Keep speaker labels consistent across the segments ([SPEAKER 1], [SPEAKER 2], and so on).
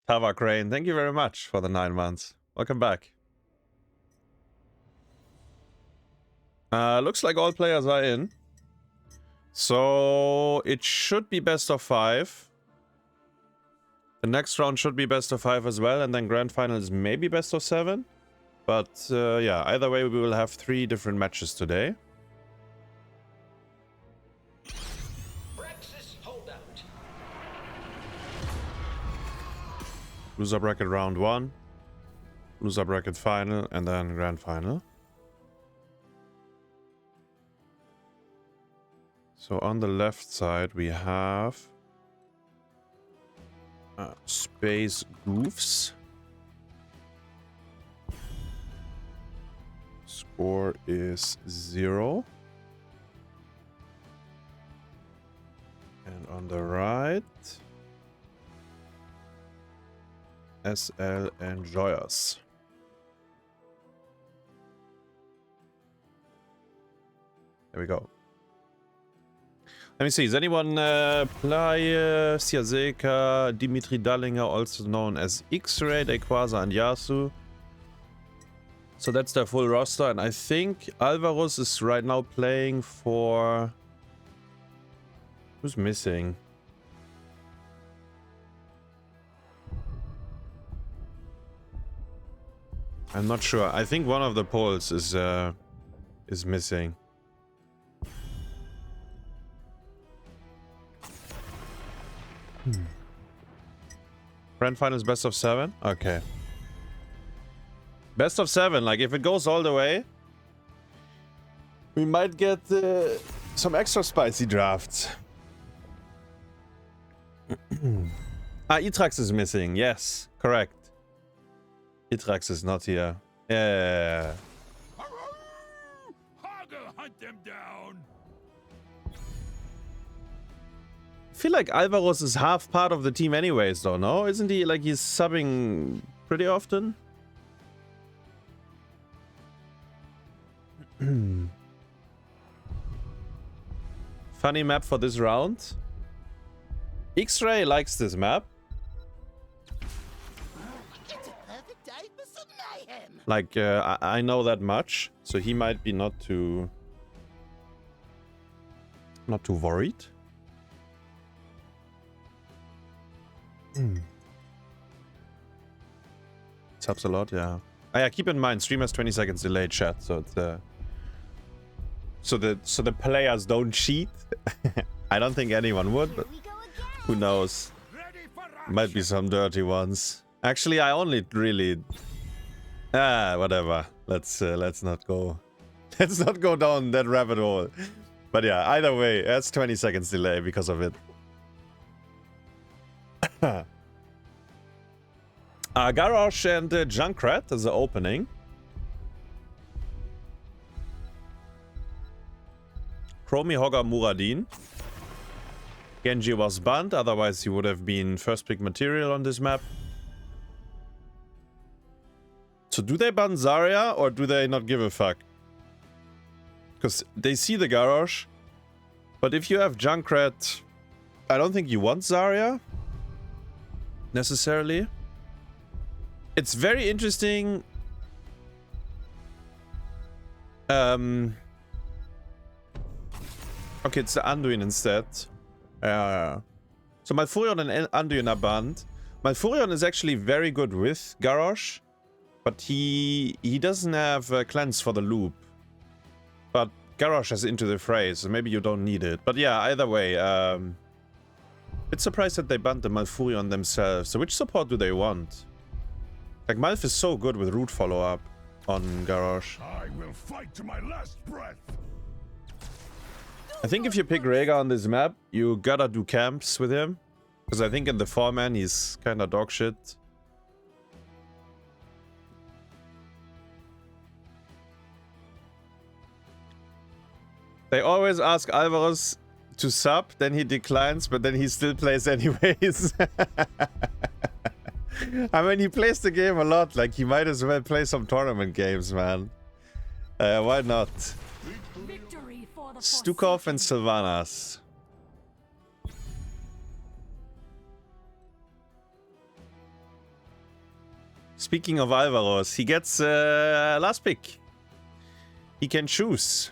[SPEAKER 1] Tava Crane, thank you very much for the 9 months. Welcome back. Looks like all players are in. So it should be best of 5. The next round should be best of 5 as well, and then grand final is maybe best of 7. But yeah, either way we will have 3 different matches today. Loserbracket round 1, Loserbracket final, and then grand final. So on the left side we have Space Goofs. Score is 0. And on the right, SLEnjoyers. There we go. Let me see, is anyone Playé, Ciaseka, Dimitri Dallinger, also known as XraYY, Daykwaza, and Yasu? So that's their full roster, and I think Alvarez is right now playing for... Who's missing? I'm not sure. I think one of the Poles is missing. Grand final is best of 7? Okay. Best of 7, like if it goes all the way, we might get some extra spicy drafts. Itrax is missing, yes, correct. Itrax is not here. Yeah. Hunt them down. I feel like Alvarez is half part of the team anyways, though, no? Isn't he, like, he's subbing pretty often? Funny map for this round. XraYY likes this map. Like, I know that much, so he might be not too worried. Subs a lot, yeah. Oh, yeah, keep in mind, stream has 20 seconds delayed, chat, so it's so the players don't cheat. I don't think anyone would, but who knows? Might be some dirty ones. Actually, I only really whatever. Let's not go down that rabbit hole. But yeah, either way, that's 20 seconds delay because of it. Garrosh and Junkrat as the opening. Chromie, Hogger, Muradin. Genji was banned, otherwise he would have been first pick material on this map. So do they ban Zarya or do they not give a fuck? Because they see the Garrosh. But if you have Junkrat, I don't think you want Zarya necessarily. It's very interesting. Okay, it's the Anduin instead. So Malfurion and Anduin are banned. Malfurion is actually very good with Garrosh, but he doesn't have a cleanse for the loop. But Garrosh has Into the Fray, so maybe you don't need it. But yeah, either way, bit surprised that they banned the Malfurion themselves. So which support do they want? Like, Malf is so good with root follow-up on Garrosh.
[SPEAKER 2] I will fight to my last breath.
[SPEAKER 1] I think if you pick Rhaegar on this map, you gotta do camps with him. Because I think in the 4-man he's kinda dog shit. They always ask Alvarez to sub, then he declines, but then he still plays anyways. I mean, he plays the game a lot. Like, he might as well play some tournament games, man. Why not? Stukov and Sylvanas. Speaking of Alvaros, he gets last pick. He can choose.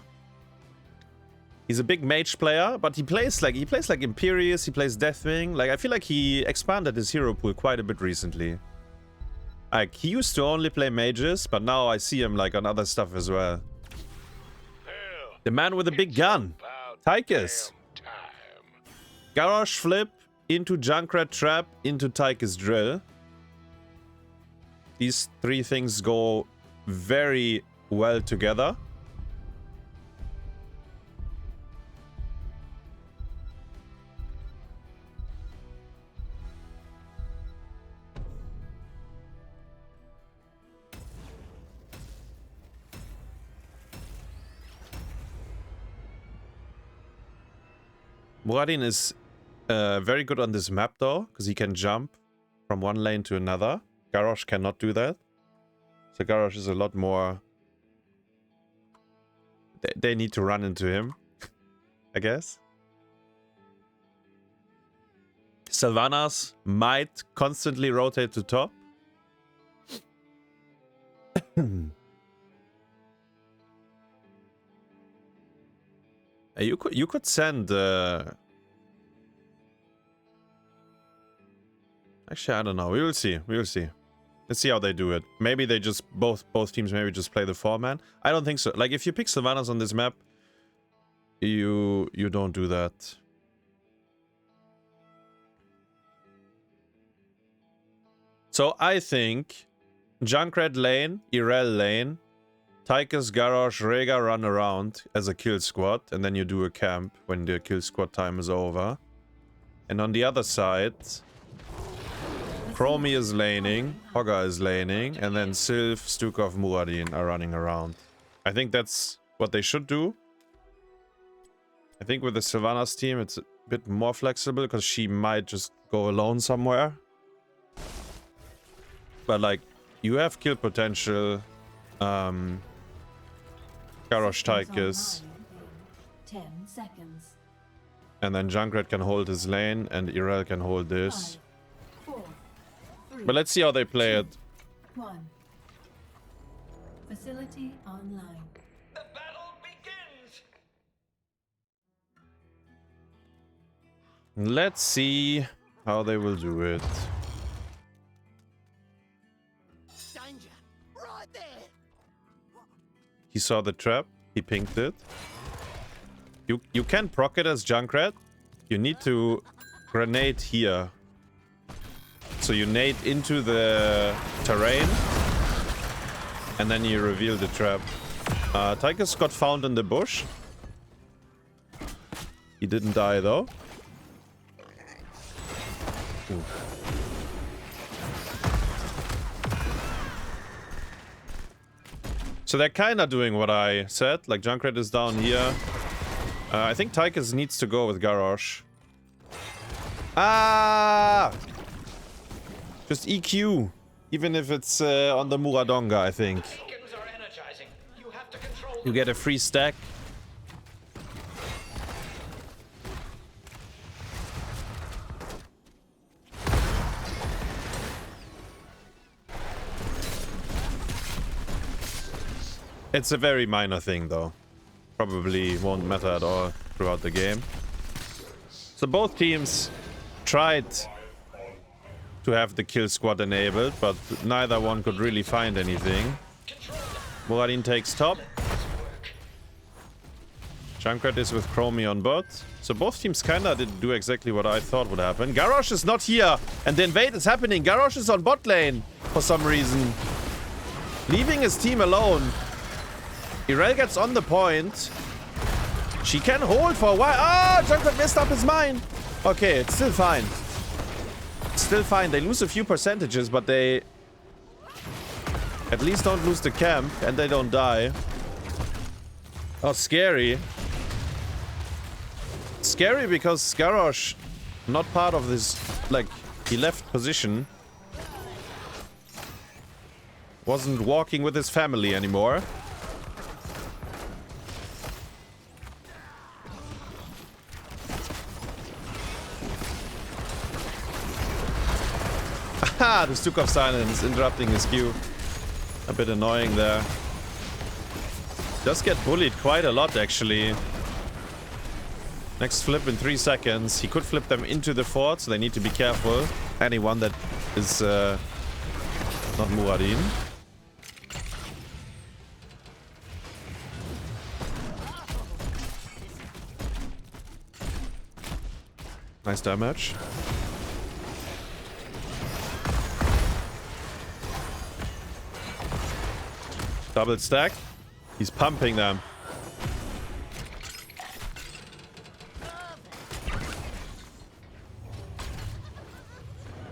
[SPEAKER 1] He's a big mage player, but he plays like Imperious, he plays Deathwing. Like, I feel like he expanded his hero pool quite a bit recently. Like, he used to only play mages, but now I see him like on other stuff as well. The man with the big gun. Tychus. Garrosh flip into Junkrat trap into Tychus drill. These three things go very well together. Muradin is very good on this map though, because he can jump from one lane to another. Garrosh cannot do that. So Garrosh is a lot more... They need to run into him, I guess. Sylvanas might constantly rotate to top. You could send... Actually, I don't know. We will see. We will see. Let's see how they do it. Maybe they just... Both teams maybe just play the 4-man. I don't think so. Like, if you pick Sylvanas on this map, you don't do that. So, I think... Junkrat lane, Irel lane, Tychus, Garrosh, Rhaegar run around as a kill squad, and then you do a camp when the kill squad time is over. And on the other side, Chromie is laning, Hogger is laning, and then Sylph, Stukov, Muradin are running around. I think that's what they should do. I think with the Sylvanas team, it's a bit more flexible, because she might just go alone somewhere. But like, you have kill potential. Garrosh, Tychus.
[SPEAKER 3] 10 seconds.
[SPEAKER 1] And then Junkrat can hold his lane and Irel can hold this.
[SPEAKER 3] 5, 4, 3,
[SPEAKER 1] But let's see how they play it.
[SPEAKER 3] 1. Facility online.
[SPEAKER 4] The battle begins.
[SPEAKER 1] Let's see how they will do it.
[SPEAKER 4] Danger. Right there.
[SPEAKER 1] He saw the trap. He pinked it. You can proc it as Junkrat. You need to grenade here. So you nade into the terrain. And then you reveal the trap. Tychus got found in the bush. He didn't die though. Ooh. So they're kind of doing what I said. Like, Junkrat is down here. I think Tychus needs to go with Garrosh. Ah! Just EQ. Even if it's on the Muradonga, I think.
[SPEAKER 4] Beacons are energizing. You have to control
[SPEAKER 1] You get a free stack. It's a very minor thing, though. Probably won't matter at all throughout the game. So both teams tried to have the kill squad enabled, but neither one could really find anything. Muradin takes top. Junkrat is with Chromie on bot. So both teams kinda didn't do exactly what I thought would happen. Garrosh is not here, and the invade is happening. Garrosh is on bot lane for some reason. Leaving his team alone. Irel gets on the point. She can hold for a while. Ah, Junkrat messed up his mind. Okay, it's still fine. Still fine. They lose a few percentages, but they at least don't lose the camp, and they don't die. Oh, scary. Scary because Garrosh, not part of this, like, he left position. Wasn't walking with his family anymore. Aha, the Stuk of Silence interrupting his queue. A bit annoying there. Does get bullied quite a lot, actually. Next flip in 3 seconds. He could flip them into the fort, so they need to be careful. Anyone that is not Muradin. Nice damage. Double stack. He's pumping them.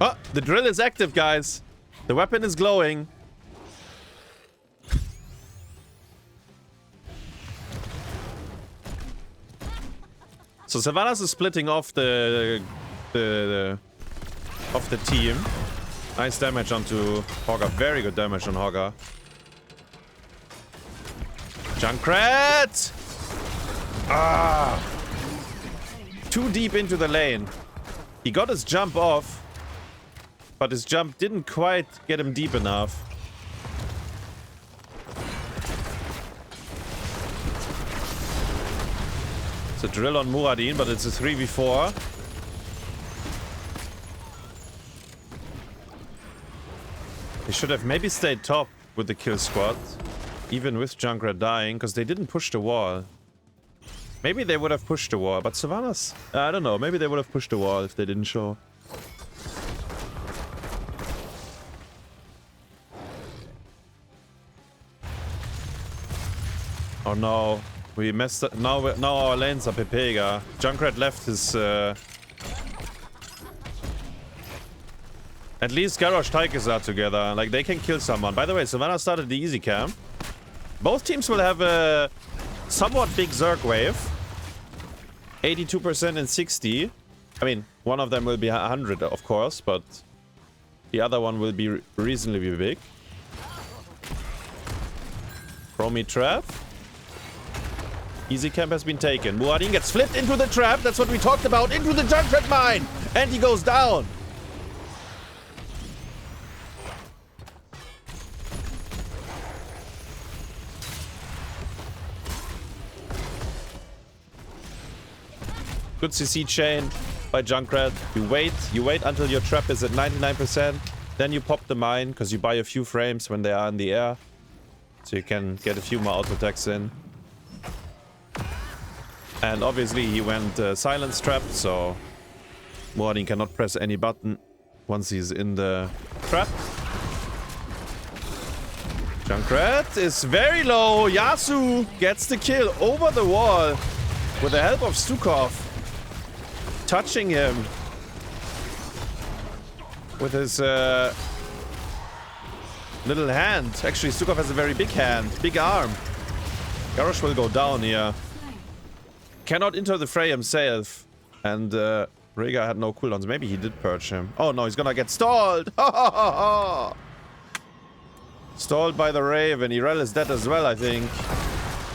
[SPEAKER 1] Oh, the drill is active, guys. The weapon is glowing. So Sylvanas is splitting off the team. Nice damage onto Hogger. Very good damage on Hogger. Junkrat! Ah! Too deep into the lane. He got his jump off, but his jump didn't quite get him deep enough. It's a drill on Muradin, but it's a 3v4. They should have maybe stayed top with the kill squad, even with Junkrat dying, because they didn't push the wall. Maybe they would have pushed the wall, but Sylvanas, I don't know, maybe they would have pushed the wall if they didn't show. Oh no, we messed up. Now our lanes are Pepega. Junkrat left his... At least Garrosh Tychus are together. Like, they can kill someone. By the way, Sylvanas started the easy camp. Both teams will have a somewhat big Zerg wave. 82% and 60. I mean, one of them will be 100, of course, but the other one will be reasonably big. Chromie trap. Easy camp has been taken. Muradin gets flipped into the trap. That's what we talked about. Into the Junkrat mine. And he goes down. Good CC chain by Junkrat. You wait until your trap is at 99%. Then you pop the mine, because you buy a few frames when they are in the air. So you can get a few more auto attacks in. And obviously he went silence trap, so Muradin cannot press any button once he's in the trap. Junkrat is very low. Yasu gets the kill over the wall with the help of Stukov. Touching him with his little hand. Actually, Stukov has a very big hand, big arm. Garrosh will go down here. Cannot enter the fray himself. And Rhaegar had no cooldowns. Maybe he did purge him. Oh no, he's gonna get stalled. Stalled by the Raven. Irel is dead as well, I think.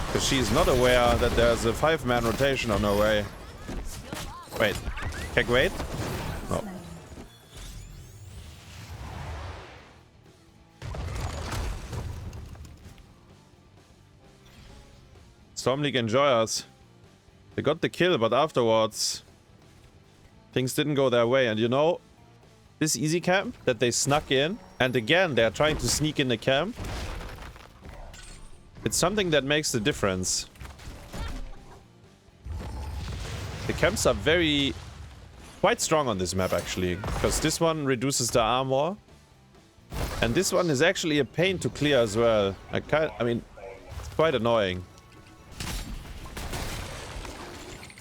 [SPEAKER 1] Because she's not aware that there's a 5-man rotation on her way. Wait. Kek wait? No. Storm League Enjoyers. They got the kill, but afterwards things didn't go their way. And you know, this easy camp that they snuck in, and again they're trying to sneak in the camp. It's something that makes the difference. The camps are quite strong on this map, actually, because this one reduces the armor, and this one is actually a pain to clear as well. I mean, it's quite annoying.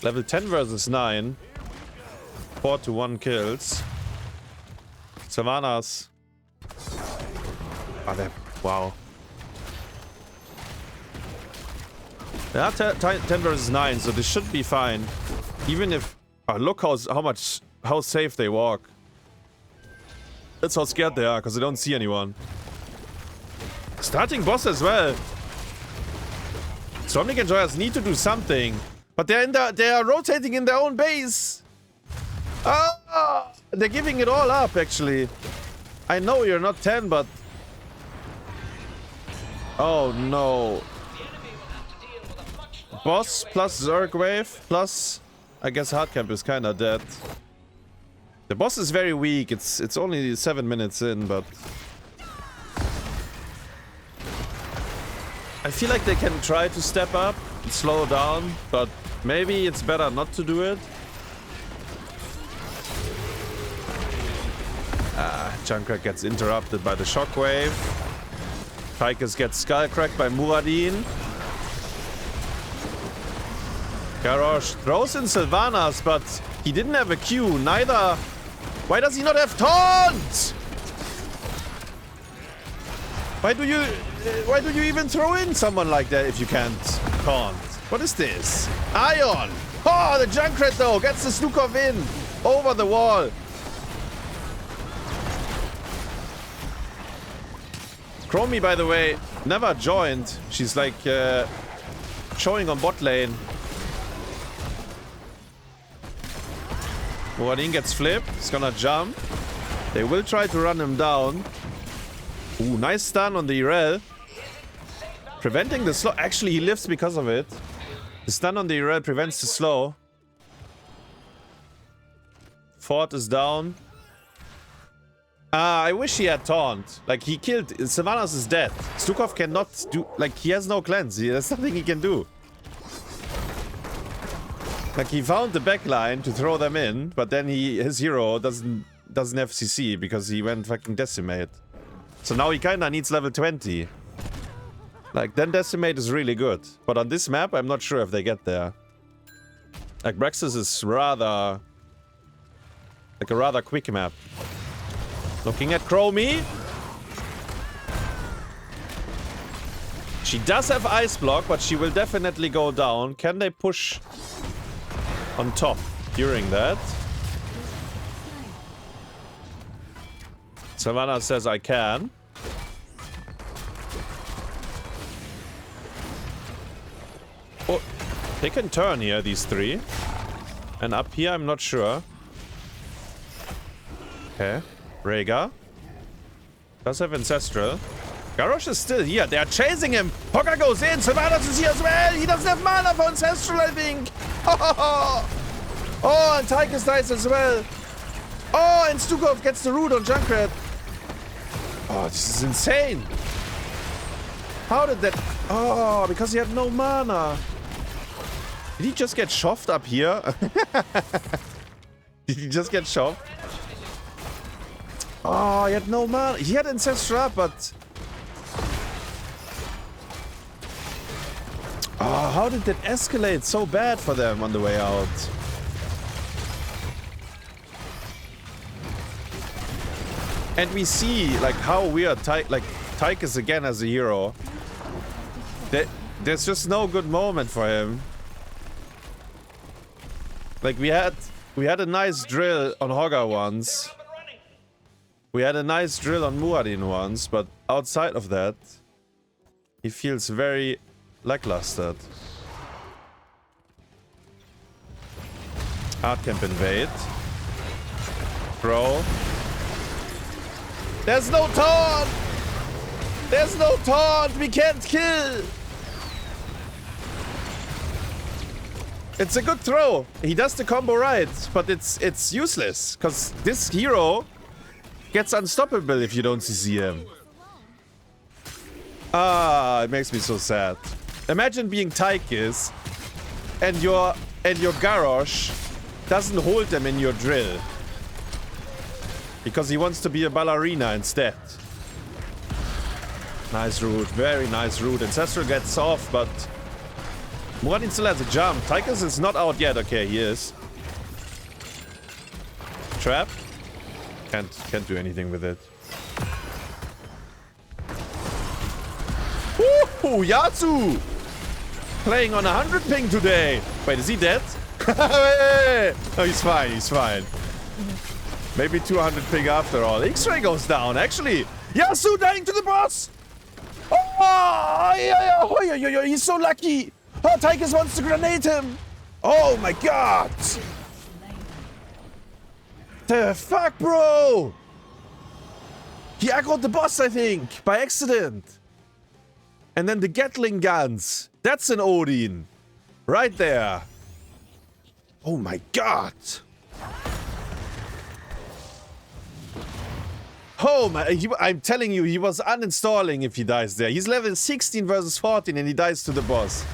[SPEAKER 1] Level 10 versus 9. 4-1 kills. Sylvanas. Wow. They are 10 versus 9, so this should be fine. Even if... Oh, look how safe they walk. That's how scared they are, because they don't see anyone. Starting boss as well. Storm League Enjoyers need to do something. But they are rotating in their own base. Ah! They're giving it all up, actually. I know you're not 10, but... Oh, no. Boss plus Zerg Wave plus... I guess Hardcamp is kind of dead. The boss is very weak. It's only 7 minutes in, but... I feel like they can try to step up and slow down, but maybe it's better not to do it. Junkrat gets interrupted by the shockwave. Tychus gets skullcracked by Muradin. Garrosh throws in Sylvanas, but he didn't have a Q. Neither. Why does he not have taunt? Why do you even throw in someone like that if you can't taunt? What is this? Ion! Oh, the Junkrat though gets the Stukov in over the wall. Chromie, by the way, never joined. She's like showing on bot lane. Muradin gets flipped. He's gonna jump. They will try to run him down. Ooh, nice stun on the Irel. Preventing the slow. Actually, he lives because of it. The stun on the Irel prevents the slow. Fort is down. I wish he had taunt. Like, he killed... Sylvanas is dead. Stukov cannot do... Like, he has no cleanse. There's nothing he can do. Like, he found the backline to throw them in, but then his hero doesn't have CC because he went fucking decimate. So now he kinda needs level 20. Like, then decimate is really good. But on this map, I'm not sure if they get there. Like, Brexus is rather... Like, a rather quick map. Looking at Chromie. She does have Ice Block, but she will definitely go down. Can they push on top during that? Savannah says I can. Oh, they can turn here, these three. And up here, I'm not sure. Okay. Rhaegar does have Ancestral. Garrosh is still here. They are chasing him. Hogger goes in. Sylvanas is here as well. He doesn't have mana for Ancestral, I think. Oh, and Tychus dies as well. Oh, and Stukov gets the root on Junkrat. Oh, this is insane. How did that... Oh, because he had no mana. Did he just get shoved up here? Did he just get shoved? Oh, he had no mana. He had Ancestral up, but... Oh, how did that escalate so bad for them on the way out? And we see, like, how weird Tychus again as a hero. There's just no good moment for him. Like, we had a nice drill on Hogger once. We had a nice drill on Muradin once, but outside of that, he feels very lackluster. Hardcamp invade. Bro. There's no taunt! There's no taunt! We can't kill! It's a good throw. He does the combo right, but it's useless, because this hero gets unstoppable if you don't CC him. Ah, it makes me so sad. Imagine being Tychus and your Garrosh doesn't hold them in your drill. Because he wants to be a ballerina instead. Nice root, very nice root. Ancestral gets off, but Muradin still has a jump. Tychus is not out yet. Okay, he is. Trap. Can't do anything with it. Ooh, Yasu! Playing on 100 ping today. Wait, is he dead? Oh, he's fine, he's fine. Maybe 200 ping after all. XraYY goes down, actually. Yasu dying to the boss! Oh, he's so lucky. Oh, Tychus wants to grenade him. Oh my god. The fuck, bro? He aggroed the boss, I think, by accident. And then the Gatling guns. That's an Odin. Right there. Oh my god. Oh my, I'm telling you, he was uninstalling if he dies there. He's level 16 versus 14 and he dies to the boss.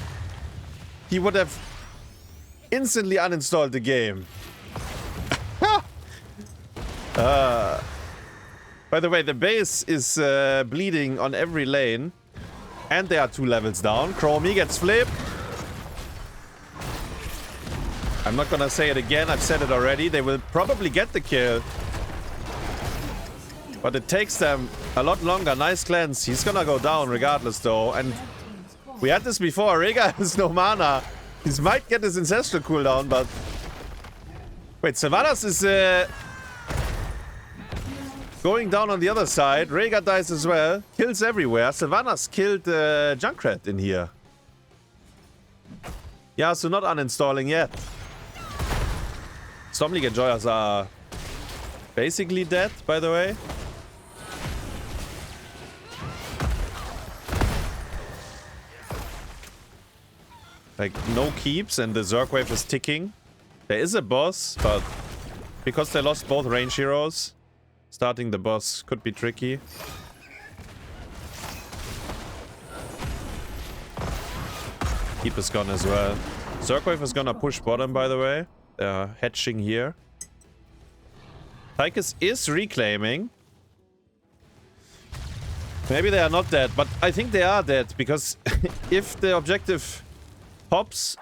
[SPEAKER 1] He would have instantly uninstalled the game. By the way, the base is bleeding on every lane. And they are 2 levels down. Chromie gets flipped. I'm not gonna say it again, I've said it already. They will probably get the kill. But it takes them a lot longer. Nice cleanse. He's gonna go down regardless though. And we had this before. Rega has no mana. He might get his ancestral cooldown, but... Wait, Sylvanas is going down on the other side. Rega dies as well. Kills everywhere. Sylvanas killed Junkrat in here. Yeah, so not uninstalling yet. SLEnjoyers are basically dead, by the way. Like, no keeps and the Zerg wave is ticking. There is a boss, but because they lost both range heroes, starting the boss could be tricky. Keep is gone as well. Zerg wave is gonna push bottom, by the way. They're hatching here. Tychus is reclaiming. Maybe they are not dead, but I think they are dead, because if the objective pops,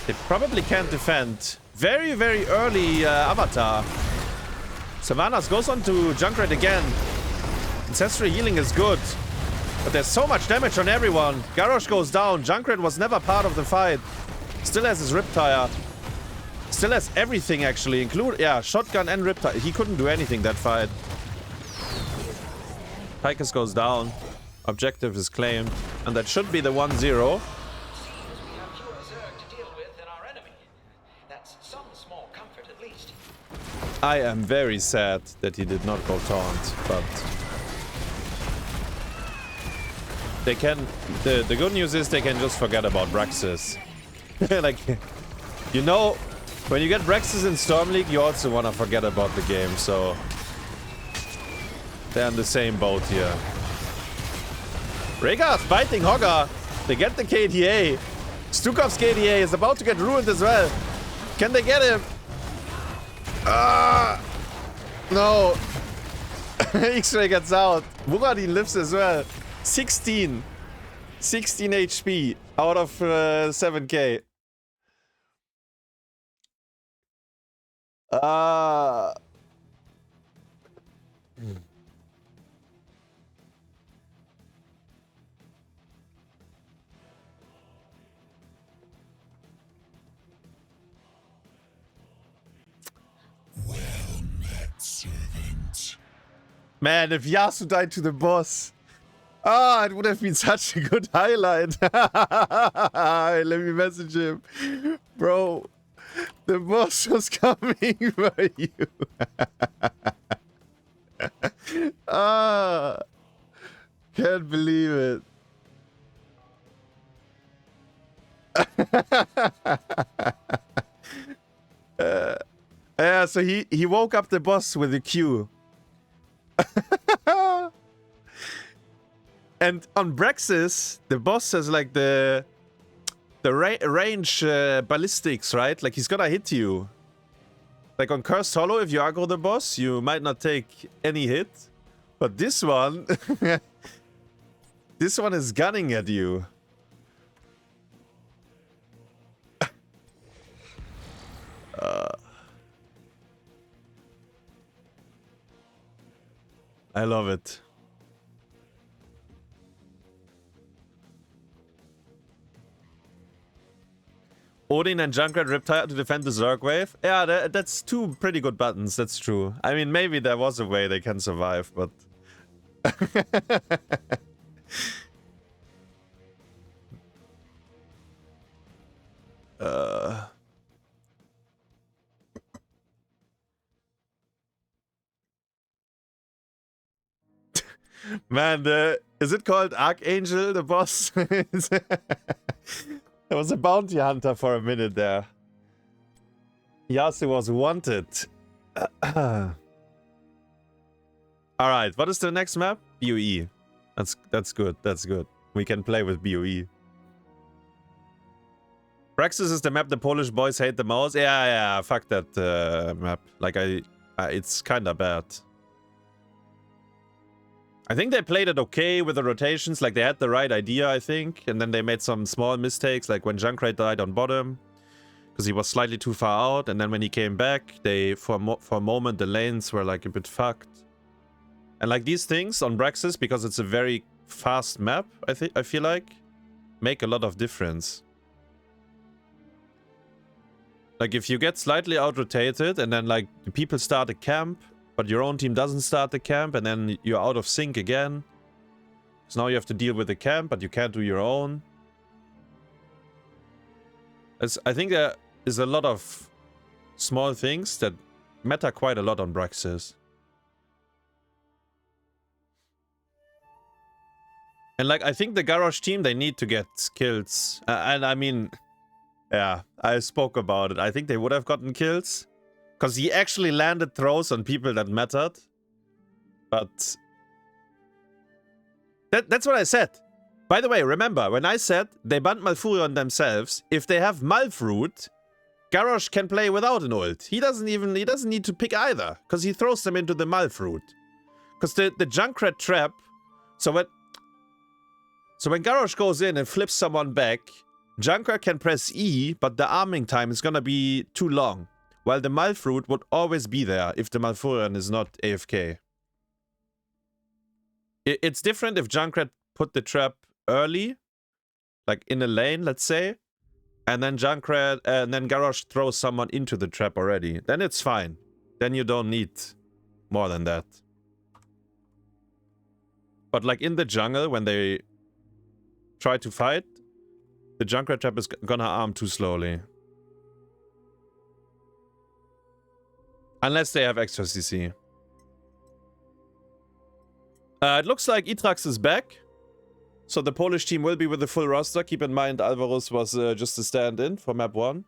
[SPEAKER 1] they probably can't defend. Very, very early Avatar. Sylvanas goes on to Junkrat again. Ancestral healing is good, but there's so much damage on everyone. Garrosh goes down. Junkrat was never part of the fight. Still has his Riptire. Still has everything, actually. Yeah, shotgun and Riptire. He couldn't do anything that fight. Tychus goes down. Objective is claimed. And that should be the 1-0.
[SPEAKER 4] We have fewer Zerg to deal with than our enemy. That's some small comfort at least.
[SPEAKER 1] I am very sad that he did not go taunt, but... They can... The good news is they can just forget about Braxis. Like, you know, when you get Braxis in Storm League, you also want to forget about the game, so... They're in the same boat here. Rega fighting Hogger. They get the KDA. Stukov's KDA is about to get ruined as well. Can they get him? No. XraYY gets out. Muradin lives as well. 16 HP out of 7k.
[SPEAKER 2] Servant.
[SPEAKER 1] Man, if Yasu died to the boss. It would have been such a good highlight. Let me message him. Bro, the boss was coming for you. Can't believe it. Yeah, so he woke up the boss with a Q. And on Braxis, the boss has like the range ballistics, right? Like he's gonna hit you. Like on Cursed Hollow, if you aggro the boss, you might not take any hit. But this one, this one is gunning at you. I love it. Odin and Junkrat Riptire to defend the Zerg wave. Yeah, that's two pretty good buttons, that's true. I mean, maybe there was a way they can survive, but... Man, is it called Archangel, the boss? There was a bounty hunter for a minute there. Yasu was wanted. Alright, what is the next map? BOE. That's good, that's good. We can play with BOE. Praxis is the map the Polish boys hate the most. Yeah, fuck that map. Like, it's kinda bad. I think they played it okay with the rotations, like they had the right idea, I think. And then they made some small mistakes, like when Junkrat died on bottom. Because he was slightly too far out, and then when he came back, for a moment, the lanes were like a bit fucked. And like these things on Braxis, because it's a very fast map, I feel like, make a lot of difference. Like if you get slightly out-rotated, and then like the people start a camp, but your own team doesn't start the camp, and then you're out of sync again. So now you have to deal with the camp, but you can't do your own. I think there is a lot of small things that matter quite a lot on Braxis. And like, I think the Garrosh team, they need to get kills. And I mean, yeah, I spoke about it. I think they would have gotten kills. Because he actually landed throws on people that mattered. But that's what I said. By the way, remember, when I said they banned Malfurion themselves, if they have Malfruit, Garrosh can play without an ult. He doesn't need to pick either, because he throws them into the Malfruit. Because the Junkrat trap, so when Garrosh goes in and flips someone back, Junkrat can press E, but the arming time is gonna be too long. While the Malfruit would always be there if the Malfurion is not AFK. It's different if Junkrat put the trap early, like in a lane, let's say, and then Garrosh throws someone into the trap already. Then it's fine. Then you don't need more than that. But like in the jungle, when they try to fight, the Junkrat trap is gonna arm too slowly. Unless they have extra CC. It looks like Itrax is back. So the Polish team will be with the full roster. Keep in mind, Alvarez was just a stand-in for map 1.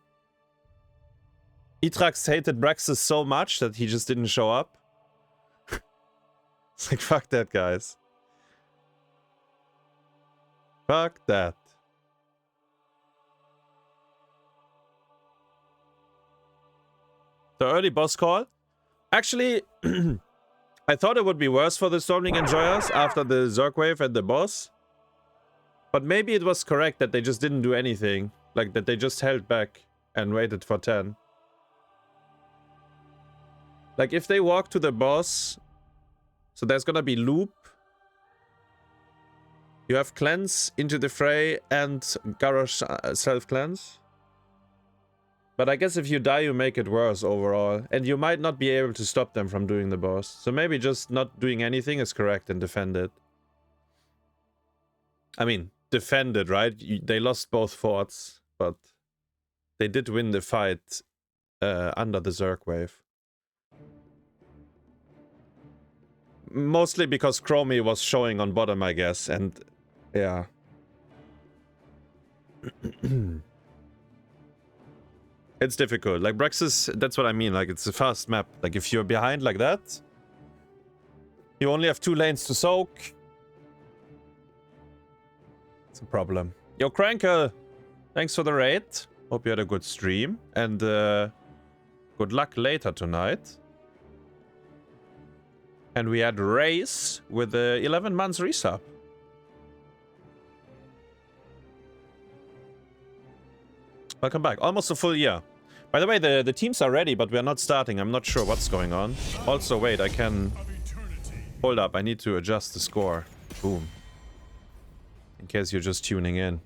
[SPEAKER 1] Itrax hated Braxis so much that he just didn't show up. It's like, fuck that, guys. Fuck that. The early boss call. Actually, I thought it would be worse for the SLEnjoyers after the Zerg wave and the boss. But maybe it was correct that they just didn't do anything. Like that they just held back and waited for 10. Like if they walk to the boss, so there's gonna be loop. You have cleanse into the fray and Garrosh self-cleanse. But I guess if you die, you make it worse overall. And you might not be able to stop them from doing the boss. So maybe just not doing anything is correct and defend it. I mean, defend it, right? They lost both forts, but they did win the fight under the Zerg wave. Mostly because Chromie was showing on bottom, I guess, and yeah. It's difficult. Like Braxis, that's what I mean. Like it's a fast map. Like if you're behind like that, you only have 2 lanes to soak. It's a problem. Yo, Crankle, thanks for the raid. Hope you had a good stream. And good luck later tonight. And we had Race with the 11 months resub. Welcome back. Almost a full year. By the way, the teams are ready, but we're not starting. I'm not sure what's going on. Also, wait, I can... Hold up, I need to adjust the score. Boom. In case you're just tuning in.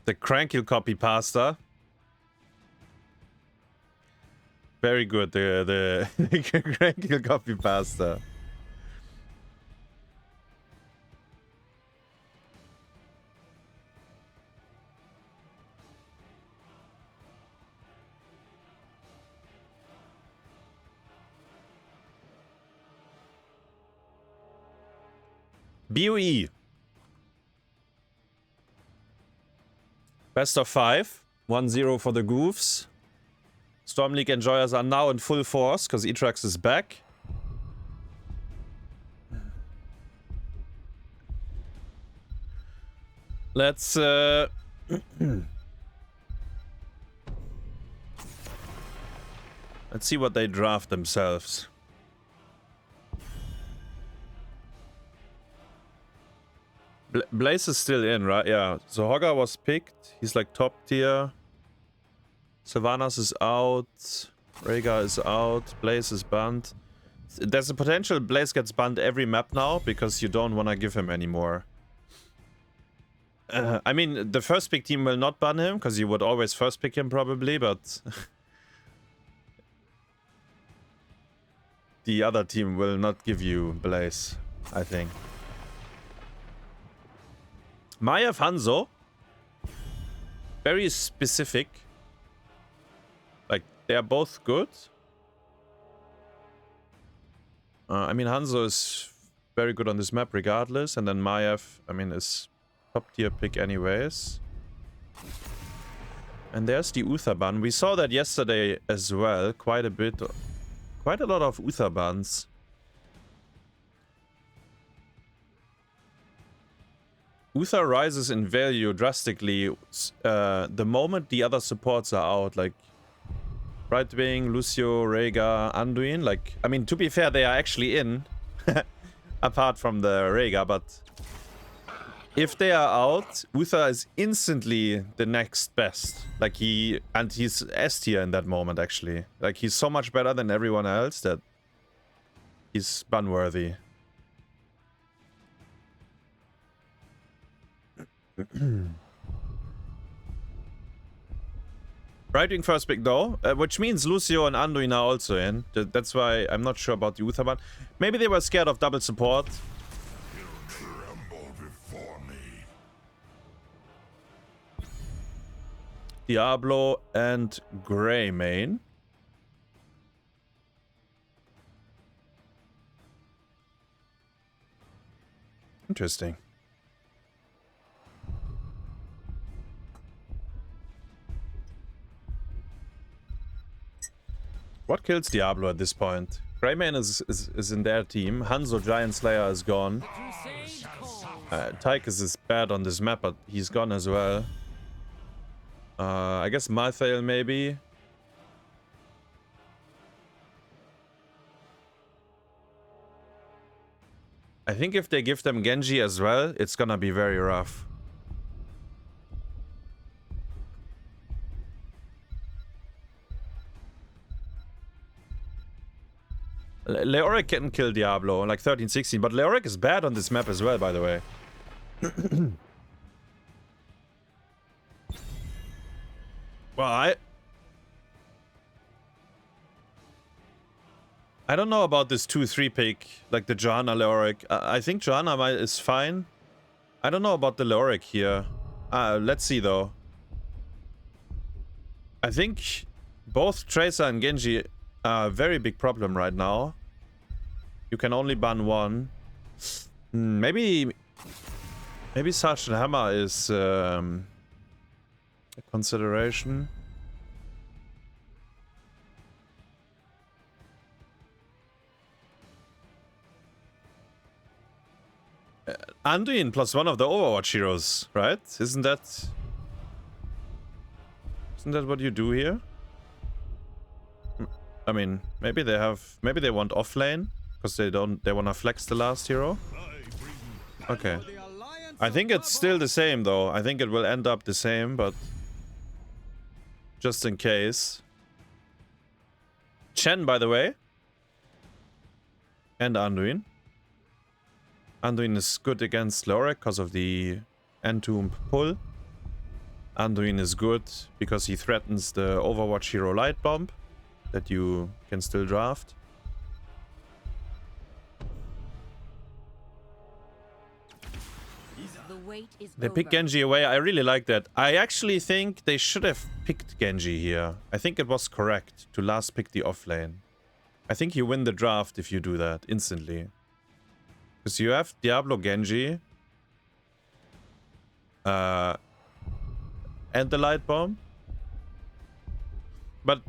[SPEAKER 1] The Crankle copy pasta. Very good, the Crankle copy pasta. BOE. Best of 5. 1-0 for the Goofs. Storm League Enjoyers are now in full force because Itrax is back. Let's let's see what they draft themselves. Blaze is still in, right? Yeah. So Hogger was picked. He's like top tier. Sylvanas is out. Rhaegar is out. Blaze is banned. There's a potential Blaze gets banned every map now because you don't want to give him anymore. I mean, the first pick team will not ban him because you would always first pick him probably, but the other team will not give you Blaze, I think. Maiev Hanzo. Very specific. Like, they are both good. I mean, Hanzo is very good on this map regardless. And then Maiev, I mean, is top tier pick anyways. And there's the Uther ban. We saw that yesterday as well. Quite a bit. Quite a lot of Uther bans. Uther rises in value drastically the moment the other supports are out, like Brightwing, Lucio, Rhaegar, Anduin. Like, I mean, to be fair, they are actually in, apart from the Rhaegar, but if they are out, Uther is instantly the next best. Like, he's S tier in that moment, actually. Like, he's so much better than everyone else that he's ban-worthy. Brightwing first pick though, which means Lucio and Anduin are also in. That's why I'm not sure about the Uther ban. Maybe they were scared of double support.
[SPEAKER 2] Tremble before me.
[SPEAKER 1] Diablo and Greymane. Interesting. What kills Diablo at this point? Greymane is in their team. Hanzo Giant Slayer is gone. Tychus is bad on this map, but he's gone as well. I guess Mythael maybe. I think if they give them Genji as well, it's gonna be very rough. Leoric can kill Diablo, like 13-16, but Leoric is bad on this map as well, by the way. Well, I don't know about this 2-3 pick, like the Johanna Leoric. I think Johanna is fine. I don't know about the Leoric here. Let's see though. I think both Tracer and Genji are a very big problem right now. You can only ban one. Maybe Sergeant Hammer is a consideration. Anduin plus one of the Overwatch heroes, right? Isn't that what you do here? I mean, maybe they want offlane because they want to flex the last hero. Okay. I think it's still the same though. I think it will end up the same, but just in case. Chen, by the way. And Anduin. Anduin is good against Leoric because of the Entomb pull. Anduin is good because he threatens the Overwatch hero Light Bomb that you can still draft. They pick Genji away. I really like that. I actually think they should have picked Genji here. I think it was correct to last pick the offlane. I think you win the draft if you do that instantly. Because you have Diablo Genji. And the Light Bomb. But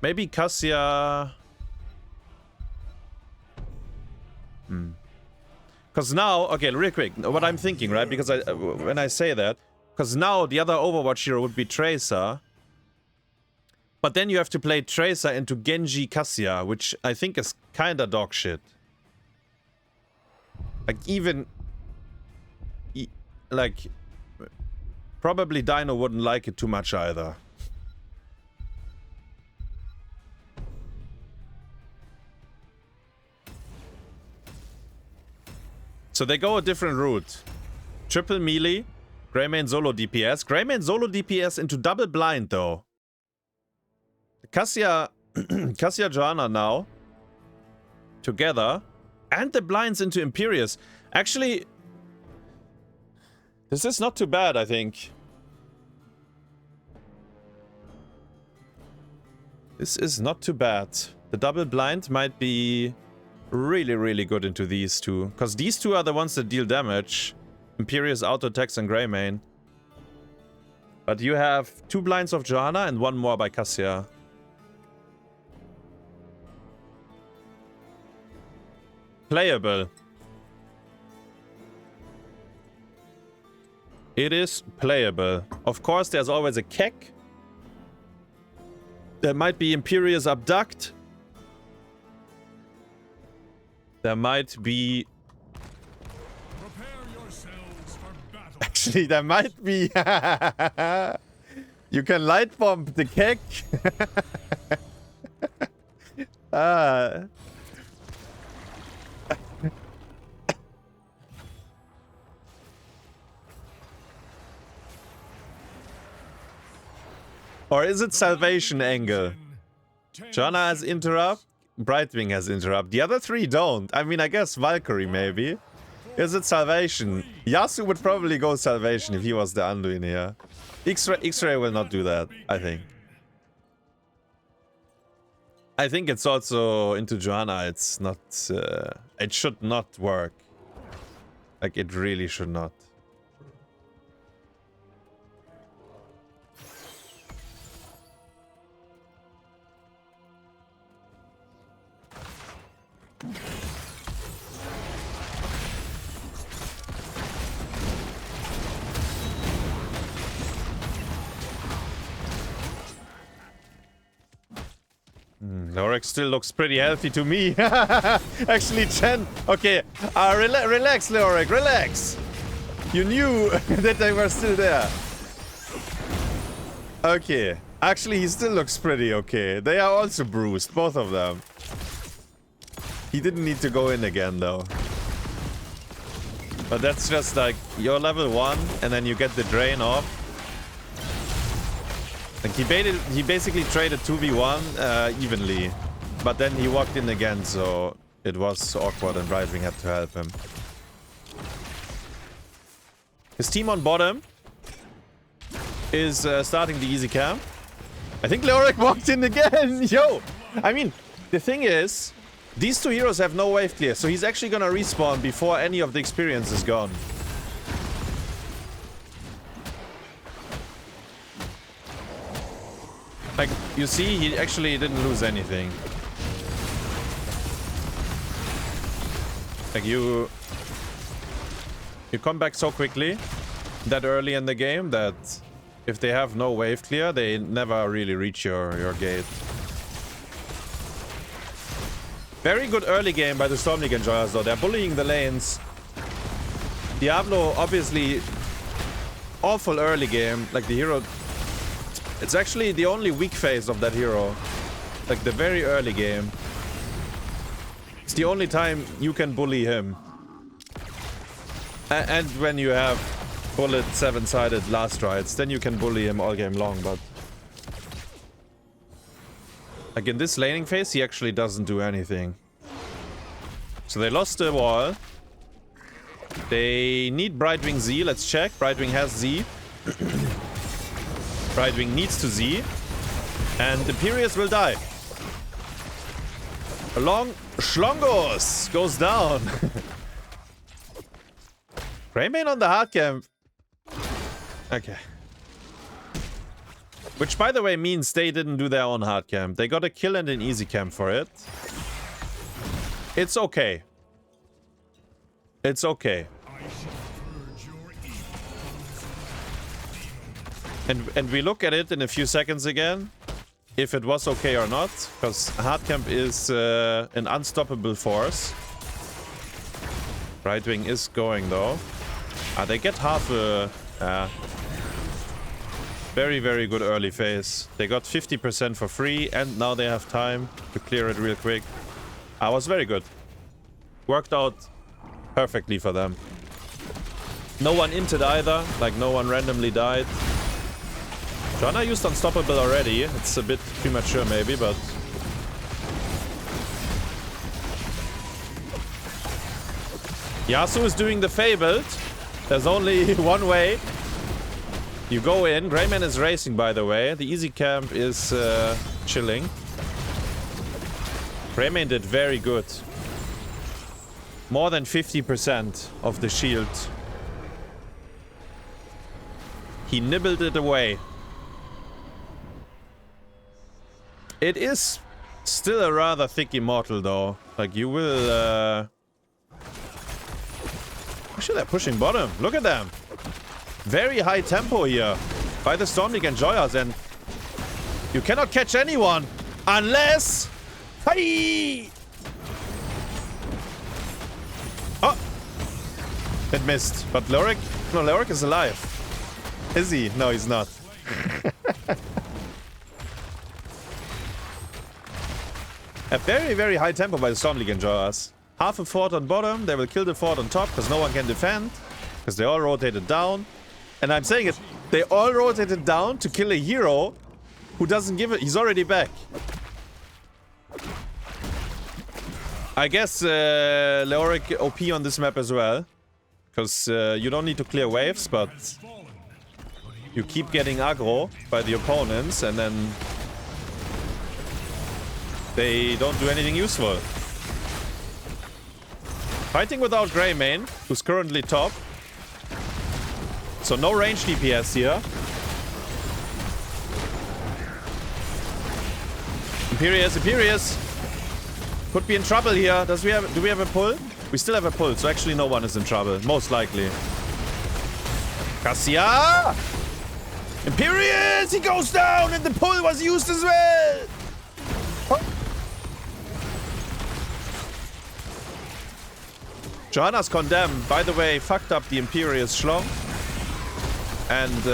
[SPEAKER 1] maybe Cassia. Because now, okay, real quick, what I'm thinking, right? Because when I say that, because now the other Overwatch hero would be Tracer. But then you have to play Tracer into Genji Cassia, which I think is kinda dog shit. Like, even... like... probably Dino wouldn't like it too much either. So they go a different route. Triple melee, Greymane solo DPS. Greymane solo DPS into double blind though. Cassia, Cassia Johanna now. Together. And the blinds into Imperius. Actually, this is not too bad, I think. This is not too bad. The double blind might be really, really good into these two. Because these two are the ones that deal damage. Imperius, auto attacks, and Greymane. But you have 2 blinds of Johanna and 1 more by Cassia. Playable. It is playable. Of course, there's always a Keck. There might be Imperius Abduct. There might be...
[SPEAKER 2] Prepare yourselves for battle.
[SPEAKER 1] Actually, there might be... You can light bomb the Keck. Or is it Salvation Angle? Johanna has interrupt. Brightwing has interrupt. The other 3 don't. I mean, I guess Valkyrie maybe. Is it Salvation? Yasu would probably go Salvation if he was the Anduin here. XraYY will not do that, I think. I think it's also into Johanna. It's not... it should not work. Like, it really should not. Lorex still looks pretty healthy to me. Actually, Chen. Okay, relax, Lorex, relax. You knew that they were still there. Okay. Actually, he still looks pretty okay. They are also bruised, both of them. He didn't need to go in again, though. But that's just like, you're level 1, and then you get the drain off. Like, he basically traded 2v1 evenly. But then he walked in again, so it was awkward, and Brightwing had to help him. His team on bottom is starting the easy camp. I think Leoric walked in again! Yo! I mean, the thing is, these 2 heroes have no wave clear, so he's actually gonna respawn before any of the experience is gone. Like, you see, he actually didn't lose anything. Like, you come back so quickly, that early in the game, that if they have no wave clear, they never really reach your gate. Very good early game by the Storm League Enjoyers, though. They're bullying the lanes. Diablo, obviously, awful early game. Like, the hero... It's actually the only weak phase of that hero. Like, the very early game. It's the only time you can bully him. And when you have bullet 7-sided last rights, then you can bully him all game long, but... Like, in this laning phase, he actually doesn't do anything. So they lost the wall. They need Brightwing Z. Let's check. Brightwing has Z. Brightwing needs to Z. And Imperius will die. Long Schlongos goes down. Greymane on the hard camp. Okay. Which, by the way, means they didn't do their own hard camp. They got a kill and an easy camp for it. It's okay. It's okay. And we look at it in a few seconds again, if it was okay or not, because hard camp is an unstoppable force. Right wing is going though. They get half a very, very good early phase. They got 50% for free, and now they have time to clear it real quick. Was very good. Worked out perfectly for them. No one inted either, like no one randomly died. Joanna used Unstoppable already. It's a bit premature maybe, but... Yasu is doing the Fabled. There's only one way. You go in. Greymane is racing, by the way. The easy camp is chilling. Greymane did very good. More than 50% of the shield. He nibbled it away. It is still a rather thick immortal though. Like you will... Actually, they're pushing bottom. Look at them. Very high tempo here by the SLEnjoyers, and you cannot catch anyone unless... Hey! Oh! It missed. But Lorik... No, Lorik is alive. Is he? No, he's not. A very, very high tempo by the SLEnjoyers. Half a fort on bottom. They will kill the fort on top because no one can defend. Because they all rotated down. And I'm saying it. They all rotated down to kill a hero who doesn't give it. He's already back. I guess Leoric OP on this map as well. Because you don't need to clear waves, but you keep getting aggro by the opponents and then they don't do anything useful. Fighting without Greymane, who's currently top. So no range DPS here. Imperious. Could be in trouble here. Do we have a pull? We still have a pull, so actually no one is in trouble. Most likely. Cassia! Imperious! He goes down and the pull was used as well! Oh. Johanna's condemned. By the way, fucked up the Imperious Schlong. And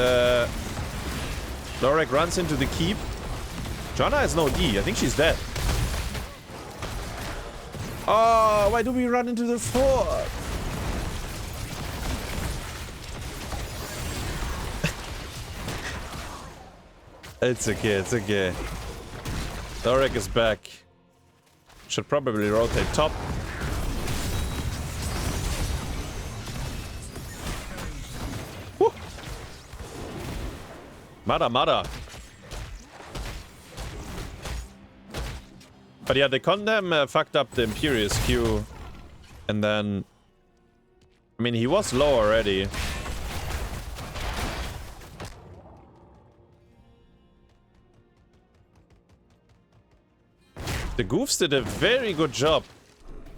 [SPEAKER 1] Lorik runs into the keep. Johanna has no D. I think she's dead. Oh, why do we run into the fort? It's okay. Lorik is back. Should probably rotate top. Woo. Mada. But yeah, the condemn fucked up the Imperious Q. And then... I mean, he was low already. The Goofs did a very good job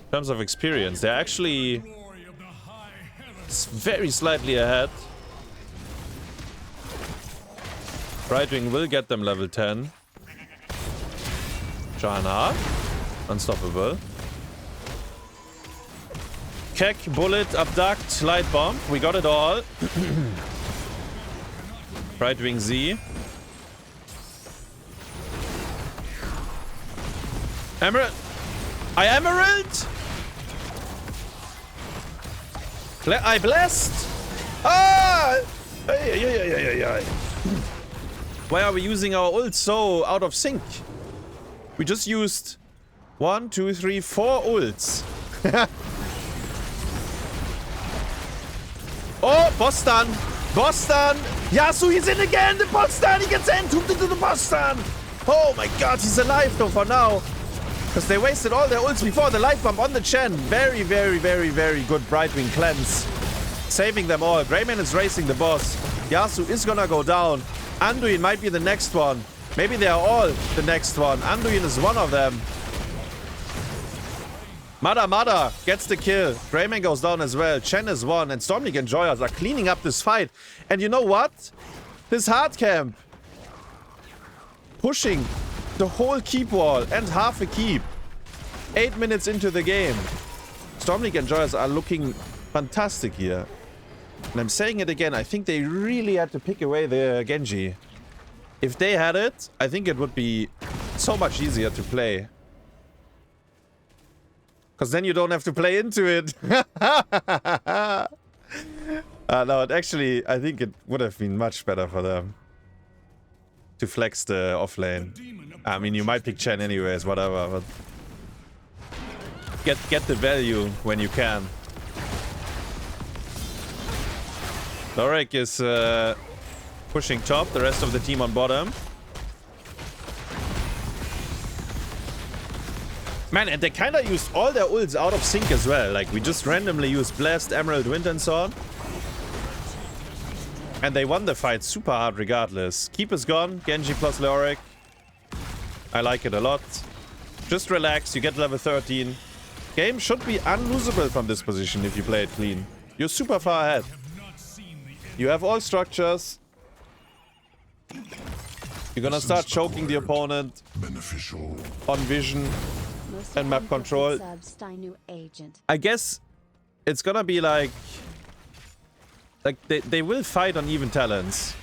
[SPEAKER 1] in terms of experience. They're actually very slightly ahead. Right wing will get them level 10. Johanna, unstoppable. Keck, bullet, abduct, light bomb. We got it all. Right wing Z. Emerald. Emerald. I blessed. Ah! Ay. Why are we using our ult so out of sync? We just used 1, 2, 3, 4 ults. Oh, boss stun. Yasu, he's in again. The boss stun. He gets entombed into the boss stun. Oh my god, he's alive though for now. Because they wasted all their ults before the light bomb on the Chen. Very, very, very, very good Brightwing cleanse. Saving them all. Greymane is racing the boss. Yasu is gonna go down. Anduin might be the next one. Maybe they are all the next one. Anduin is one of them. Mada gets the kill. Greymane goes down as well. Chen is one. And SLEnjoyers are cleaning up this fight. And you know what? This hard camp. Pushing the whole keep wall and half a keep. 8 minutes into the game. SLEnjoyers are looking fantastic here. And I'm saying it again. I think they really had to pick away the Genji. If they had it, I think it would be so much easier to play. Because then you don't have to play into it. No, actually, I think it would have been much better for them. To flex the off lane. I mean, you might pick Chen anyways, whatever, but... Get the value when you can. Lorek is pushing top, the rest of the team on bottom. Man, and they kind of used all their ults out of sync as well. Like, we just randomly used Blast, Emerald, Wind, and so on. And they won the fight super hard regardless. Keep is gone. Genji plus Leoric. I like it a lot. Just relax. You get level 13. Game should be unlosable from this position if you play it clean. You're super far ahead. You have all structures. You're gonna start choking the opponent on vision and map control. I guess it's gonna be like they will fight on even talents.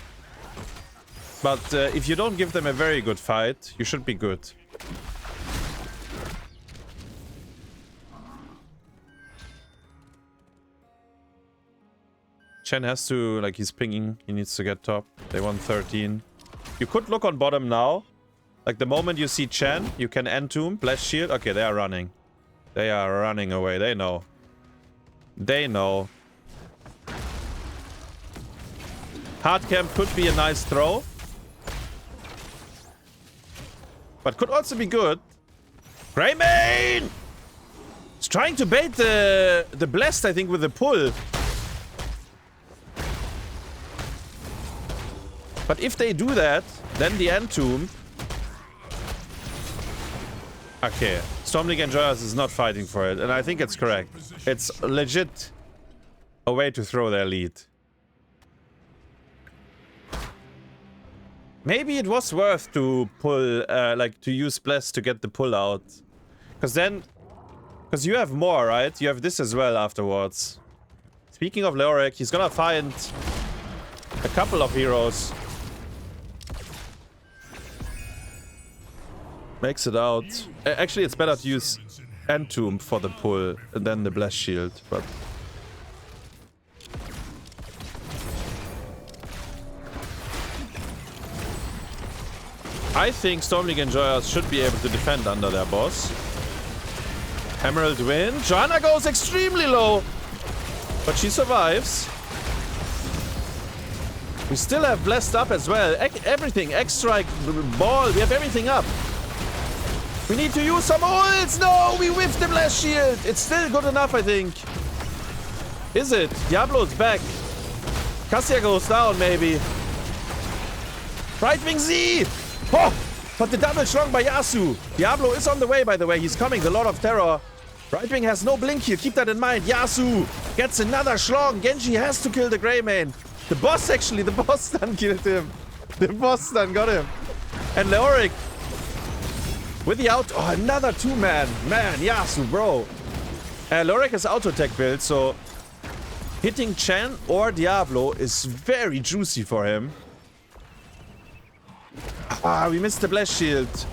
[SPEAKER 1] But if you don't give them a very good fight, you should be good. Chen has to, like, he's pinging. He needs to get top. They won 13. You could look on bottom now. Like, the moment you see Chen, you can Entomb, Blast Shield. Okay, they are running. They are running away. They know. They know. Hard camp could be a nice throw. But could also be good. Greymane! He's trying to bait the Blast, I think, with the pull. But if they do that, then the Entomb... Okay, SLEnjoyers is not fighting for it, and I think it's correct. It's legit a way to throw their lead. Maybe it was worth to pull, like, to use Bless to get the pull out. Because then... Because you have more, right? You have this as well afterwards. Speaking of Leoric, he's gonna find a couple of heroes. Makes it out. Actually, it's better to use Entomb for the pull than the Blast Shield, but... I think SLEnjoyers should be able to defend under their boss. Emerald Wind. Joanna goes extremely low, but she survives. We still have Blessed up as well. Everything. X-Strike, Ball. We have everything up. We need to use some ults. No, we whiffed the Blast Shield. It's still good enough, I think. Is it? Diablo's back. Cassia goes down, maybe. Brightwing Z. Oh, but the double strong by Yasu. Diablo is on the way, by the way. He's coming. The Lord of Terror. Brightwing has no blink here. Keep that in mind. Yasu gets another schlong. Genji has to kill the Greymane. The boss, actually. The boss stun killed him. The boss stun got him. And Leoric with the out... Oh, another two-man. Man, Yasu, bro. Leoric has auto-attack build, so... Hitting Chen or Diablo is very juicy for him. Ah, we missed the Blast Shield.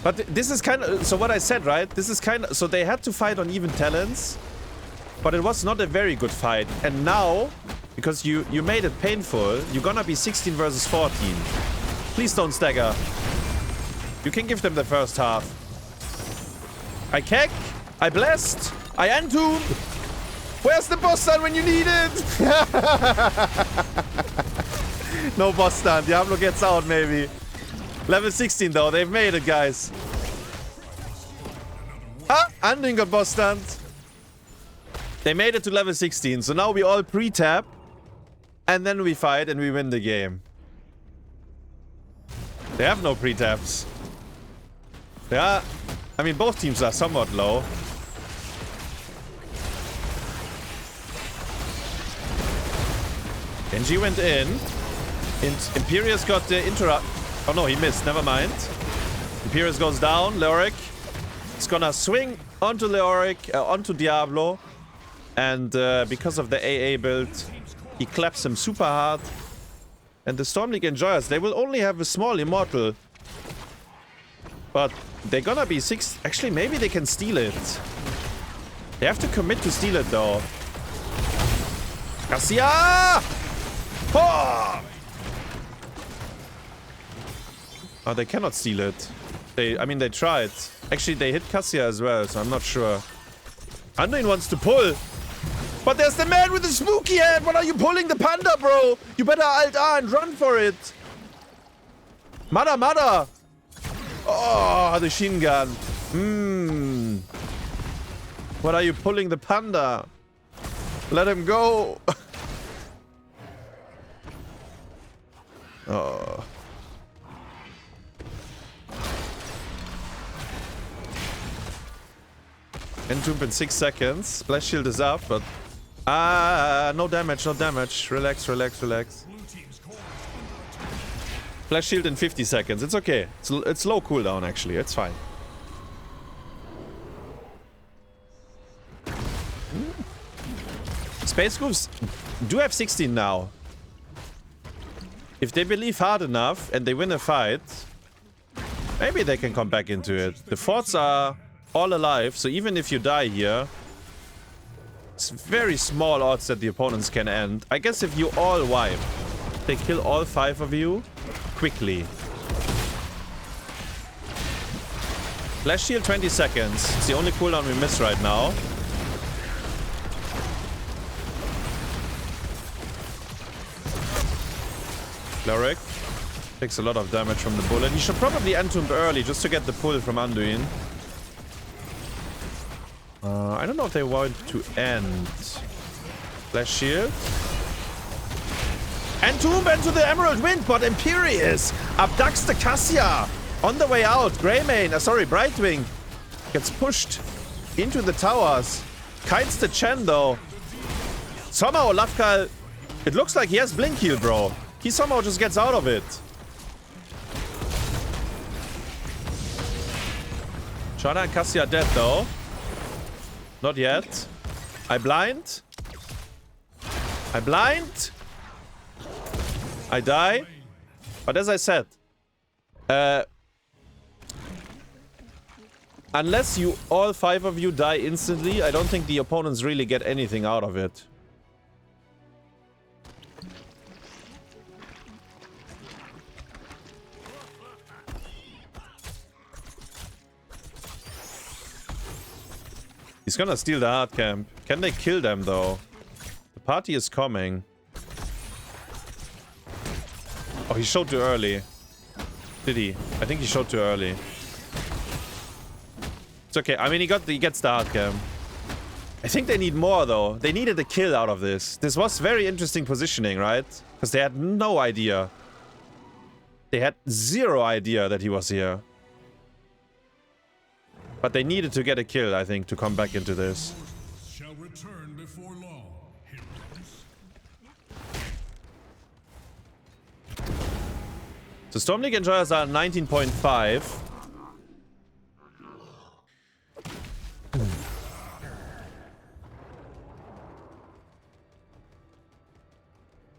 [SPEAKER 1] But this is kind of... So what I said, right? This is kind of... So they had to fight on even talents. But it was not a very good fight. And now... Because you made it painful, you're gonna be 16 versus 14. Please don't stagger. You can give them the first half. I keck. I blessed. I Entomb. Where's the boss stun when you need it? No boss stun. Diablo gets out, maybe. Level 16, though. They've made it, guys. Ah! Anduin got boss stunned. They made it to level 16. So now we all pre-tap. And then we fight and we win the game. They have no pre-taps. Yeah. I mean, both teams are somewhat low. Genji went in. Imperius got the interrupt. Oh no, he missed. Never mind. Imperius goes down. Leoric is gonna swing onto Leoric, onto Diablo. And because of the AA build, he claps him super hard. And the Storm League Enjoyers, they will only have a small immortal. But they're gonna be 6. Actually, maybe they can steal it. They have to commit to steal it, though. Cassia! Oh! Oh, they cannot steal it. I mean, they tried. Actually, they hit Cassia as well, so I'm not sure. Anduin wants to pull. But there's the man with the spooky head! What are you pulling the panda, bro? You better Alt R and run for it! Mada! Oh, the Shin Gun. What are you pulling the panda? Let him go! Oh. Entomb in 6 seconds. Splash shield is up, but... no damage, no damage. Relax. Flash shield in 50 seconds. It's okay. It's low cooldown, actually. It's fine. Space Goofs do have 16 now. If they believe hard enough and they win a fight, maybe they can come back into it. The forts are all alive, so even if you die here, it's very small odds that the opponents can end. I guess if you all wipe, they kill all 5 of you quickly. Flash shield 20 seconds. It's the only cooldown we miss right now. Cleric takes a lot of damage from the bullet. He should probably entomb early just to get the pull from Anduin. I don't know if they want to end. Flash shield. Entomb into the Emerald Wind, but Imperius abducts the Cassia on the way out. Greymane, sorry, Brightwing gets pushed into the towers. Kites the Chen though. Somehow Lavekall, it looks like he has Blink Heal, bro. He somehow just gets out of it. Shana and Cassia dead though. Not yet. I blind. I blind. I die. But as I said, unless you all 5 of you die instantly, I don't think the opponents really get anything out of it. He's gonna steal the hard camp. Can they kill them though? The party is coming. Oh, he showed too early. Did he? I think he showed too early. It's okay. I mean, he gets the hard camp. I think they need more though. They needed a kill out of this. This was very interesting positioning, right? Because they had no idea. They had 0 idea that he was here. But they needed to get a kill, I think, to come back into this.
[SPEAKER 2] Shall return before long, heroes.
[SPEAKER 1] So Storm League Enjoyers are 19.5.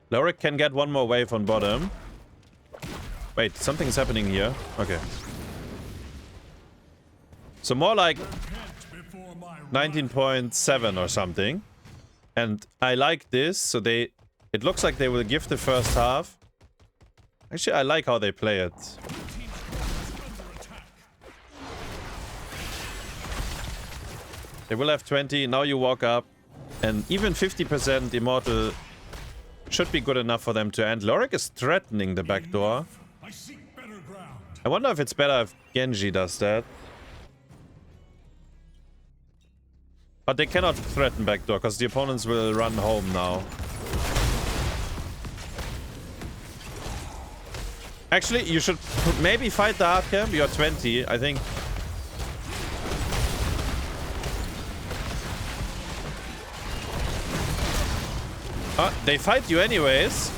[SPEAKER 1] Lorik can get one more wave on bottom. Wait, something's happening here. Okay. So more like 19.7 or something. And I like this. So it looks like they will give the first half. Actually, I like how they play it. They will have 20. Now you walk up. And even 50% Immortal should be good enough for them to end. Lorik is threatening the back door.
[SPEAKER 2] I seek better ground.
[SPEAKER 1] I wonder if it's better if Genji does that. But they cannot threaten backdoor because the opponents will run home now. Actually, you should maybe fight the hard camp. You're 20, I think. They fight you anyways.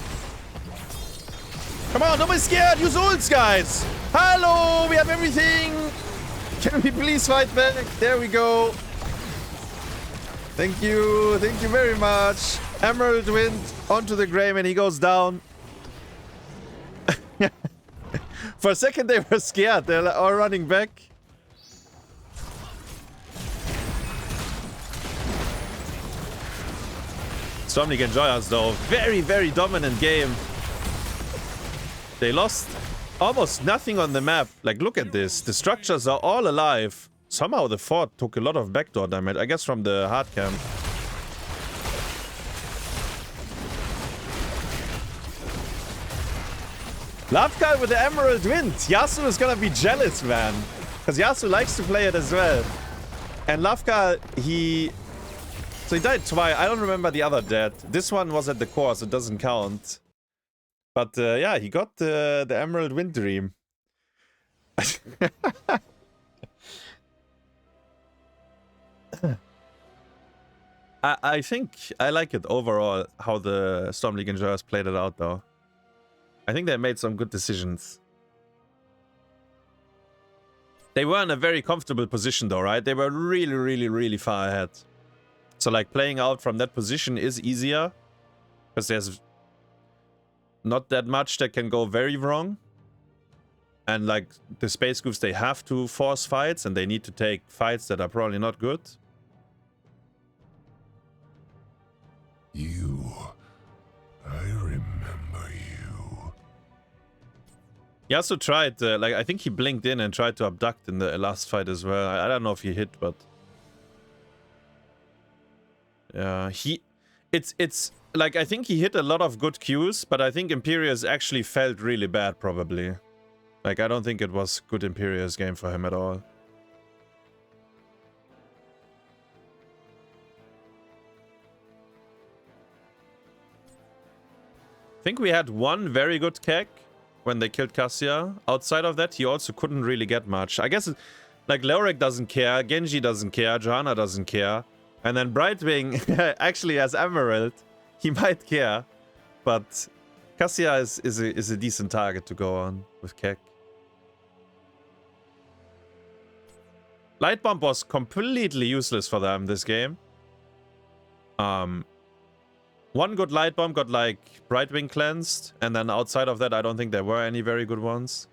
[SPEAKER 1] Come on, don't be scared. Use ults, guys. Hello, we have everything. Can we please fight back? There we go. Thank you very much. Emerald Wind onto the Grave and he goes down. For a second they were scared, they're all running back. SLEnjoyers though, very dominant game. They lost almost nothing on the map. Like, look at this, the structures are all alive. Somehow the fort took a lot of backdoor damage, I guess from the hard camp. Lavekall with the Emerald Wind. Yasu is gonna be jealous, man. Because Yasu likes to play it as well. And Lavekall, so he died twice. I don't remember the other death. This one was at the core, so it doesn't count. But yeah, he got the Emerald Wind Dream. I think I like it overall, how the SLEnjoyers played it out, though. I think they made some good decisions. They were in a very comfortable position, though, right? They were really far ahead. So, like, playing out from that position is easier. Because there's not that much that can go very wrong. And, like, the Space Goofs, they have to force fights. And they need to take fights that are probably not good.
[SPEAKER 2] I remember you.
[SPEAKER 1] Yasu tried, like, I think he blinked in and tried to abduct in the last fight as well. I don't know if he hit, but... Yeah, it's like, I think he hit a lot of good Qs, but I think Imperius actually felt really bad, probably. Like, I don't think it was good Imperius game for him at all. I think we had one very good keg when they killed Cassia. Outside of that, he also couldn't really get much. I guess, like, Lorik doesn't care, Genji doesn't care, Johanna doesn't care. And then Brightwing actually has Emerald. He might care. But Cassia is a decent target to go on with keg. Light Bomb was completely useless for them this game. One good Light Bomb got, like, Brightwing cleansed, and then outside of that, I don't think there were any very good ones.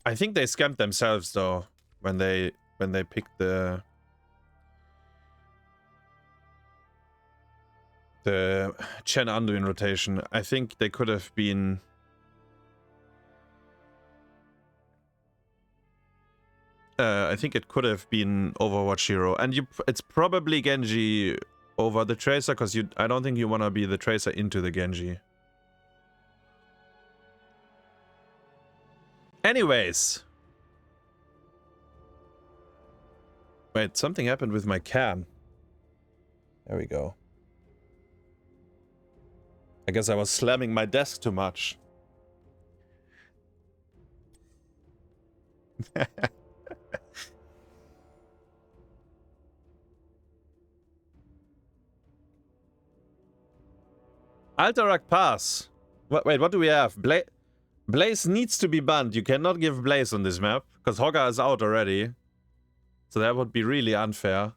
[SPEAKER 1] I think they scammed themselves, though, when they picked the Chen Anduin rotation. I think they could have been... I think it could have been Overwatch Hero. And it's probably Genji over the Tracer, because I don't think you want to be the Tracer into the Genji. Anyways. Wait, something happened with my cam. There we go. I guess I was slamming my desk too much. Alterac Pass. Wait, what do we have? Blaze needs to be banned. You cannot give Blaze on this map, because Hogger is out already. So that would be really unfair.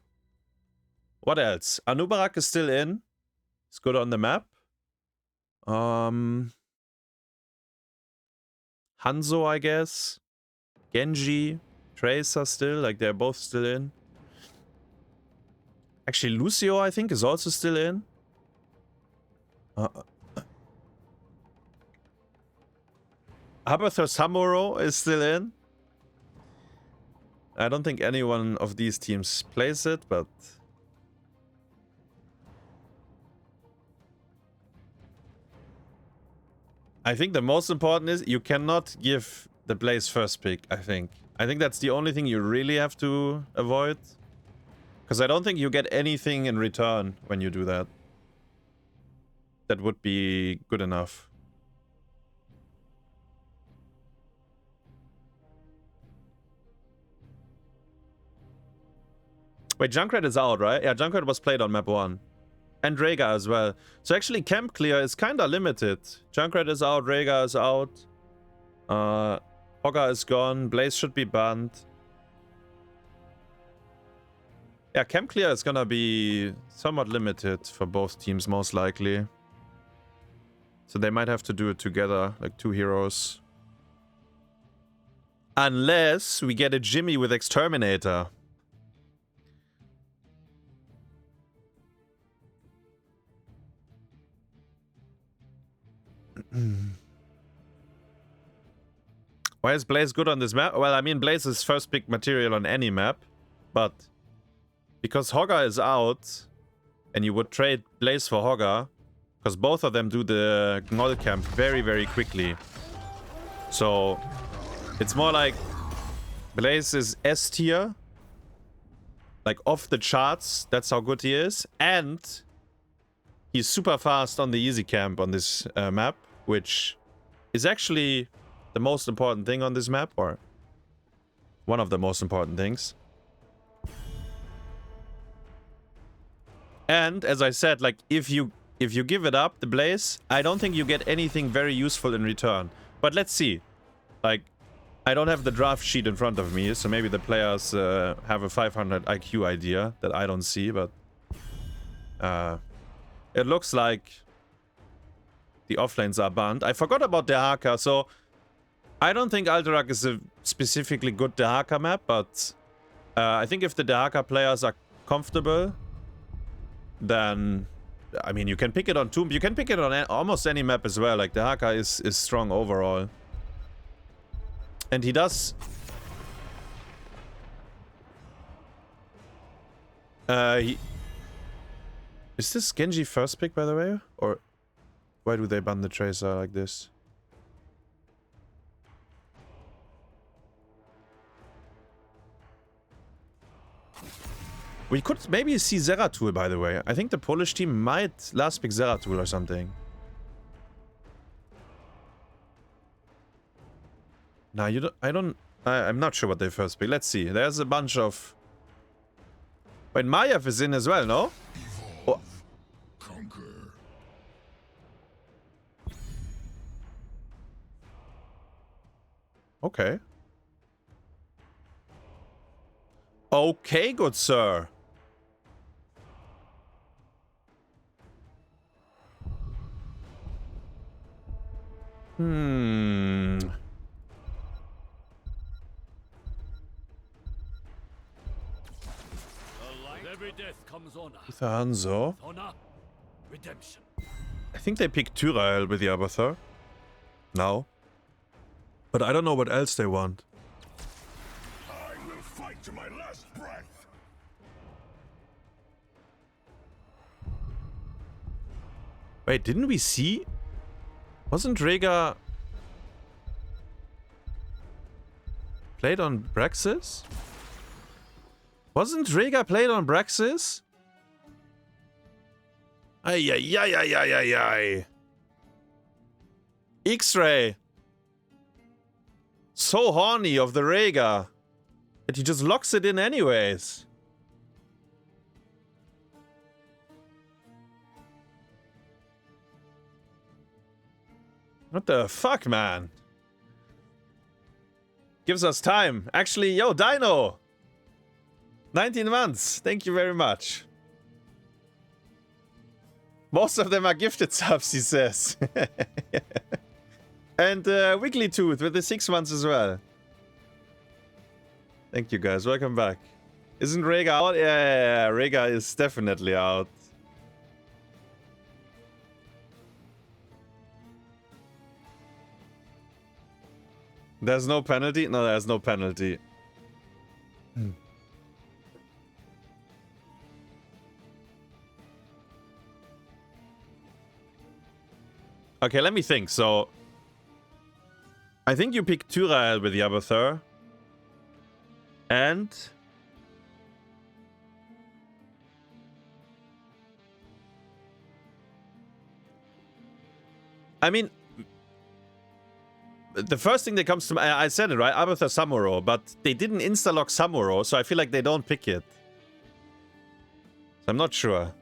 [SPEAKER 1] What else? Anubarak is still in. It's good on the map. Hanzo, I guess. Genji. Tracer still. Like, they're both still in. Actually, Lucio, I think, is also still in. Abathur Samuro is still in. I don't think any one of these teams plays it, but... I think the most important is you cannot give the Blaze first pick, I think. I think that's the only thing you really have to avoid. Because I don't think you get anything in return when you do that. That would be good enough. Wait, Junkrat is out, right? Yeah, Junkrat was played on map 1. And Rhaegar as well. So actually camp clear is kinda limited. Junkrat is out, Rhaegar is out. Hogger is gone, Blaze should be banned. Yeah, camp clear is gonna be somewhat limited for both teams most likely. So they might have to do it together, like 2 heroes. Unless we get a Jimmy with Exterminator. Why is Blaze good on this map? Well, I mean, Blaze is first pick material on any map, but because Hogger is out, and you would trade Blaze for Hogger, because both of them do the Gnoll camp very, very quickly. So, it's more like Blaze is S tier, like off the charts, that's how good he is, and he's super fast on the easy camp on this map, which is actually the most important thing on this map, or one of the most important things. And as I said, like if you give it up, the Blaze, I don't think you get anything very useful in return. But let's see. Like, I don't have the draft sheet in front of me, so maybe the players have a 500 IQ idea that I don't see, but it looks like the offlanes are banned. I forgot about Dehaka, so I don't think Alterac is a specifically good Dehaka map, but I think if the Dehaka players are comfortable, then, I mean, you can pick it on Tomb. You can pick it on almost any map as well. Like, Dehaka is strong overall. And he does... Is this Genji first pick, by the way? Or why do they ban the Tracer like this? We could maybe see Zeratul, by the way. I think the Polish team might last pick Zeratul or something. Nah, you don't... I'm not sure what they first pick. Let's see. There's a bunch of... Wait, Maiev is in as well, no? Oh.
[SPEAKER 2] Conquer.
[SPEAKER 1] Okay. Okay, good sir.
[SPEAKER 5] Every death comes honor.
[SPEAKER 1] With Hanzo.
[SPEAKER 5] Honor, redemption.
[SPEAKER 1] I think they picked Tyrael with the Abathur. Now. But I don't know what else they want.
[SPEAKER 2] I will fight to my last breath.
[SPEAKER 1] Wait, didn't we see? Wasn't Rhaegar played on Braxis? Wasn't Rhaegar played on Braxis? Ay, ay, ay, ay, ay, ay, ay. XraYY. So horny of the Rhaegar that he just locks it in anyways. What the fuck, man? Gives us time. Actually, yo, Dino! 19 months. Thank you very much. Most of them are gifted subs, he says. And Wiggly Tooth with the 6 months as well. Thank you, guys. Welcome back. Isn't Rhaegar out? Yeah, Rhaegar is definitely out. There's no penalty? No, there's no penalty. Okay, let me think. So, I think you pick Tyrael with the Aether. And... I mean... The first thing that comes to mind... I said it, right? Aether Samuro. But they didn't insta-lock Samuro, so I feel like they don't pick it. So I'm not sure.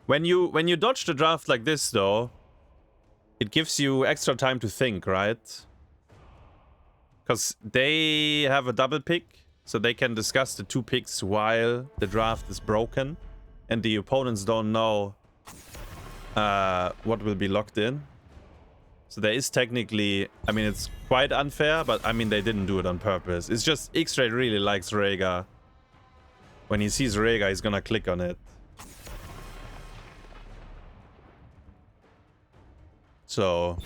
[SPEAKER 1] When you dodge the draft like this, though, it gives you extra time to think, right? Because they have a double pick, so they can discuss the 2 picks while the draft is broken, and the opponents don't know what will be locked in. So there is technically, I mean, it's quite unfair, but I mean, they didn't do it on purpose. It's just XraYY really likes Rhaegar. When he sees Rhaegar, he's gonna click on it. So...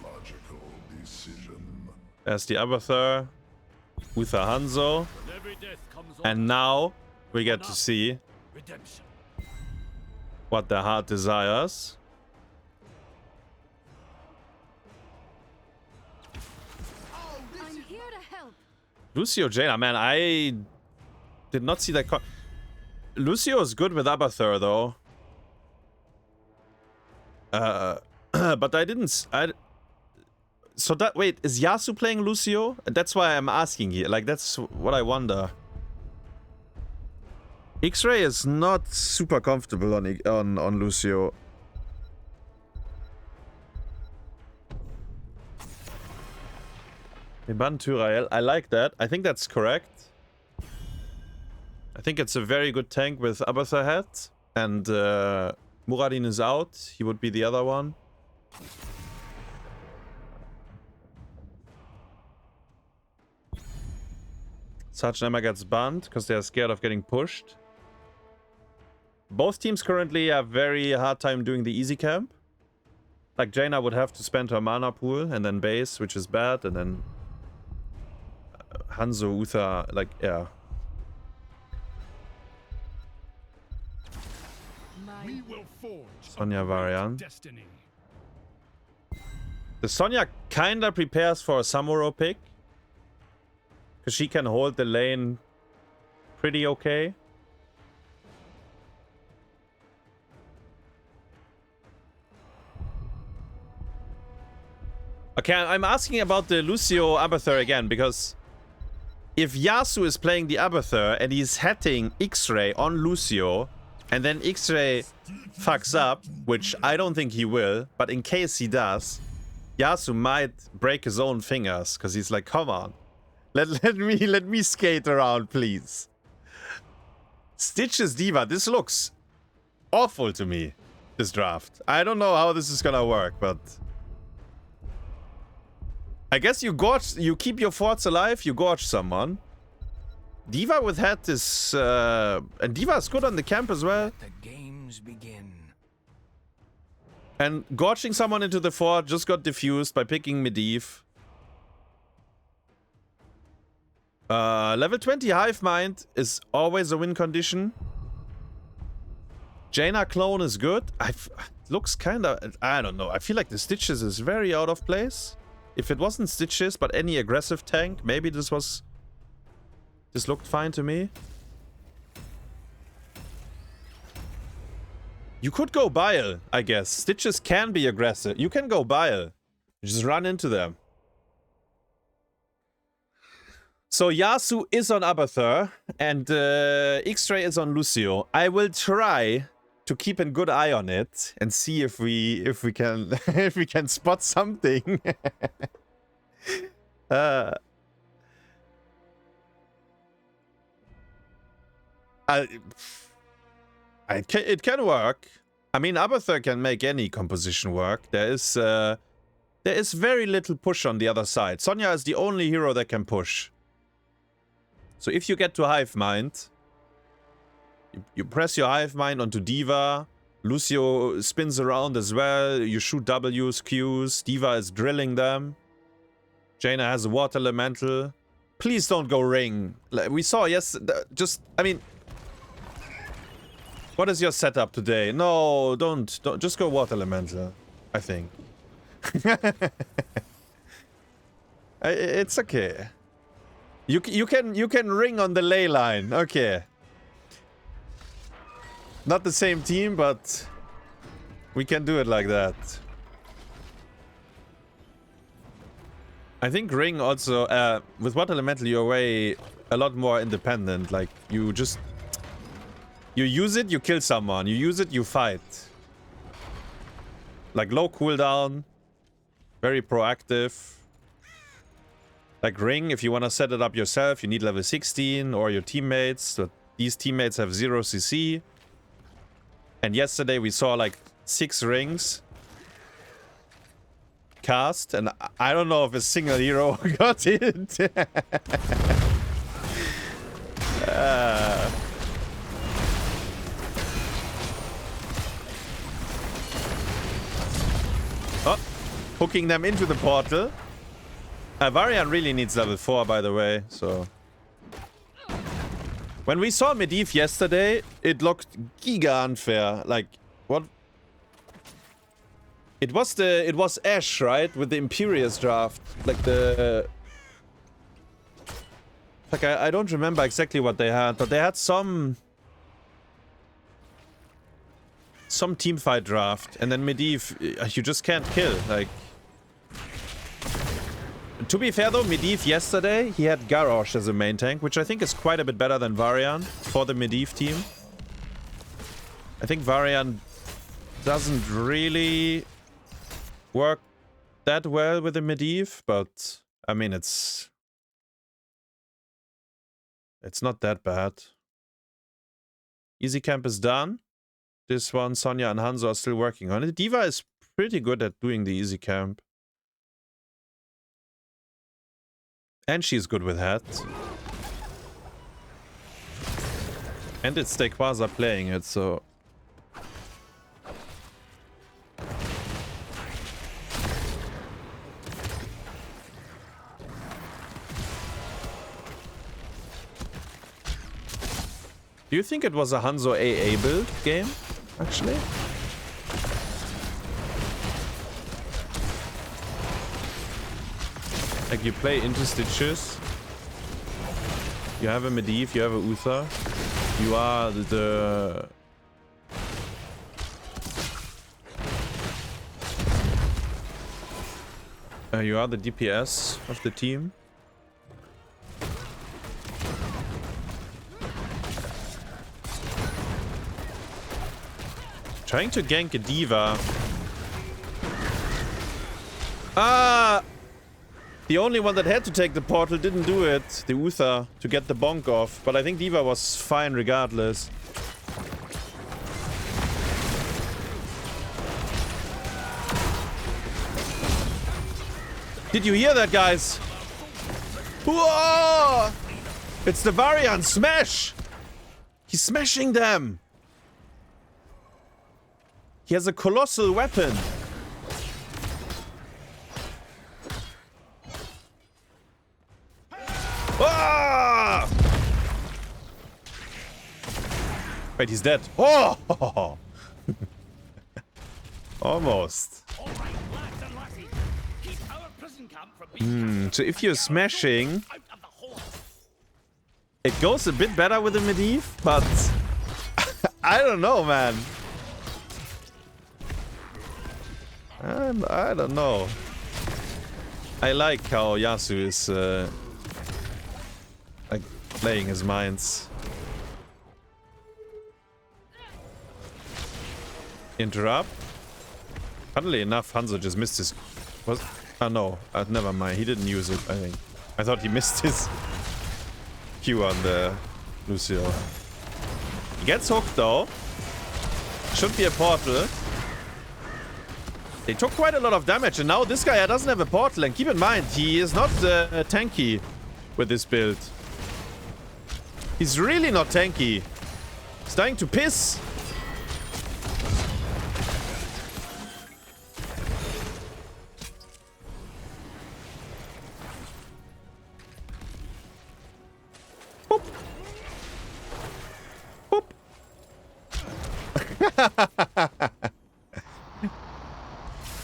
[SPEAKER 2] Logical decision.
[SPEAKER 1] There's the Aether, Uther Hanzo. And now we get to see
[SPEAKER 5] Redemption.
[SPEAKER 1] what their heart desires.
[SPEAKER 6] I'm here to help.
[SPEAKER 1] Lucio Jaina, man, I did not see that. Lucio is good with Aether, though. But I didn't. So that, wait, is Yasu playing Lucio? That's why I'm asking here. Like, that's what I wonder. XraYY is not super comfortable on Lucio. Ban Tyrael. I like that. I think that's correct. I think it's a very good tank with Aether hat. And Muradin is out. He would be the other one. Sarge Emma gets banned because they are scared of getting pushed. Both teams currently have very hard time doing the easy camp. Like, Jaina would have to spend her mana pool and then base, which is bad, and then Hanzo, Uther, like, yeah.
[SPEAKER 2] We will forge
[SPEAKER 1] Sonya variant.
[SPEAKER 2] destiny.
[SPEAKER 1] The Sonya kinda prepares for a Samuro pick. Because she can hold the lane pretty okay. Okay, I'm asking about the Lucio Aether again, because if Yasu is playing the Aether and he's hitting XraYY on Lucio, and then XraYY fucks up, which I don't think he will, but in case he does, Yasu might break his own fingers, because he's like, come on. Let me skate around, please. Stitches D.Va, this looks awful to me, this draft. I don't know how this is gonna work, but I guess you keep your forts alive, you gorge someone. D.Va with hat is and D.Va is good on the camp as well.
[SPEAKER 5] The games begin.
[SPEAKER 1] And gorging someone into the fort just got diffused by picking Medivh. Level 20 Hive Mind is always a win condition. Jaina clone is good. Looks kinda, I don't know. I feel like the Stitches is very out of place. If it wasn't Stitches, but any aggressive tank, maybe this looked fine to me. You could go Bile, I guess. Stitches can be aggressive. You can go Bile. Just run into them. So Yasu is on Aether and XraYY is on Lucio. I will try to keep a good eye on it and see if we can if we can spot something. It can work. I mean, Aether can make any composition work. There is very little push on the other side. Sonya is the only hero that can push. So if you get to Hive Mind, you press your Hive Mind onto D.Va. Lucio spins around as well. You shoot W's, Q's. D.Va is drilling them. Jaina has a water elemental. Please don't go ring. We saw, yes, I mean, what is your setup today? No, don't just go water elemental, I think. It's okay. You can ring on the ley line. Okay. Not the same team, but we can do it like that. I think ring also with water elemental you're way a lot more independent. Like you use it, you kill someone. You use it, you fight. Like low cooldown, very proactive. Like ring, if you want to set it up yourself, you need level 16 or your teammates. So these teammates have 0 CC. And yesterday we saw like 6 rings cast, and I don't know if a single hero got it. Oh, hooking them into the portal. Varian really needs level 4, by the way, so... When we saw Medivh yesterday, it looked giga unfair. Like, what? It was Ashe, right? With the Imperious draft. Like the... Like, I don't remember exactly what they had, but they had some teamfight draft. And then Medivh, you just can't kill. Like... To be fair though, Medivh yesterday, he had Garrosh as a main tank, which I think is quite a bit better than Varian for the Medivh team. I think Varian doesn't really work that well with the Medivh, but I mean, it's not that bad. Easy camp is done. This one, Sonya and Hanzo are still working on it. D.Va is pretty good at doing the easy camp. And she's good with hat. And it's Daykwaza playing it, so... Do you think it was a Hanzo AA build game, actually? Like you play into Stitches, you have a Medivh, you have a Uther, you are the... you are the DPS of the team. Trying to gank a D.Va. Ah! The only one that had to take the portal didn't do it, the Uther, to get the bonk off. But I think D.Va was fine regardless. Did you hear that, guys? Whoa! It's the Varian smash! He's smashing them! He has a colossal weapon. Ah! Wait, he's dead. Oh! Almost. So if you're smashing, it goes a bit better with the Medivh, but I don't know, man. I don't know. I like how Yasu is like playing his minds. Interrupt. Funnily enough, Hanzo just missed his... What? Oh no, never mind. He didn't use it, I think. I thought he missed his Q on the Lucio. He gets hooked though. Should be a portal. They took quite a lot of damage, and now this guy doesn't have a portal. And keep in mind, he is not tanky with this build. He's really not tanky. He's starting to piss. Boop. Boop.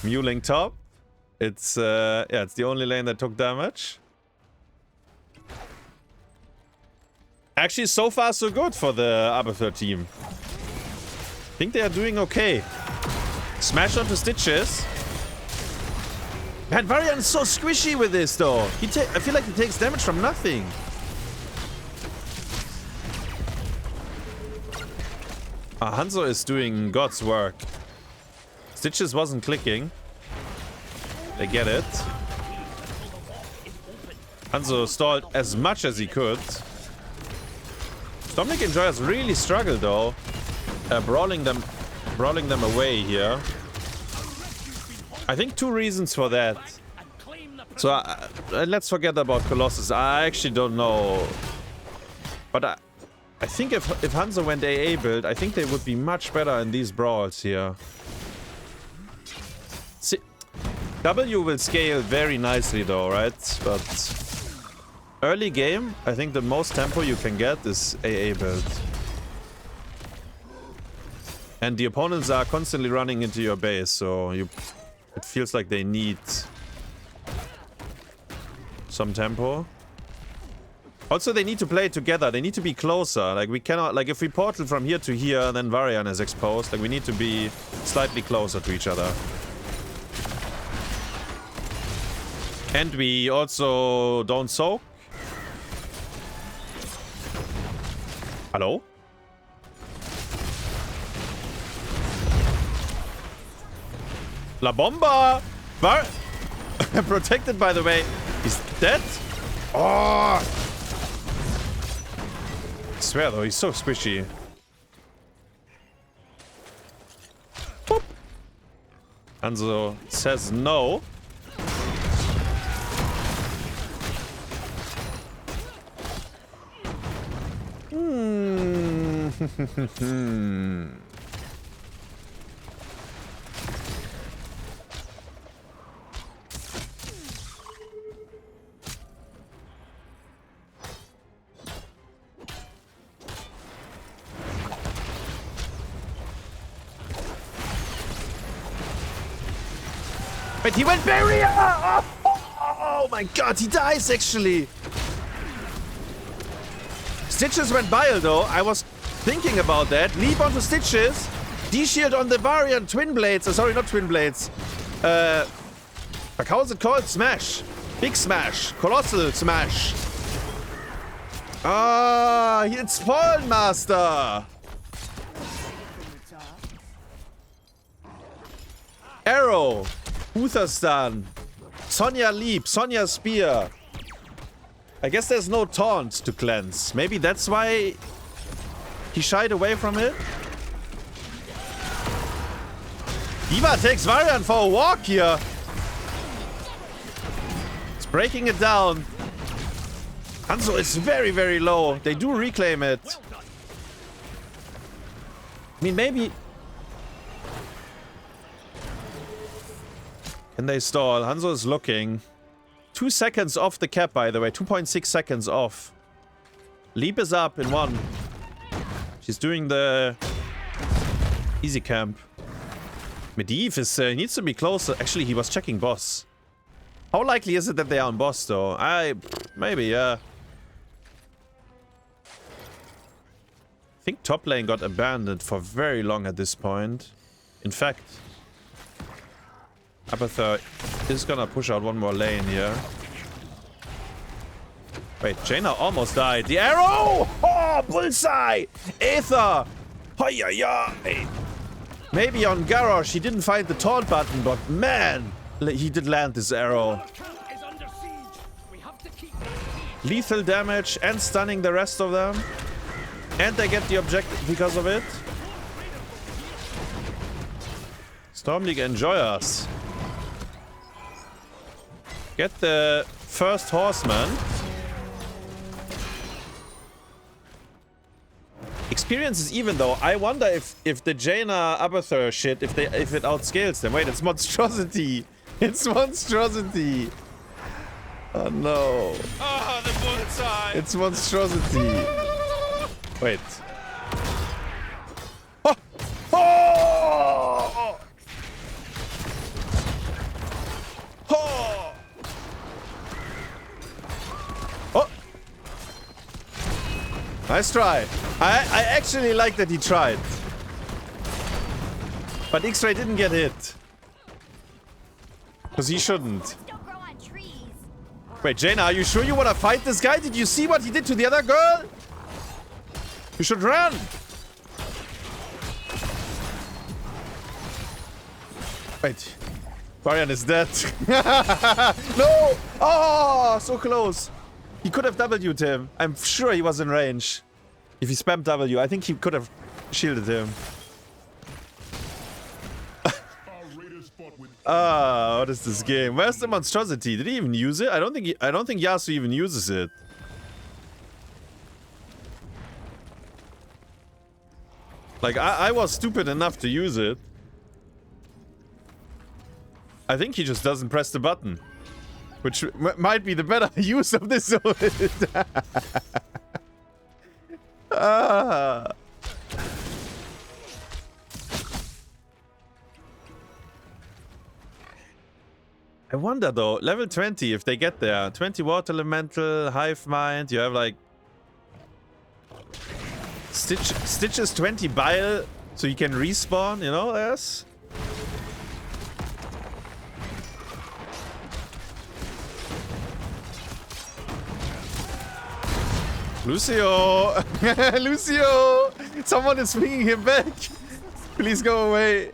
[SPEAKER 1] Mewling top. It's yeah, it's the only lane that took damage. Actually, so far so good for the Aether team. I think they are doing okay. Smash onto Stitches. Man, Varian is so squishy with this though. I feel like he takes damage from nothing. Hanzo is doing God's work. Stitches wasn't clicking. They get it. Hanzo stalled as much as he could. SLEnjoyers really struggle though, brawling them away here. I think two reasons for that. So let's forget about Colossus. I actually don't know, but I think if Hanzo went AA build, I think they would be much better in these brawls here. See, W will scale very nicely though, right? But early game, I think the most tempo you can get is AA build. And the opponents are constantly running into your base, so it feels like they need some tempo. Also, they need to play together. They need to be closer. Like, we cannot... Like, if we portal from here to here, then Varian is exposed. Like, we need to be slightly closer to each other. And we also don't soak. Hello? La Bomba! Protected, by the way. He's dead? Oh! I swear, though, he's so squishy. Boop. Hanzo says no. Wait, he went barrier! Oh my god, he dies actually! Stitches went bile though. I was thinking about that. Leap onto Stitches. D-shield on the Varian Twin Blades. Sorry, not Twin Blades. Like, how is it called? Smash. Big Smash. Colossal Smash. Ah, it's Fallen Master. Arrow. Uther Stun. Sonya Leap. Sonya Spear. I guess there's no taunt to cleanse. Maybe that's why he shied away from it. D.Va takes Varian for a walk here. It's breaking it down. Hanzo is very, very low. They do reclaim it. I mean, maybe... Can they stall? Hanzo is looking. 2 seconds off the cap, by the way. 2.6 seconds off. Leap is up in 1. She's doing the easy camp. Medivh is, needs to be closer. Actually, he was checking boss. How likely is it that they are on boss, though? Maybe, yeah. I think top lane got abandoned for very long at this point. In fact, Aether is gonna push out one more lane here. Wait, Jaina almost died. The arrow! Oh, bullseye! Aether! Hoyaya! Maybe on Garrosh he didn't find the taunt button, but man, he did land this arrow. Lethal damage and stunning the rest of them. And they get the objective because of it. Storm League Enjoyers. Get the first horseman. Experience is even though. I wonder if the Jaina Aether shit, if it outscales them. Wait, it's monstrosity. It's monstrosity. Oh no.
[SPEAKER 5] Oh, the bullseye!
[SPEAKER 1] It's monstrosity. Wait. Oh! Oh! Oh! Oh! Nice try. I actually like that he tried. But XraYY didn't get hit. Because he shouldn't.
[SPEAKER 6] Don't grow on trees.
[SPEAKER 1] Wait, Jaina, are you sure you want to fight this guy? Did you see what he did to the other girl? You should run. Wait. Varian is dead. No! Oh, so close. He could have W'd him. I'm sure he was in range. If he spammed W, I think he could have shielded him. Ah, what is this game? Where's the monstrosity? Did he even use it? I don't think Yasu even uses it. Like I was stupid enough to use it. I think he just doesn't press the button, which might be the better use of this. Ah. I wonder though, level 20, if they get there. 20 Water Elemental, Hive Mind, you have like... Stitches 20 Bile, so you can respawn, you know, yes? Lucio! Lucio! Someone is swinging him back! Please go away!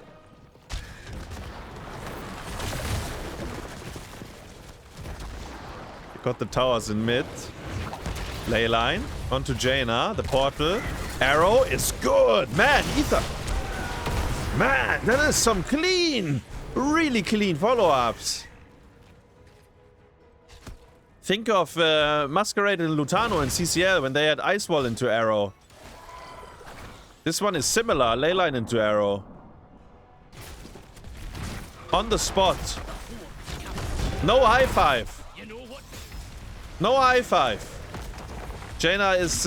[SPEAKER 1] Got the towers in mid. Ley line. Onto Jaina. The portal. Arrow is good! Man, Aether! Man, that is some clean! Really clean follow-ups. Think of Masquerade and Lutano in CCL when they had Ice Wall into Arrow. This one is similar. Ley line into Arrow. On the spot. No high five. No high five. Jaina is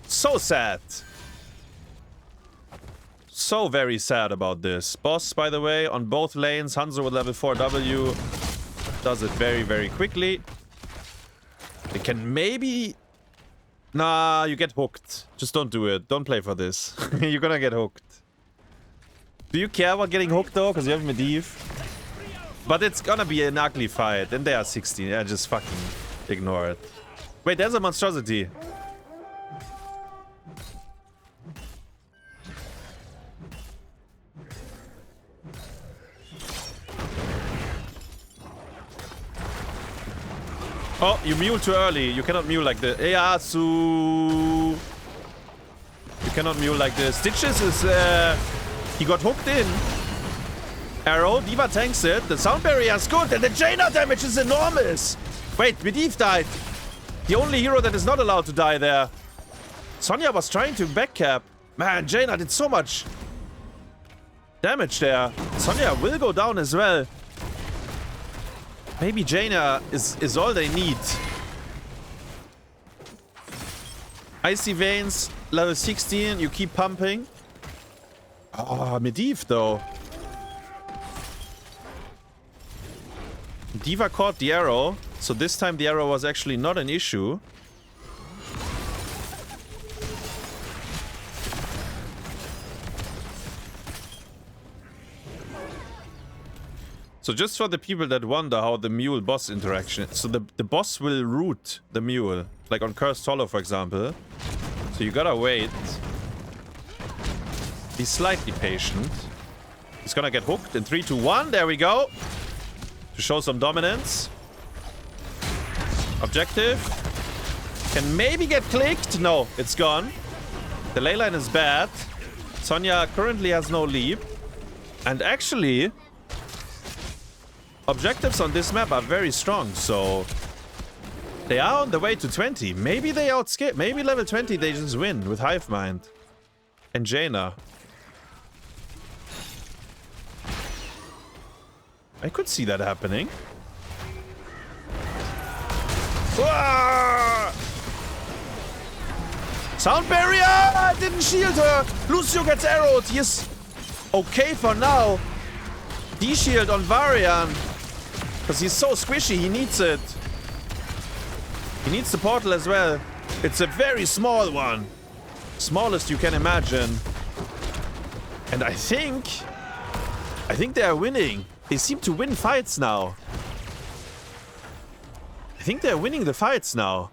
[SPEAKER 1] so sad. So very sad about this. Boss, by the way, on both lanes. Hanzo with level 4 W. Does it very, very quickly. It can maybe... Nah, you get hooked. Just don't do it. Don't play for this. You're gonna get hooked. Do you care about getting hooked though? Because you have Medivh. But it's gonna be an ugly fight. And they are 16. Yeah, just fucking ignore it. Wait, there's a monstrosity. Oh, you mule too early. You cannot mule like this. Hey, Hasu. You cannot mule like this. Stitches is... he got hooked in. Arrow. D.Va tanks it. The sound barrier is good. And the Jaina damage is enormous. Wait, Medivh died. The only hero that is not allowed to die there. Sonya was trying to backcap. Man, Jaina did so much damage there. Sonya will go down as well. Maybe Jaina is all they need. Icy Veins, level 16. You keep pumping. Oh, Medivh though. D.Va caught the arrow. So this time the arrow was actually not an issue. So just for the people that wonder how the mule boss interaction... So the boss will root the mule. Like on Cursed Hollow, for example. So you gotta wait. Be slightly patient. He's gonna get hooked in 3, 2, 1. There we go. To show some dominance. Objective. Can maybe get clicked. No, it's gone. The ley line is bad. Sonya currently has no leap. And actually, objectives on this map are very strong, so they are on the way to 20. Maybe they outskip. Maybe level 20 they just win with Hive Mind and Jaina. I could see that happening. Whoa! Sound barrier! Didn't shield her. Lucio gets arrowed. He is okay for now. D-shield on Varian. Because he's so squishy, he needs it. He needs the portal as well. It's a very small one. Smallest you can imagine. And I think they are winning. They seem to win fights now. I think they're winning the fights now.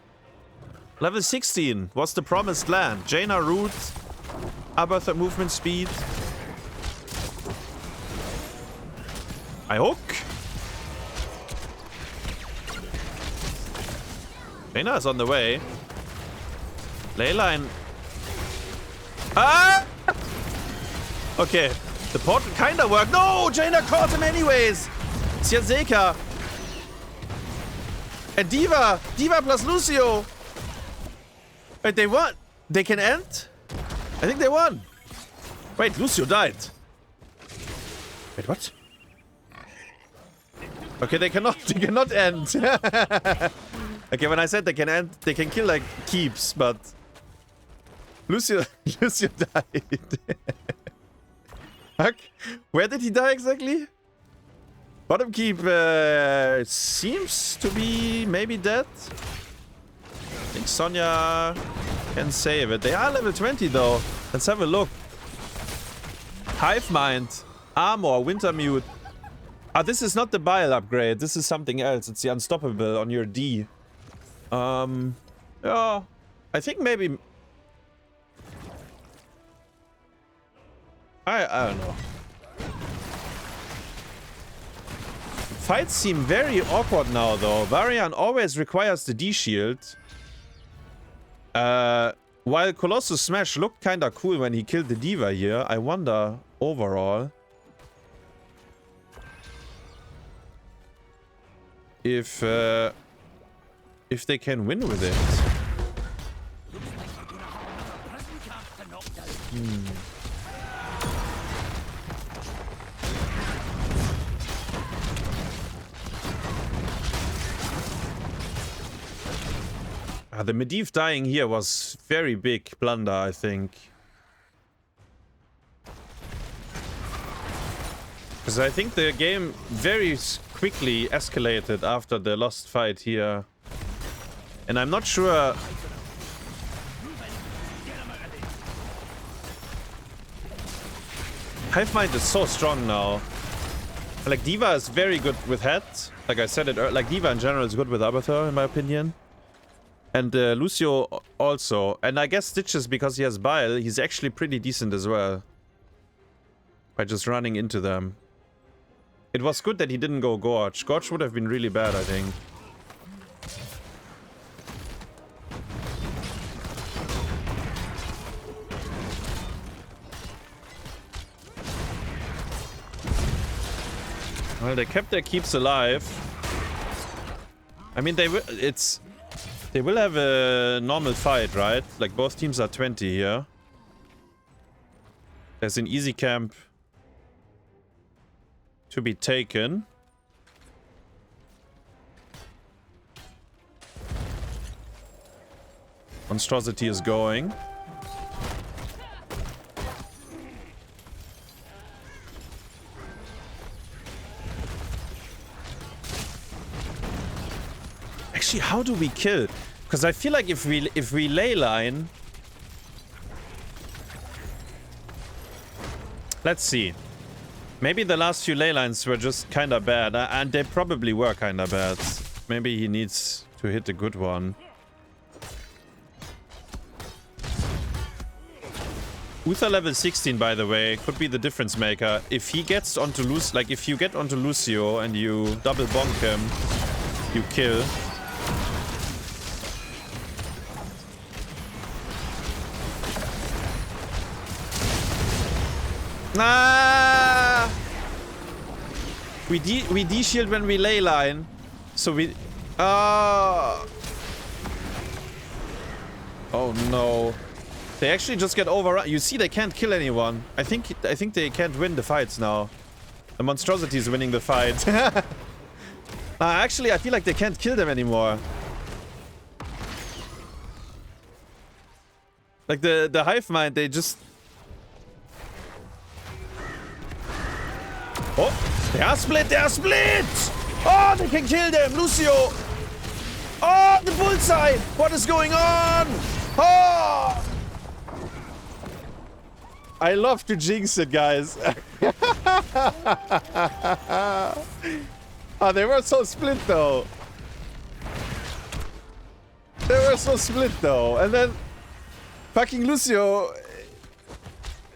[SPEAKER 1] Level 16 was the promised land. Jaina root. Abathur movement speed. I hook. Jaina is on the way. Leyline. Ah! Okay. The portal kinda worked. No! Jaina caught him anyways. Ciaseka. And Diva. Diva plus Lucio. Wait, they won. They can end? I think they won. Wait, Lucio died. Wait, what? Okay, they cannot end. Okay, when I said they can end, they can kill like keeps, but Lucio died. Fuck. Where did he die exactly? Bottom keep seems to be maybe dead. I think Sonya can save it. They are level 20 though. Let's have a look. Hive Mind, Armor, Winter Mute. Ah, this is not the Bile upgrade. This is something else. It's the Unstoppable on your D. Yeah. I think maybe... I don't know. Fights seem very awkward now, though. Varian always requires the D-shield. While Colossus Smash looked kinda cool when he killed the Diva here, I wonder, overall, if they can win with it. The Medivh dying here was very big blunder, I think. Because I think the game very quickly escalated after the lost fight here. And I'm not sure... Hive Mind is so strong now. Like, Diva is very good with head. Like I said it earlier, like Diva in general is good with Abathur, in my opinion. And Lucio also. And I guess Stitches, because he has Bile, he's actually pretty decent as well. By just running into them. It was good that he didn't go Gorge. Gorge would have been really bad, I think. Well, they kept their keeps alive. I mean, they will have a normal fight, right? Like, both teams are 20 here. There's an easy camp to be taken. Monstrosity is going. Actually, how do we kill? Because I feel like if we ley line... Let's see. Maybe the last few ley lines were just kinda bad. And they probably were kinda bad. Maybe he needs to hit a good one. Uther level 16, by the way, could be the difference maker. If he gets onto Lucio... Like, if you get onto Lucio and you double bonk him, you kill. Ah! We de-shield when we ley line. So we... Oh no. They actually just get overrun. You see, they can't kill anyone. I think they can't win the fights now. The monstrosity is winning the fight. Actually, I feel like they can't kill them anymore. Like the hive mind, they just... Oh, they are split, they are split! Oh, they can kill them, Lucio! Oh, the bullseye! What is going on? Oh! I love to jinx it, guys. Oh, they were so split, though. They were so split, though. And then... fucking Lucio...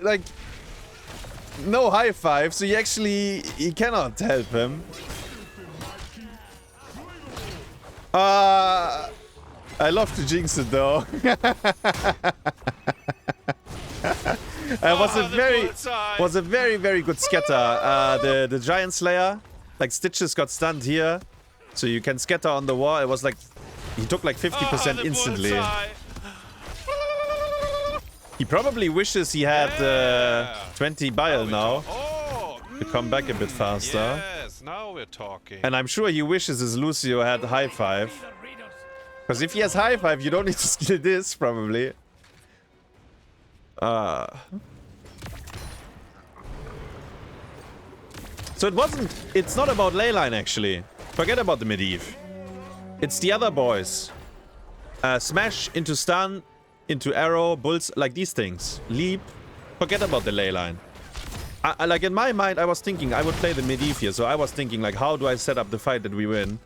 [SPEAKER 1] like... no high five, so he cannot help him. I love to jinx it, though. Was a very very good scatter. The giant slayer, like Stitches got stunned here, so you can scatter on the wall. It was like he took like 50% instantly. He probably wishes he had 20 bile now to come back a bit faster.
[SPEAKER 5] Yes, now we're talking.
[SPEAKER 1] And I'm sure he wishes his Lucio had high five. Because if he has high five, you don't need to skill this, probably. So it's not about leyline, actually. Forget about the Medivh. It's the other boys. Smash into stun, into arrow, bulls, like these things. Leap. Forget about the leyline. Like in my mind, I was thinking I would play the Medivh here. So I was thinking, like, how do I set up the fight that we win?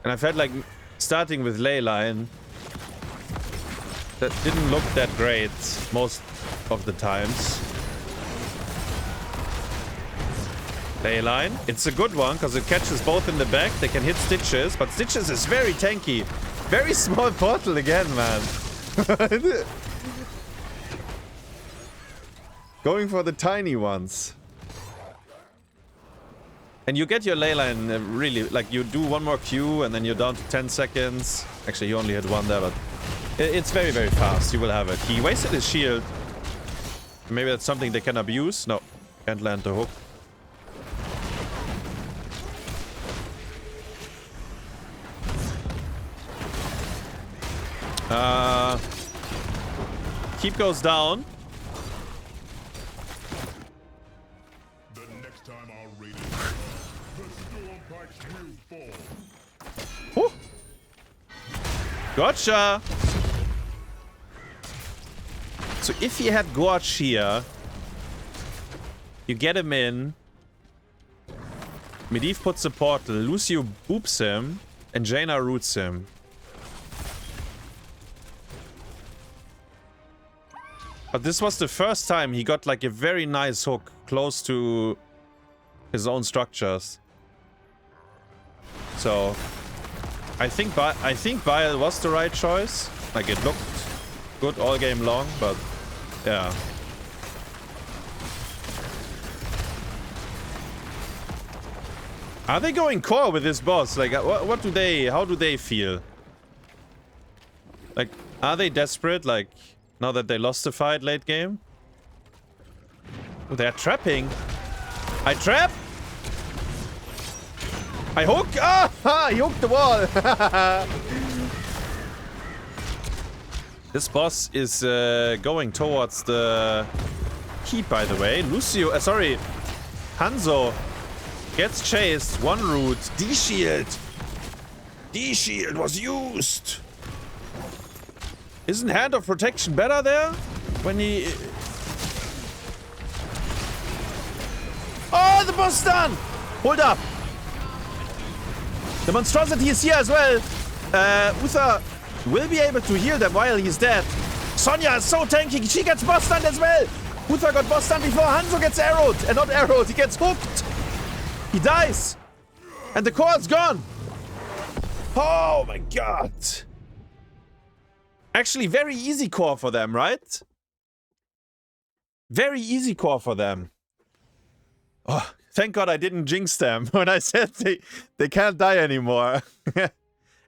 [SPEAKER 1] And I felt like starting with leyline, that didn't look that great most of the times. Leyline, it's a good one because it catches both in the back. They can hit Stitches, but Stitches is very tanky. Very small portal again, man. Going for the tiny ones. And you get your leyline really, like you do one more Q and then you're down to 10 seconds. Actually, you only hit one there, but it's very, very fast. You will have it. He wasted his shield. Maybe that's something they can abuse. No, can't land the hook. Keep goes down.
[SPEAKER 2] The next time I'll read it, the Stormbite will fall.
[SPEAKER 1] Gotcha! So if he had Gorge here, you get him in. Medivh puts a portal, Lucio boops him, and Jaina roots him. But this was the first time he got like a very nice hook close to his own structures. So I think Bile was the right choice. Like it looked good all game long, but yeah. Are they going core with this boss? Like what do they, how do they feel? Like are they desperate? Like now that they lost the fight late game? Oh, they're trapping. I trap? I hook? Ah! He hooked the wall! This boss is going towards the keep, by the way. Lucio, sorry. Hanzo gets chased. One root. D-shield. D-shield was used. Isn't Hand of Protection better there? When he... Oh, the boss stun! Hold up. The monstrosity is here as well. Uther will be able to heal them while he's dead. Sonya is so tanky. She gets boss stunned as well. Uther got boss stunned before Hanzo gets arrowed. And not arrowed, he gets hooked. He dies. And the core is gone. Oh my god. Actually, very easy core for them, right? Very easy core for them. Oh, thank God I didn't jinx them when I said they can't die anymore.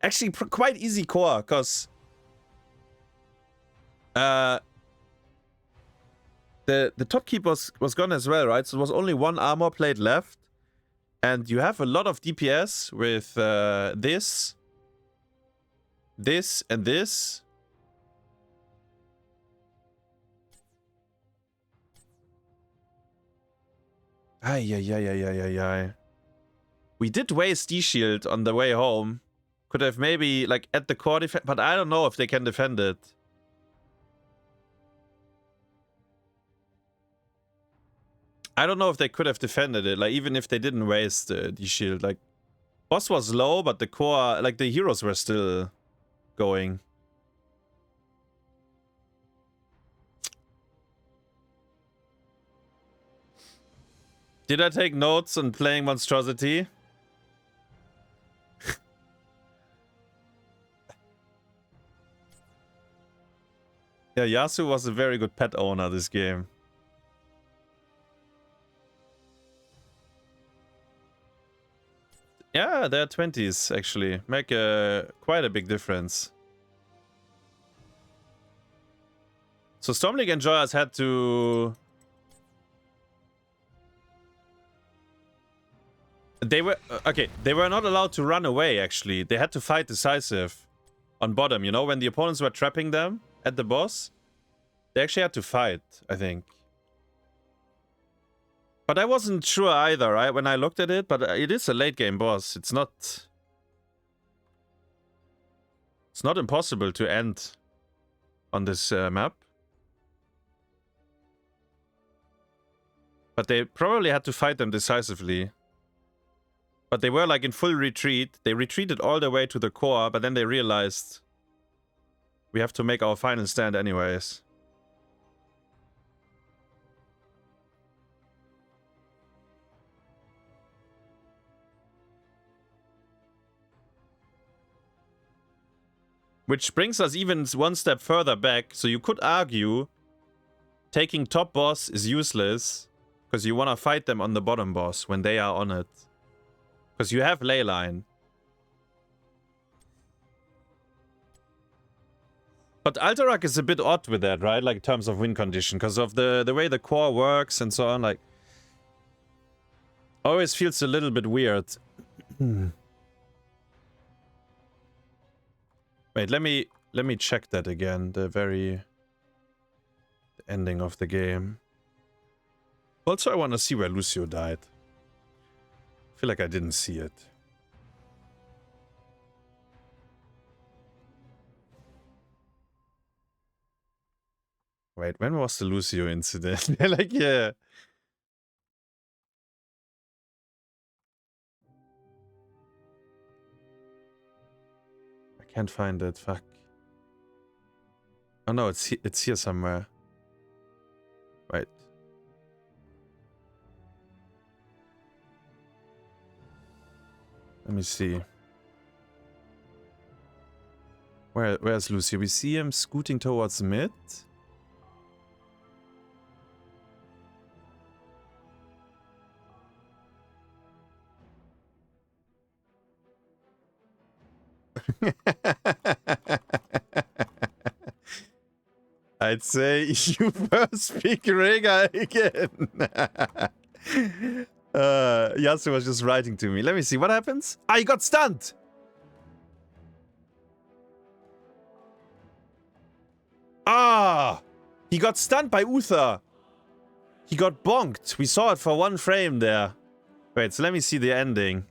[SPEAKER 1] Actually, quite easy core, because the top keep was gone as well, right? So there was only one armor plate left. And you have a lot of DPS with this, and this. Ay. We did waste D-Shield on the way home. Could have maybe, like, at the core defense, but I don't know if they can defend it. I don't know if they could have defended it, like, even if they didn't waste D-Shield. Like, boss was low, but the core, like, the heroes were still going. Did I take notes on playing Monstrosity? Yeah, Yasu was a very good pet owner this game. Yeah, they're 20s actually. Make quite a big difference. So SLEnjoyers had to... They were... okay, they were not allowed to run away actually. They had to fight decisive on bottom, you know? When the opponents were trapping them at the boss, they actually had to fight, I think. But I wasn't sure either, right, when I looked at it, but it is a late game boss. It's not impossible to end on this map. But they probably had to fight them decisively. But they were like in full retreat. They retreated all the way to the core, but then they realized we have to make our final stand anyways. Which brings us even one step further back. So you could argue taking top boss is useless because you want to fight them on the bottom boss when they are on it. Because you have leyline. But Alterac is a bit odd with that, right? Like in terms of win condition, because of the way the core works and so on. Like, always feels a little bit weird. Wait, let me check that again. The ending of the game. Also, I want to see where Lucio died. I feel like I didn't see it. Wait, when was the Lucio incident? Like, yeah. I can't find it. Fuck. Oh no, it's here somewhere. Wait. Let me see. Where's Lucio? We see him scooting towards mid. I'd say you first speak Rega again. Yasu was just writing to me. Let me see what happens. Ah, he got stunned. Ah, he got stunned by Uther. He got bonked. We saw it for one frame there. Wait, so let me see the ending.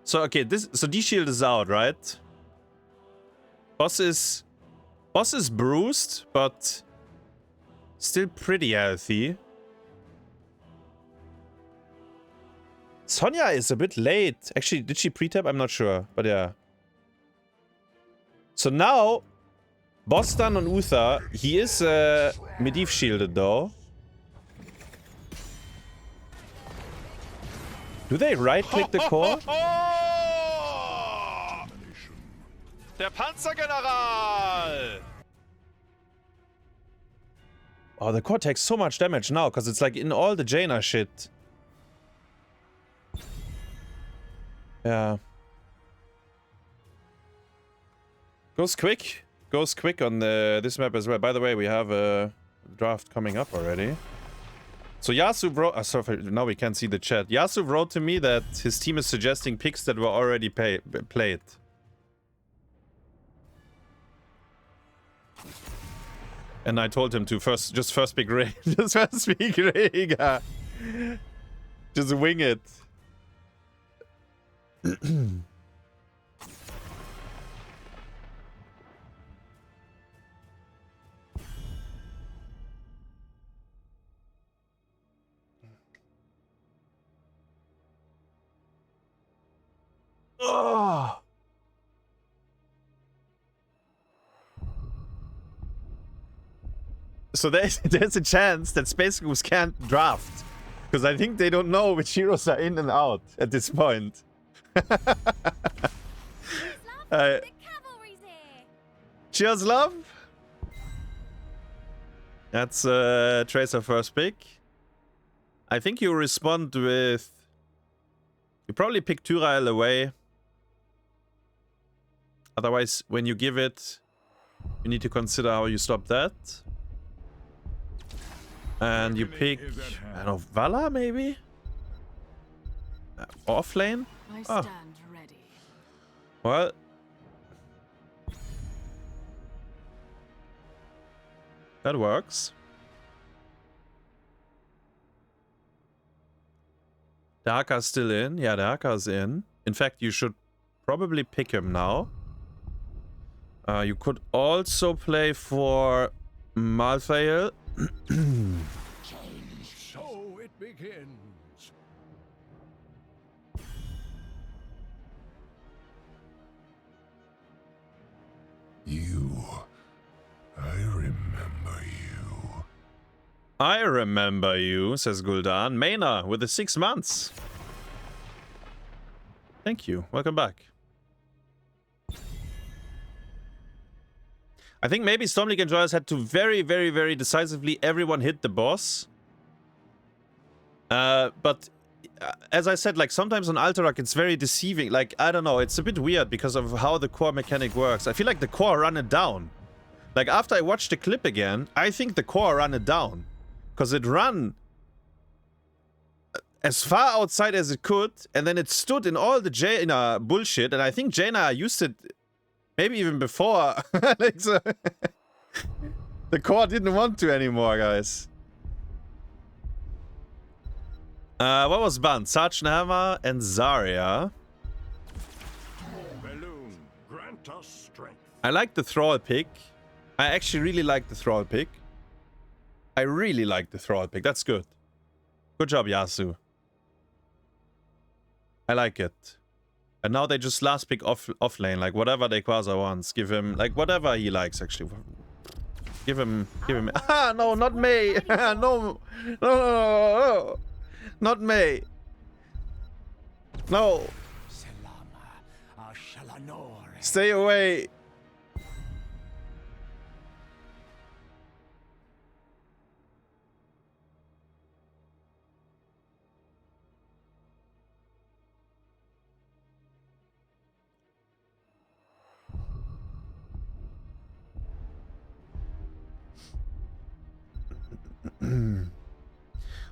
[SPEAKER 1] So okay, so D-Shield is out, right? Boss is bruised, but still pretty healthy. Sonya is a bit late. Actually, did she pre-tap? I'm not sure, but yeah. So now, boss stun on Uther. He is Medivh shielded though. Do they right-click the core?
[SPEAKER 5] Der Panzergeneral!
[SPEAKER 1] Oh, the core takes so much damage now because it's like in all the Jaina shit. Yeah. Goes quick. Goes quick on this map as well. By the way, we have a draft coming up already. So Yasu wrote... sorry, now we can't see the chat. Yasu wrote to me that his team is suggesting picks that were already played. And I told him to first pick Ray. Just first pick Rhaegar. Just wing it. Oh. So there's a chance that Space Goose can't draft. Because I think they don't know which heroes are in and out at this point. Cheers, love! That's Tracer first pick. I think you respond with... You probably pick Tyrael away. Otherwise, when you give it, you need to consider how you stop that. And you pick, I don't know, Vala maybe? Off lane?
[SPEAKER 6] I stand ready.
[SPEAKER 1] Well. That works. The Haka's still in. Yeah, the Haka's in. In fact, you should probably pick him now. You could also play for Malthael.
[SPEAKER 2] So it begins. I remember you.
[SPEAKER 1] I remember you, says Gul'dan. Maina with the 6 months. Thank you. Welcome back. I think maybe Storm League Enjoyers had to very decisively everyone hit the boss. But as I said, like sometimes on Alterac it's very deceiving. Like, I don't know, it's a bit weird because of how the core mechanic works. I feel like the core run it down. Like after I watched the clip again, I think the core ran it down. Because it ran as far outside as it could, and then it stood in all the Jaina bullshit, and I think Jaina used it maybe even before. Like, so the core didn't want to anymore, guys. What was banned? Sarge Nahama and Zarya.
[SPEAKER 2] Balloon, grant us strength.
[SPEAKER 1] I like the Thrall pick. I actually really like the Thrall pick. I really like the Thrall pick. That's good. Good job, Yasu. I like it. And now they just last pick off lane. Like, whatever Daykwaza wants. Give him, like, whatever he likes, actually. Give him... Ah, no, not Mei. No. Not Mei. No. Stay away.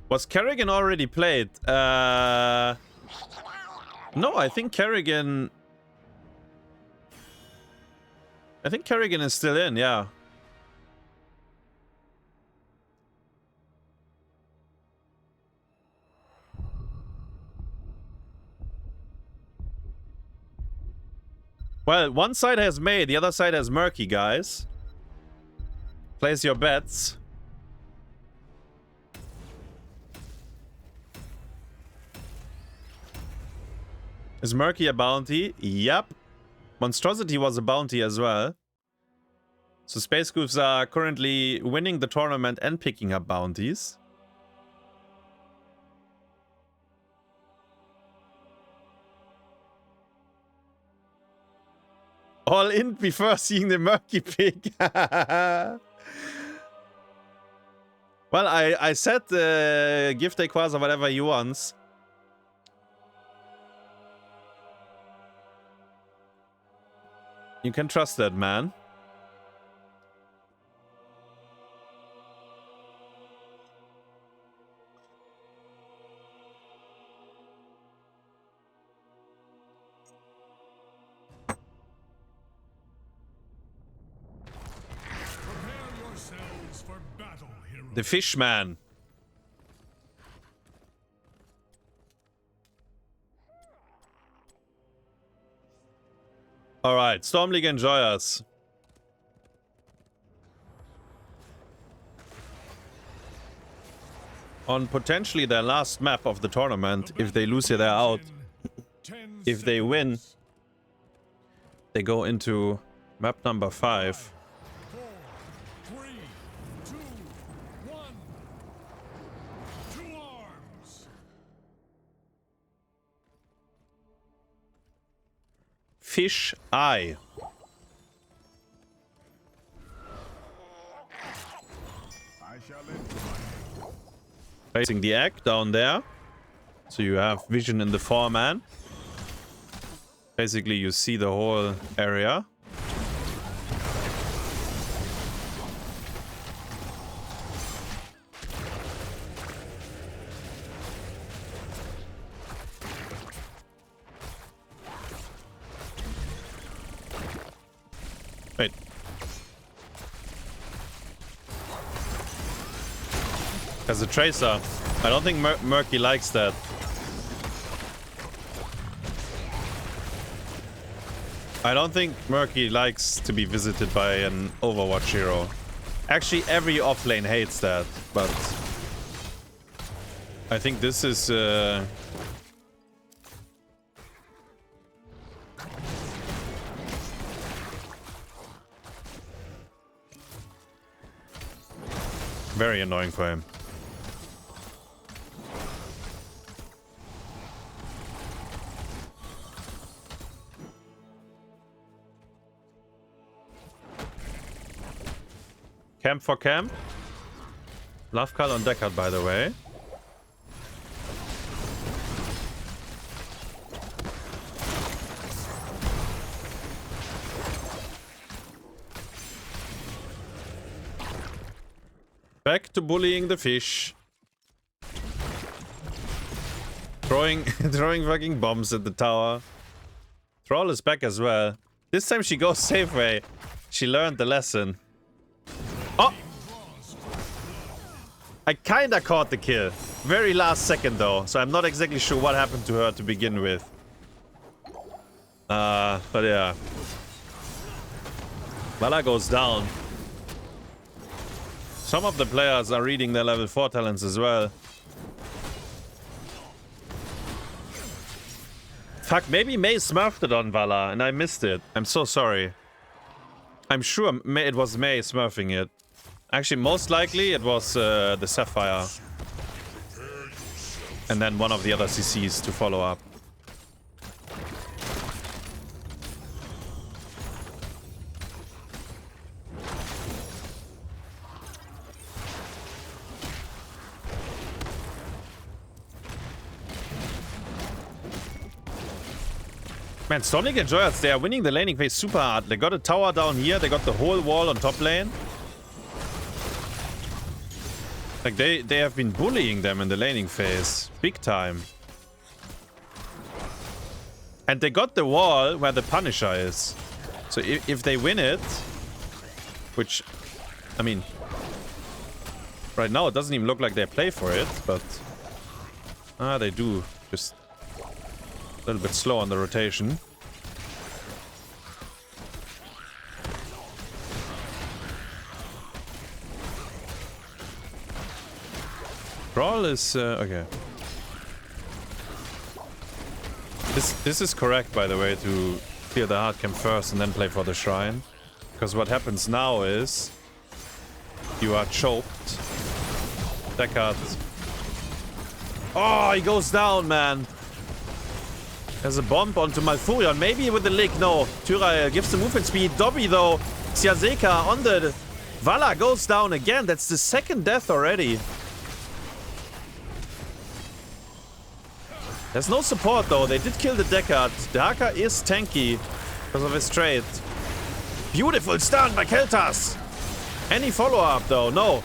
[SPEAKER 1] Was Kerrigan already played? No, I think Kerrigan... I think Kerrigan is still in, yeah. Well, one side has Mei, the other side has Murky, guys. Place your bets. Is Murky a bounty? Yep. Monstrosity was a bounty as well. So Space Goofs are currently winning the tournament and picking up bounties. All in before seeing the Murky pick. Well, I said give Daykwaza whatever he wants. You can trust that, man.
[SPEAKER 2] Prepare yourselves for battle, heroes.
[SPEAKER 1] The Fishman. All right, Storm League Enjoyers. On potentially their last map of the tournament, if they lose here, they're out. If they win, they go into map number 5.
[SPEAKER 2] 4, 3, 2, 1. To arms.
[SPEAKER 1] Fish Eye.
[SPEAKER 2] I shall enjoy.
[SPEAKER 1] Placing the egg down there. So you have vision in the 4-man. Basically, you see the whole area. Wait. As a tracer, I don't think Murky likes that. I don't think Murky likes to be visited by an Overwatch hero. Actually, every offlane hates that, but I think this is very annoying for him. Camp for camp. Lavekall on Deckard, by the way. Back to bullying the fish. Throwing fucking bombs at the tower. Troll is back as well. This time she goes safe way. She learned the lesson. Oh! I kinda caught the kill. Very last second though, so I'm not exactly sure what happened to her to begin with. But yeah. Vala goes down. Some of the players are reading their level 4 talents as well. Fuck, maybe May smurfed it on Vala and I missed it. I'm so sorry. I'm sure it was May smurfing it. Actually, most likely it was the Sapphire. And then one of the other CCs to follow up. Man, Sonic Enjoyers, they are winning the laning phase super hard. They got a tower down here. They got the whole wall on top lane. Like, they have been bullying them in the laning phase. Big time. And they got the wall where the Punisher is. So if they win it... Which... I mean... Right now it doesn't even look like they play for it, but... Ah, they do. Just... a little bit slow on the rotation. Brawl is okay. This is correct, by the way, to clear the hard camp first and then play for the shrine. Because what happens now is you are choked. Deckard. Oh, he goes down, man. There's a bomb onto Malfurion. Maybe with the lick. No. Tyrael gives the movement speed. Dobby, though. Ciaseka on the Vala goes down again. That's the second death already. There's no support though. They did kill the Deckard. The Haka is tanky because of his trait. Beautiful stun by Keltas. Any follow-up though? No.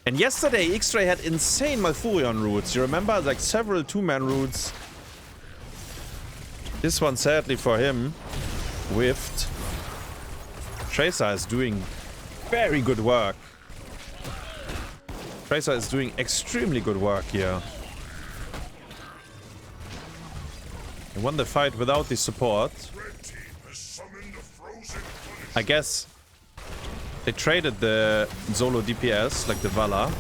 [SPEAKER 1] And yesterday XraYY had insane Malfurion roots. You remember? Like several two-man roots. This one sadly for him whiffed. Tracer is doing very good work. Tracer is doing extremely good work here. He won the fight without the support. I guess they traded the solo DPS, like the Vala.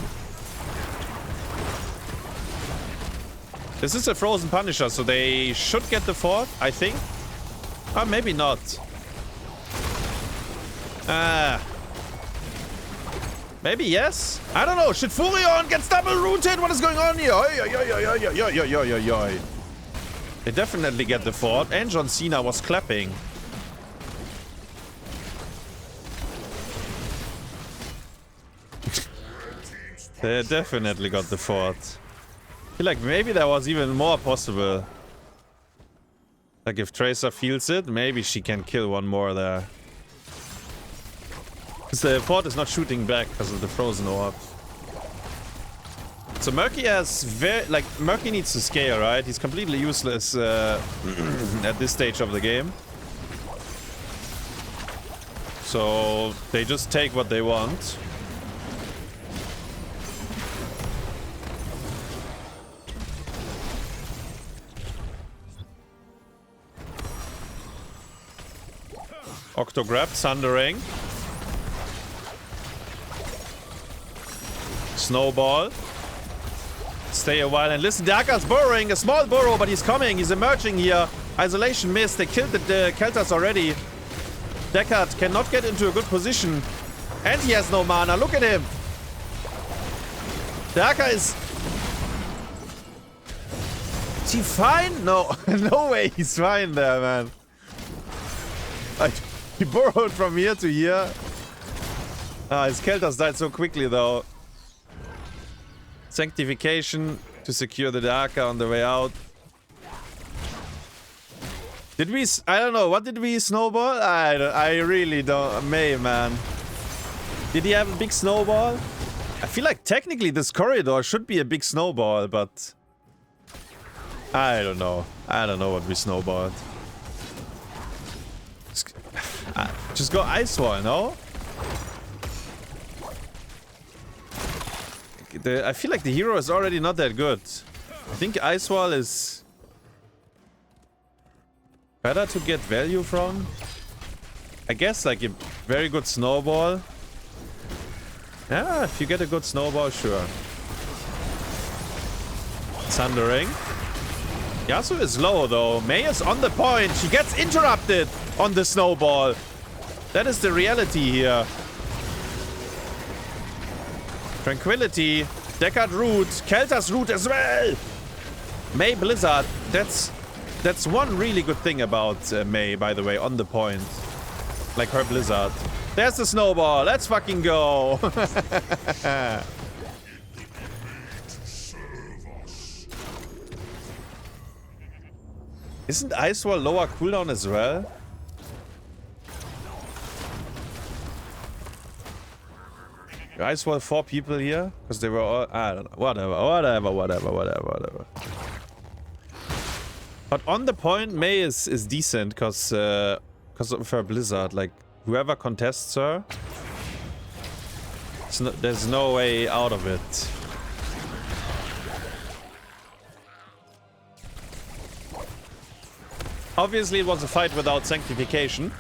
[SPEAKER 1] This is a Frozen Punisher, so they should get the fort, I think. Or maybe not. Maybe yes? I don't know. Should Furion gets double rooted? What is going on here? They definitely get the fort. And John Cena was clapping. They definitely got the fort. I feel like maybe there was even more possible. Like if Tracer feels it, maybe she can kill one more there. Because the fort is not shooting back because of the frozen orb. So Murky has very... Like, Murky needs to scale, right? He's completely useless at this stage of the game. So they just take what they want. Octo grab, Sundering. Snowball. Stay a while and listen. Daka's burrowing. A small burrow, but he's coming. He's emerging here. Isolation missed. They killed the Keltas already. Deckard cannot get into a good position. And he has no mana. Look at him. Daka is... Is he fine? No. No way he's fine there, man. He burrowed from here to here. His Keltas died so quickly, though. Sanctification to secure the Daka on the way out. Did we... I don't know. What did we snowball? I really don't... May, man. Did he have a big snowball? I feel like technically this corridor should be a big snowball, but... I don't know. I don't know what we snowballed. Just go Ice Wall, no? I feel like the hero is already not that good. I think Ice Wall is better to get value from. I guess like a very good snowball. Yeah, if you get a good snowball, sure. Thundering. Yasu is low though. Mei is on the point. She gets interrupted on the snowball. That is the reality here. Tranquility. Deckard root. Keltas root as well. Mei Blizzard. That's one really good thing about Mei, by the way, on the point. Like her Blizzard. There's the snowball. Let's fucking go. Isn't Ice Wall lower cooldown as well? Ice Wall 4 people here? Because they were all... I don't know. Whatever. But on the point, Mei is decent because of her Blizzard. Like, whoever contests her, there's no way out of it. Obviously, it was a fight without Sanctification.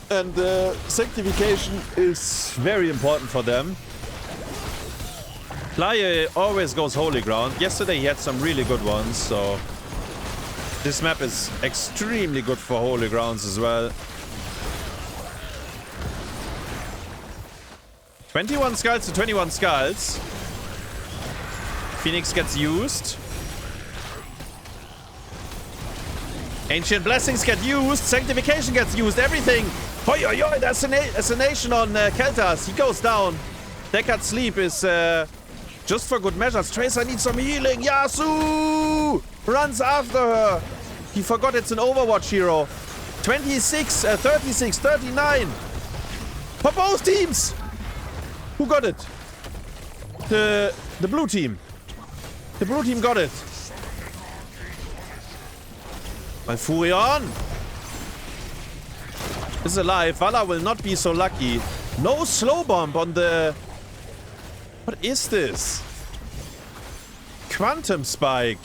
[SPEAKER 1] And Sanctification is very important for them. Playé always goes Holy Ground. Yesterday he had some really good ones, so... This map is extremely good for Holy Grounds as well. 21 skulls to 21 skulls. Phoenix gets used. Ancient Blessings get used. Sanctification gets used. Everything. Hoi, hoi, hoi. That's assassination on Keltas. He goes down. Deckard Sleep is just for good measures. Tracer needs some healing. Yasu runs after her. He forgot it's an Overwatch hero. 26, 36, 39. For both teams. Who got it? The blue team. The blue team got it. Malfurion is alive. Vala will not be so lucky. No slow bomb on the... What is this? Quantum Spike.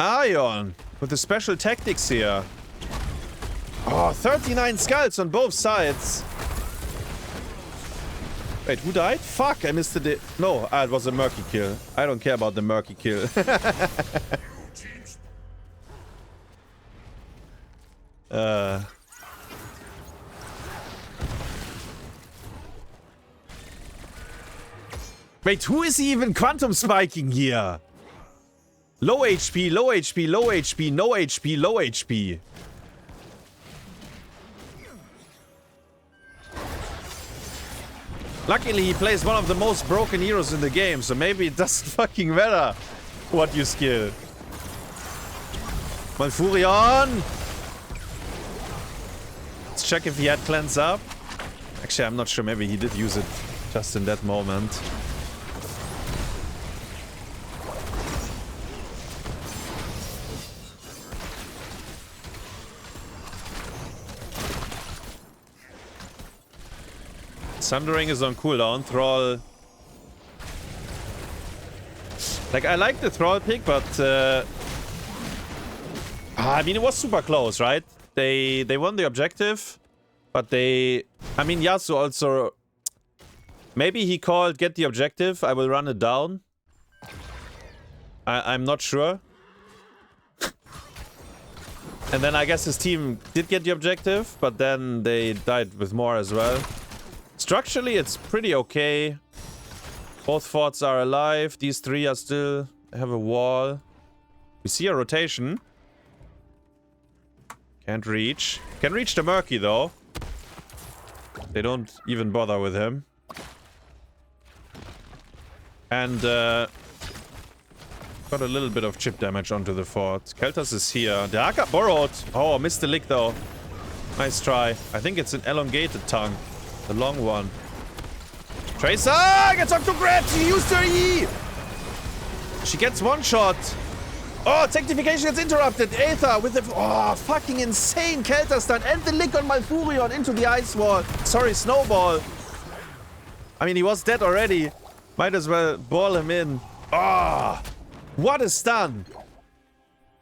[SPEAKER 1] Ion with the special tactics here. Oh, 39 skulls on both sides. Wait, who died? Fuck, I missed the... No, it was a murky kill. I don't care about the murky kill. Wait, who is he even quantum spiking here? Low HP, low HP, low HP, no HP, low HP. Luckily, he plays one of the most broken heroes in the game, so maybe it doesn't fucking matter what you skill. Malfurion! Let's check if he had cleanse up. Actually, I'm not sure. Maybe he did use it just in that moment. Sundering is on cooldown. Thrall. Like, I like the Thrall pick, but... I mean, it was super close, right? They won the objective, but they... I mean, Yasu also... Maybe he called, get the objective, I will run it down. I'm not sure. And then I guess his team did get the objective, but then they died with more as well. Structurally, it's pretty okay. Both forts are alive. These three are still... have a wall. We see a rotation. Can't reach. Can reach the Murky, though. They don't even bother with him. And, got a little bit of chip damage onto the fort. Keltas is here. The Haka borrowed. Oh, missed the lick, though. Nice try. I think it's an elongated tongue. The long one. Tracer gets up to grab. She used her E. She gets one shot. Oh, Sanctification gets interrupted. Aether with the... Oh, fucking insane Kelter stun. And the lick on Malfurion into the ice wall. Sorry, Snowball. I mean, he was dead already. Might as well ball him in. Ah, oh, what a stun.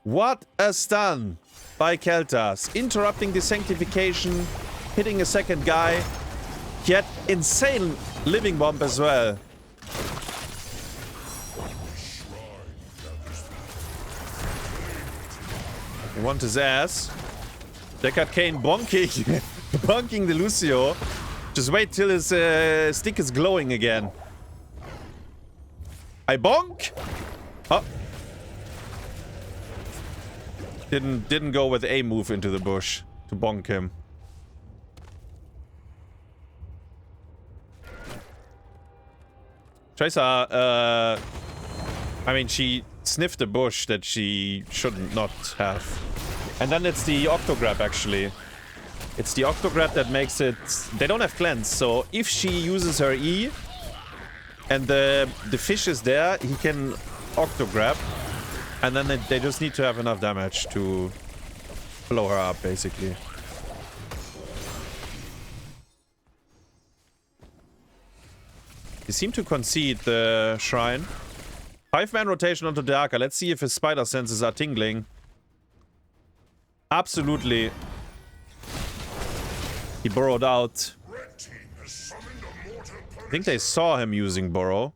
[SPEAKER 1] What a stun by Keltas. Interrupting the Sanctification. Hitting a second guy. He had insane living bomb as well. He wants his ass. Deckard Kane bonking. Bonking the Lucio. Just wait till his stick is glowing again. I bonk! Oh. Didn't go with a move into the bush to bonk him. Tracer, I mean, she sniffed a bush that she shouldn't not have. And then it's the Octograb, actually. It's the Octograb that makes it... They don't have cleanse, so if she uses her E and the fish is there, he can Octograb. And then they just need to have enough damage to blow her up, basically. He seemed to concede the shrine. 5-man rotation onto Darker. Let's see if his spider senses are tingling. Absolutely. He burrowed out. I think they saw him using burrow.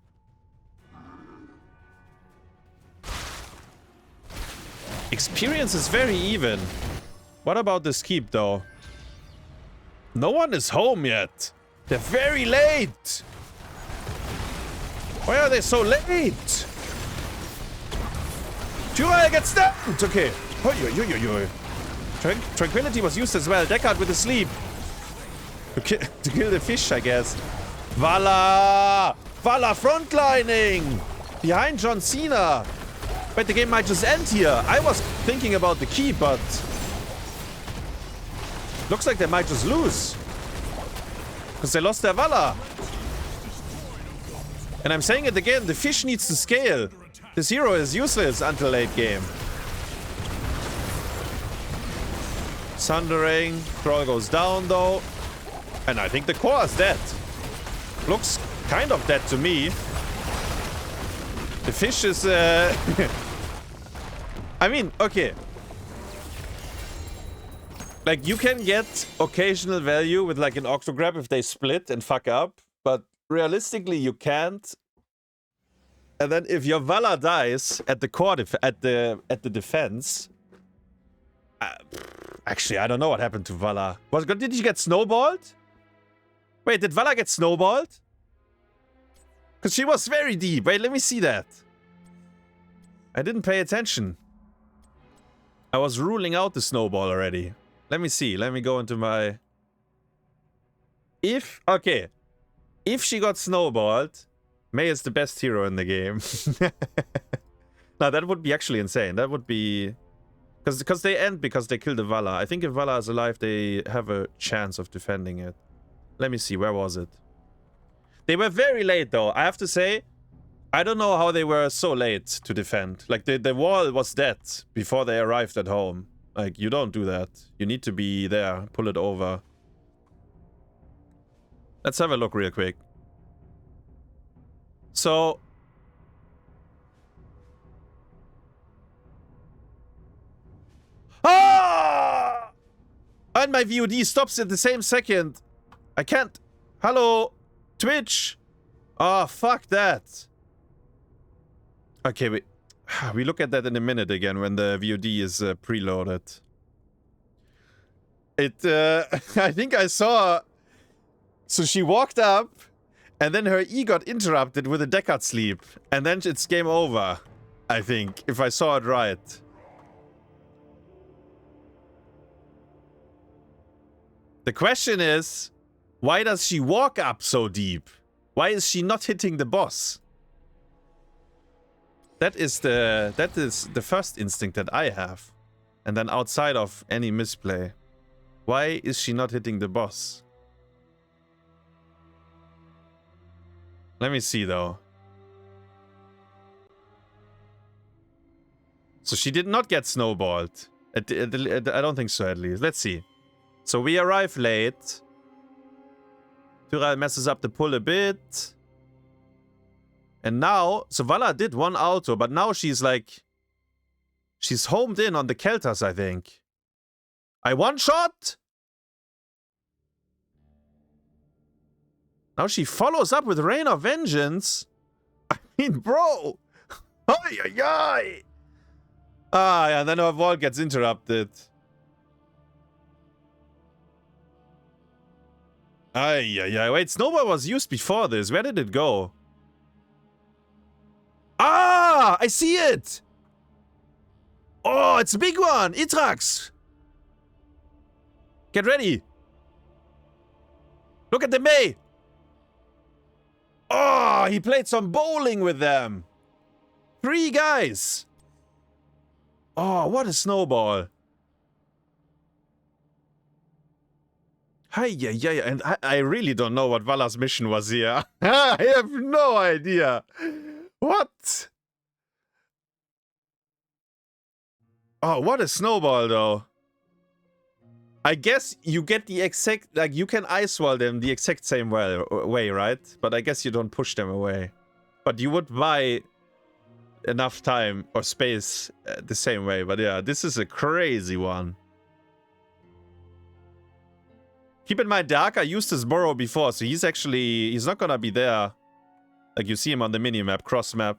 [SPEAKER 1] Experience is very even. What about this keep, though? No one is home yet. They're very late. Why are they so late? Jura gets stunned! Okay. Tranquility was used as well. Deckard with the sleep. To kill the fish, I guess. Vala! Vala frontlining! Behind John Cena. But the game might just end here. I was thinking about the key, but... looks like they might just lose. Because they lost their Vala. And I'm saying it again, the fish needs to scale. This hero is useless until late game. Sundering. Troll goes down though. And I think the core is dead. Looks kind of dead to me. The fish is... I mean, okay. Like, you can get occasional value with like an Octograb if they split and fuck up. But realistically, you can't. And then if your Vala dies at the core at the defense... actually, I don't know what happened to Vala. Did he get snowballed? Wait, did Vala get snowballed? Because she was very deep. Wait, let me see that. I didn't pay attention. I was ruling out the snowball already. Let me see. Let me go into my... Okay. If she got snowballed, Mei is the best hero in the game. Now, that would be actually insane. That would be... Because they end because they kill the Vala. I think if Vala is alive, they have a chance of defending it. Let me see. Where was it? They were very late, though. I have to say, I don't know how they were so late to defend. Like, the wall was dead before they arrived at home. Like, you don't do that. You need to be there. Pull it over. Let's have a look real quick. So... Ah! And my VOD stops at the same second. I can't... Hello? Twitch? Oh, fuck that. Okay, we look at that in a minute again when the VOD is preloaded. I think I saw... So she walked up, and then her E got interrupted with a Deckard sleep. And then it's game over, I think, if I saw it right. The question is, why does she walk up so deep? Why is she not hitting the boss? That is the first instinct that I have. And then outside of any misplay, why is she not hitting the boss? Let me see though. So she did not get snowballed. I don't think so, at least. Let's see. So we arrive late. Tyrael messes up the pull a bit. And now, so Vala did one auto, but now she's like... She's homed in on the Keltas, I think. I one-shot? Now she follows up with Rain of Vengeance? I mean, bro! Ay, ay, ay! Ah, yeah, and then her vault gets interrupted. Ay, ay, ay. Wait, Snowball was used before this. Where did it go? Ah! I see it! Oh, it's a big one! Itrax! Get ready! Look at the Mei! Oh, he played some bowling with them! 3 guys! Oh, what a snowball! Hi, yeah, and I really don't know what Vala's mission was here. I have no idea. What? Oh, what a snowball, though. I guess you get the exact... Like, you can ice wall them the exact same way, right? But I guess you don't push them away. But you would buy enough time or space the same way. But yeah, this is a crazy one. Keep in mind, Darka used his burrow before, so he's not gonna be there. Like, you see him on the minimap, cross-map.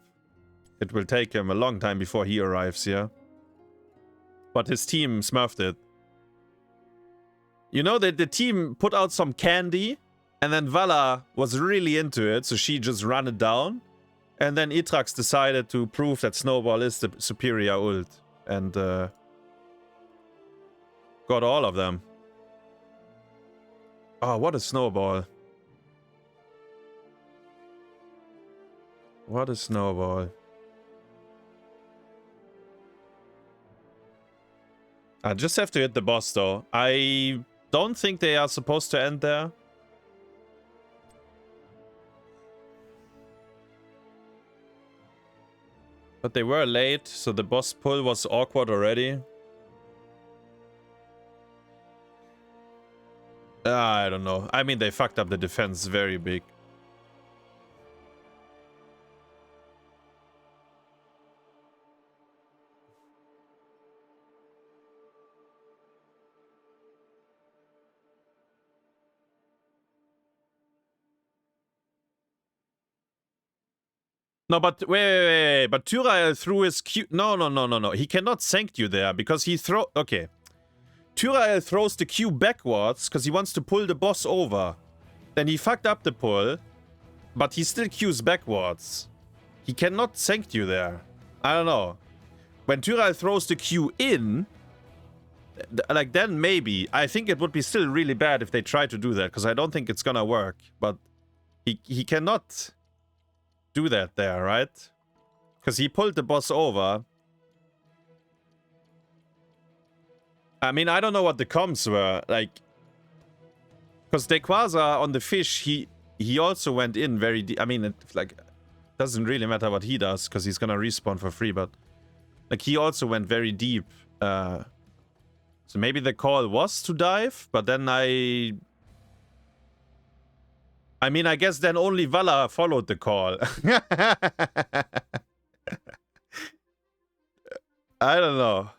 [SPEAKER 1] It will take him a long time before he arrives here. But his team smurfed it. You know that the team put out some candy, and then Vala was really into it, so she just ran it down. And then Itrax decided to prove that Snowball is the superior ult. And got all of them. Oh, what a Snowball. What a Snowball. I just have to hit the boss though. I don't think they are supposed to end there. But they were late, so the boss pull was awkward already. I don't know. I mean, they fucked up the defense very big. No, but wait. But Tyrael threw his Q. No. He cannot sanct you there because he throw. Okay. Tyrael throws the Q backwards because he wants to pull the boss over. Then he fucked up the pull, but he still Qs backwards. He cannot sanct you there. I don't know. When Tyrael throws the Q in, like then maybe. I think it would be still really bad if they try to do that because I don't think it's gonna work. But he cannot do that there, right? Because he pulled the boss over. I mean, I don't know what the comms were, like... Because Daykwaza on the fish, he also went in very deep. I mean, it, like, doesn't really matter what he does, because he's gonna respawn for free, but... Like, he also went very deep. So maybe the call was to dive, but then I mean, I guess then only Vala followed the call. I don't know.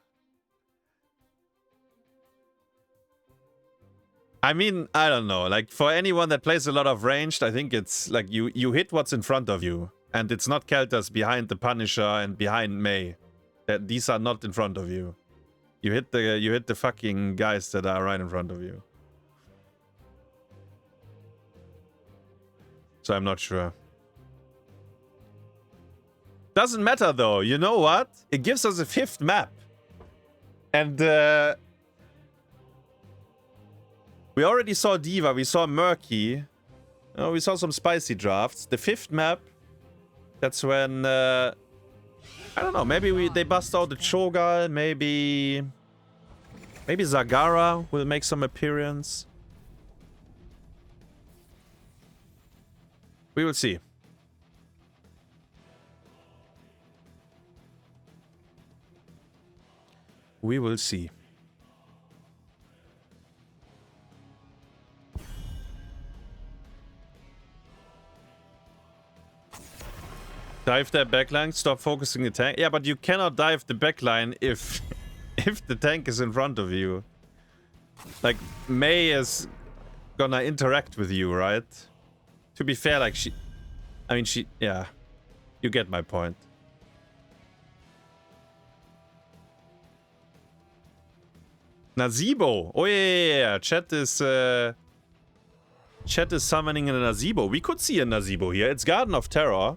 [SPEAKER 1] I mean, I don't know. Like, for anyone that plays a lot of ranged, I think it's like you hit what's in front of you. And it's not Kelters behind the Punisher and behind Mei. These are not in front of you. You hit the fucking guys that are right in front of you. So I'm not sure. Doesn't matter though. You know what? It gives us a 5th map. And we already saw Diva, we saw Murky. We saw some spicy drafts. The 5th map, that's when I don't know, maybe they bust out the Cho'Gall, maybe Zagara will make some appearance. We will see. We will see. Dive their backline, stop focusing the tank. Yeah, but you cannot dive the backline if the tank is in front of you. Like, Mei is gonna interact with you, right? To be fair, like yeah. You get my point. Nazeebo. Oh yeah. Chat is summoning a Nazeebo. We could see a Nazeebo here. It's Garden of Terror.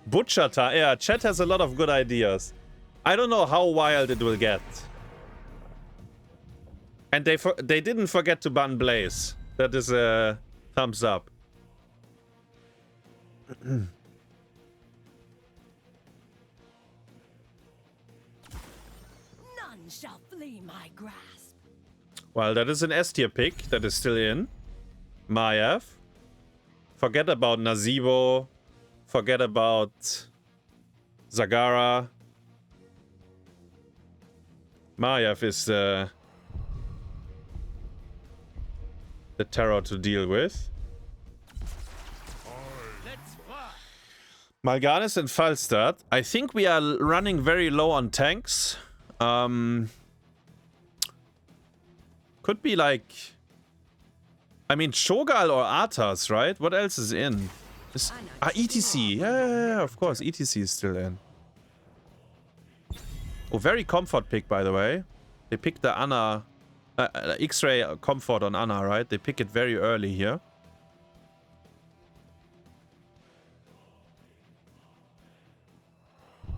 [SPEAKER 1] Butcher time. Yeah, chat has a lot of good ideas. I don't know how wild it will get. And they didn't forget to ban Blaze. That is a thumbs up.
[SPEAKER 6] None shall flee my grasp.
[SPEAKER 1] Well, that is an S tier pick that is still in. Maiev. Forget about Nazeebo. Forget about Zagara. Maiev is the terror to deal with. Mal'Ganis and Falstad. I think we are running very low on tanks. Could be like... I mean, Cho'Gall or Arthas, right? What else is in? ETC. Yeah, of course. ETC is still in. Oh, very comfort pick, by the way. They picked the Ana X-Ray comfort on Anna, right? They pick it very early here.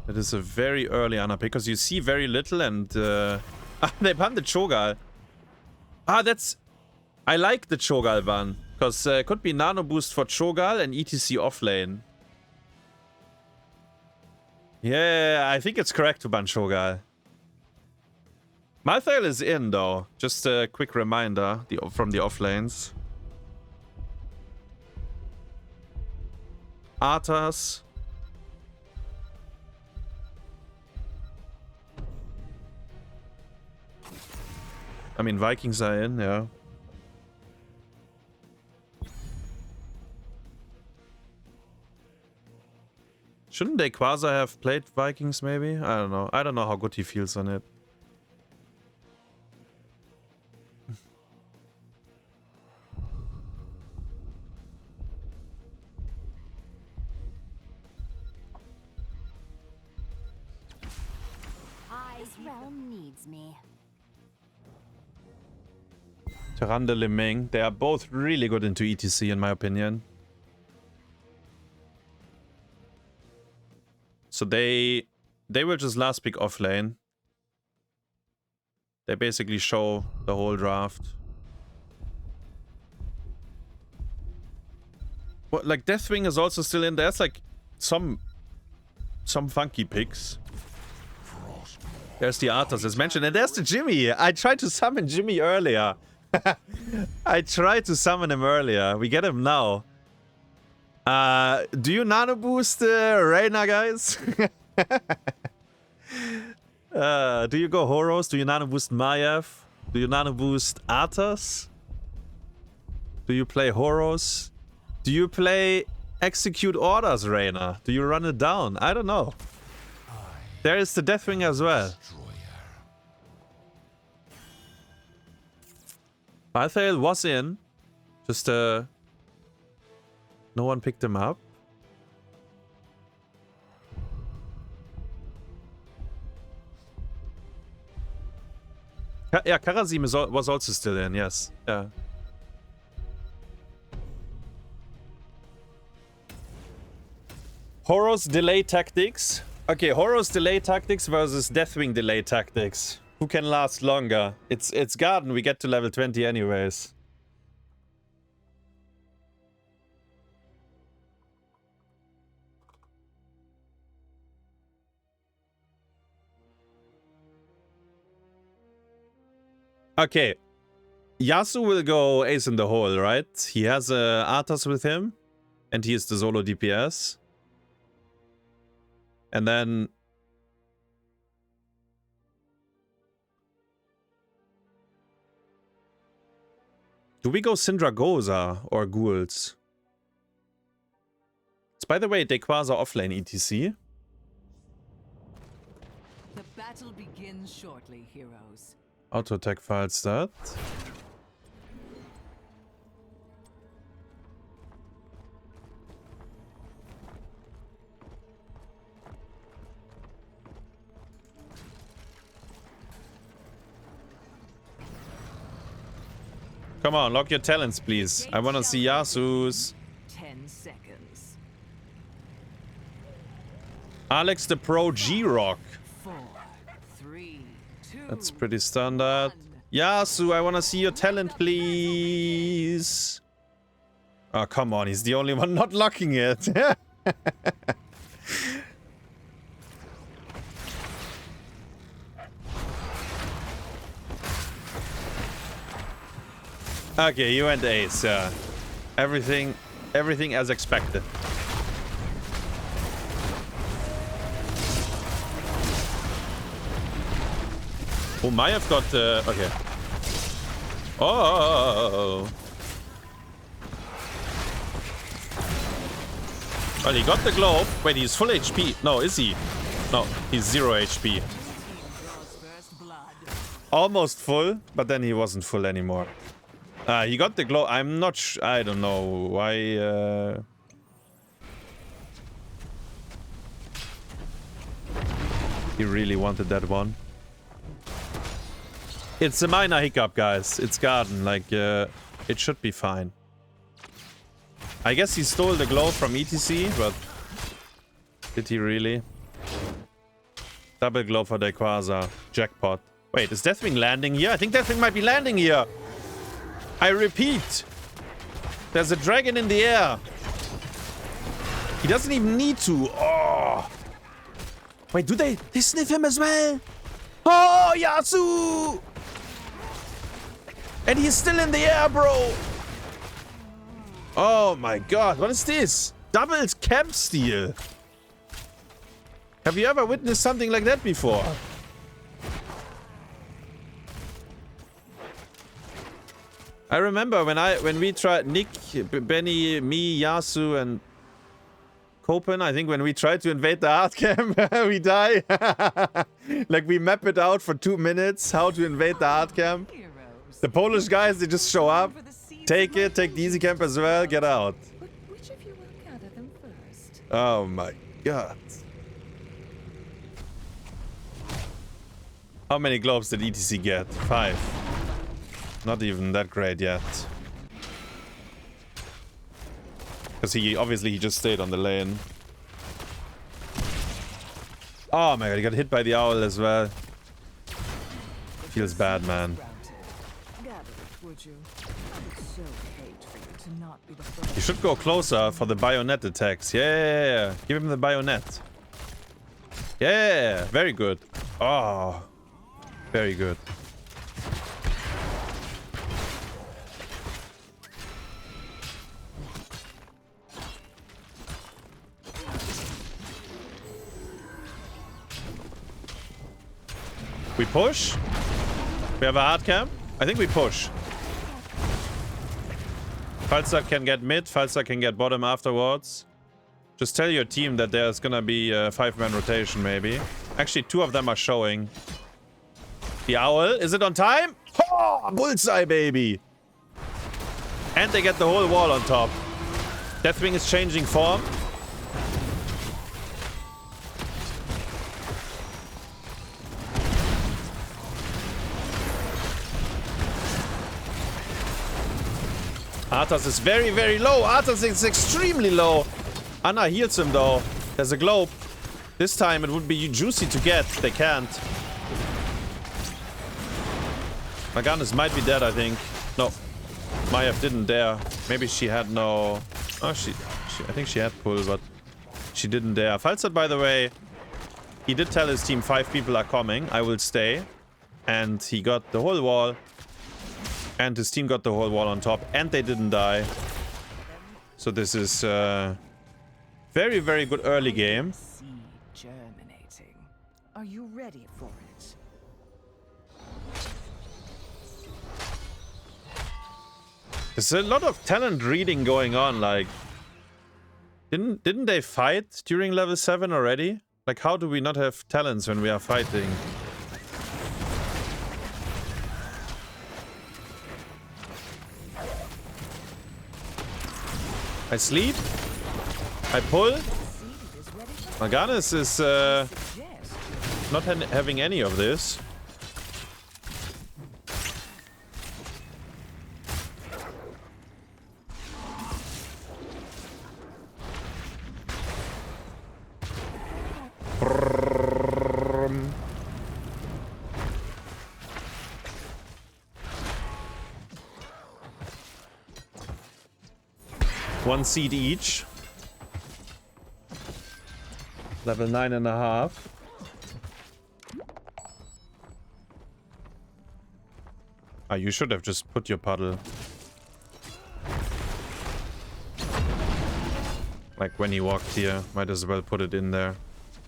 [SPEAKER 1] It is a very early Anna pick because you see very little and they banned the Cho'Gall. That's... I like the Cho'Gall ban because it could be nano boost for Cho'Gall and ETC offlane. Yeah, I think it's correct to ban Cho'Gall. Malthael is in though. Just a quick reminder from the offlanes. Arthas. I mean, Vikings are in, yeah. Shouldn't Daykwaza have played Vikings, maybe? I don't know. I don't know how good he feels on it.
[SPEAKER 6] This realm needs me.
[SPEAKER 1] Tyrande, Lemeng, they are both really good into ETC in my opinion. So they will just last pick offlane. They basically show the whole draft. What, like Deathwing is also still in there. There's like some funky picks. There's the Arthas as mentioned, and there's the Jimmy. I tried to summon Jimmy earlier. I tried to summon him earlier. We get him now. Do you nano boost Reyna, guys? Do you go Horos? Do you nano boost Maiev? Do you nano boost Arthas? Do you play Horos? Do you play Execute Orders, Reyna? Do you run it down? I don't know. There is the Deathwing as well. Malthael was in. Just no one picked him up. Yeah, Karazim was also still in, yes. Yeah. Horos delay tactics. Okay, Horos delay tactics versus Deathwing delay tactics. Who can last longer? It's Garden. We get to level 20 anyways. Okay. Yasu will go ace in the hole, right? He has Arthas with him. And he is the solo DPS. And then... do we go Syndragoza or Ghouls? It's, by the way, Daykwaza offlane ETC.
[SPEAKER 6] The battle begins shortly, heroes.
[SPEAKER 1] Auto attack files that. Come on, lock your talents, please. I want to see Yasu's.
[SPEAKER 6] 10 seconds.
[SPEAKER 1] Alex the Pro G-Rock.
[SPEAKER 6] 4, 3, 2.
[SPEAKER 1] That's pretty standard. Yasu, I want to see your talent, please. Oh, come on. He's the only one not locking it. Okay, you went ace, yeah. Everything as expected. Oh, Maiev got okay. Oh. Well, he got the globe. Wait, he's full HP. No, is he? No, he's 0 HP. Almost full, but then he wasn't full anymore. He got the glow. I'm not I don't know why. He really wanted that one. It's a minor hiccup, guys. It's Garden. Like, it should be fine. I guess he stole the glow from ETC, but did he really? Double glow for Daykwaza. Jackpot. Wait, is Deathwing landing here? I think Deathwing might be landing here. I repeat. There's a dragon in the air. He doesn't even need to. Oh. Wait, do they sniff him as well? Oh, Yasu! And he's still in the air, bro. Oh my god, what is this? Double camp steal. Have you ever witnessed something like that before? I remember when we tried Nick, Benny, me, Yasu, and Copen, I think when we tried to invade the hard camp, we die. Like we map it out for 2 minutes, how to invade the hard camp. The Polish guys, they just show up, take it, take the easy camp as well, get out.
[SPEAKER 6] Which of you will gather them first?
[SPEAKER 1] Oh my god. How many globes did ETC get? 5. Not even that great yet. Because he just stayed on the lane. Oh my god, he got hit by the owl as well. Feels bad, man. You should go closer for the bayonet attacks. Yeah. Give him the bayonet. Yeah. Very good. Oh. Very good. We push? We have a hard camp? I think we push. Falstad can get mid, Falstad can get bottom afterwards. Just tell your team that there's gonna be a 5-man rotation maybe. Actually, 2 of them are showing. The owl, is it on time? Oh, bullseye, baby! And they get the whole wall on top. Deathwing is changing form. Arthas is very, very low. Arthas is extremely low. Anna heals him though. There's a globe. This time it would be juicy to get. They can't. Maganis might be dead, I think. No. Maiev didn't dare. Maybe she had no... Oh, I think she had pull, but she didn't dare. Falstad, by the way, he did tell his team 5 people are coming. I will stay. And he got the whole wall. And his team got the whole wall on top. And they didn't die. So this is very, very good early game.
[SPEAKER 6] Germinating. Are you ready for it?
[SPEAKER 1] There's a lot of talent reading going on, like... Didn't they fight during level 7 already? Like, how do we not have talents when we are fighting? I sleep. I pull. Maganis is not having any of this. One seed each. Level 9.5. Ah, you should have just put your puddle. Like when he walked here, might as well put it in there.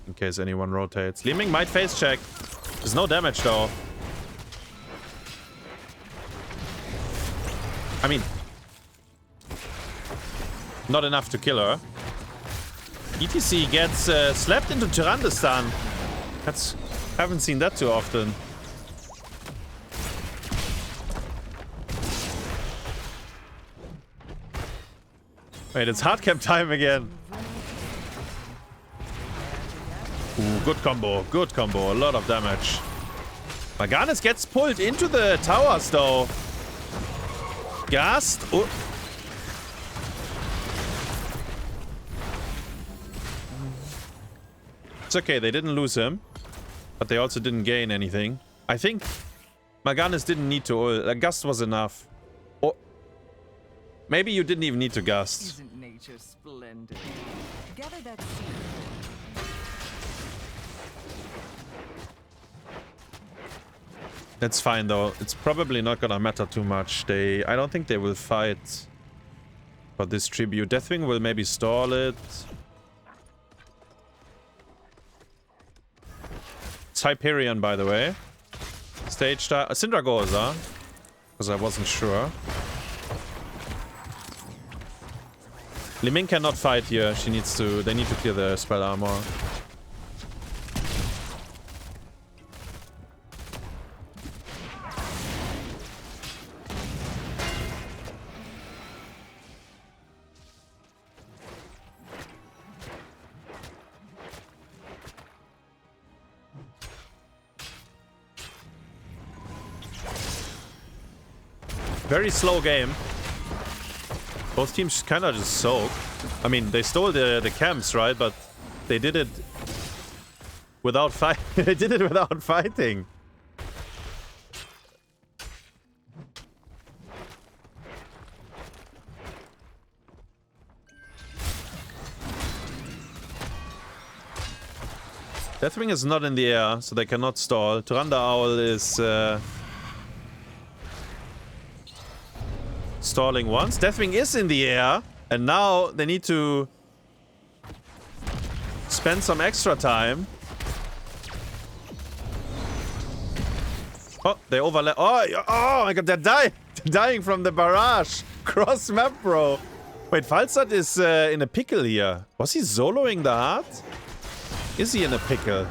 [SPEAKER 1] In case anyone rotates. Li Ming might face check. There's no damage though. I mean... not enough to kill her. ETC gets slapped into Tyrandistan. Haven't seen that too often. Wait, it's hard camp time again. Ooh, good combo, a lot of damage. Maganis gets pulled into the towers, though. Gast. Oh. It's okay, they didn't lose him. But they also didn't gain anything. I think Maganis didn't need to ult. Gust was enough. Or maybe you didn't even need to gust.
[SPEAKER 6] Isn't nature splendid? Gather that seed.
[SPEAKER 1] That's fine though. It's probably not gonna matter too much. I don't think they will fight for this tribute. Deathwing will maybe stall it. It's Hyperion, by the way. Stage start. Sindragosa, because I wasn't sure. Limin cannot fight here. She needs to. They need to clear the spell armor. Very slow game. Both teams kind of just soak. I mean, they stole the camps, right? But they did it without fight. They did it without fighting. Deathwing is not in the air, so they cannot stall. Turanda Owl is stalling once. Deathwing is in the air, and now they need to spend some extra time. Oh, they overlap. Oh my god, they're dying. They're dying from the barrage. Cross map, bro. Wait, Falstad is in a pickle here. Was he soloing the heart? Is he in a pickle?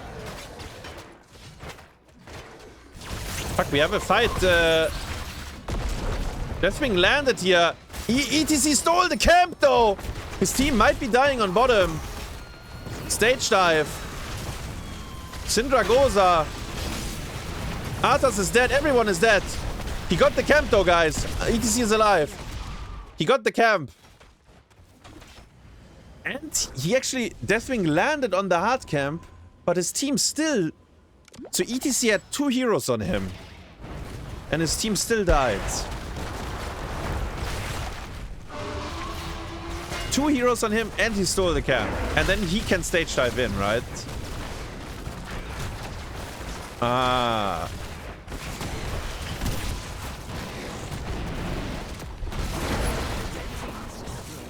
[SPEAKER 1] Fuck, we have a fight. Deathwing landed here. ETC stole the camp, though. His team might be dying on bottom. Stage dive. Sindragosa. Arthas is dead. Everyone is dead. He got the camp, though, guys. ETC is alive. He got the camp. And he actually... Deathwing landed on the hard camp, but his team still... So ETC had 2 heroes on him. And his team still died. 2 heroes on him, and he stole the camp. And then he can stage dive in, right? Ah.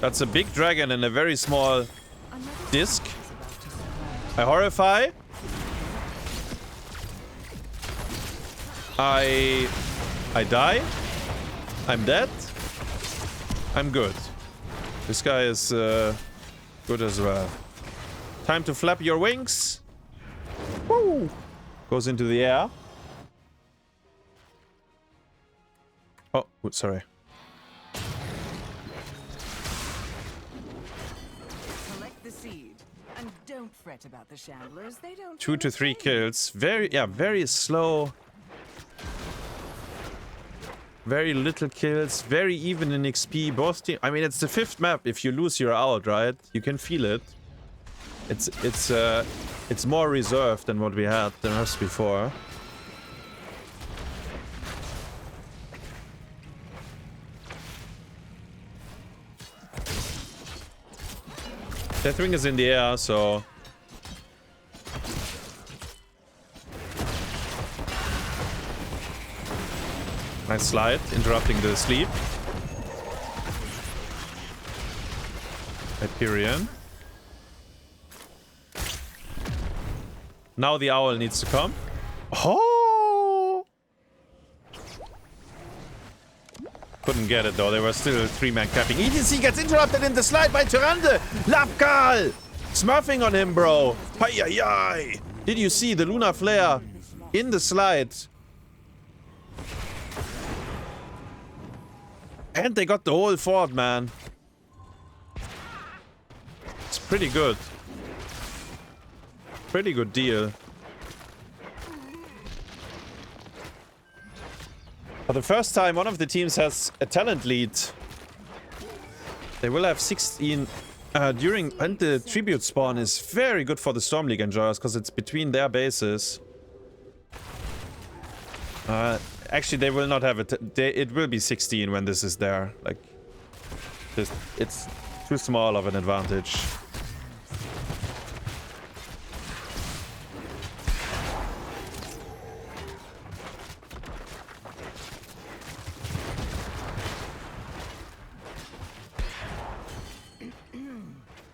[SPEAKER 1] That's a big dragon and a very small disc. I horrify. I die. I'm dead. I'm good. This guy is good as well. Time to flap your wings. Woo! Goes into the air. Oh, sorry.
[SPEAKER 6] Collect the seed and don't fret about the shamblers. They don't.
[SPEAKER 1] 2 to 3 kills. Very slow. Very little kills, very even in XP. Both teams. I mean, it's the 5th map. If you lose, you're out, right? You can feel it. It's more reserved than what we had the maps before. Deathwing is in the air, so. Nice slide, interrupting the sleep. Hyperion. Now the owl needs to come. Oh! Couldn't get it though, they were still 3-man capping. ETC gets interrupted in the slide by Tyrande! Lavekall! Smurfing on him, bro! Hi-yi-yi! Did you see the Lunar Flare in the slide? And they got the whole fort, man. It's pretty good. Pretty good deal. the first time one of the teams has a talent lead. They will have 16 during, and the tribute spawn is very good for the Storm League enjoyers because it's between their bases. Actually, they will not have it. It will be 16 when this is there. Like, it's too small of an advantage.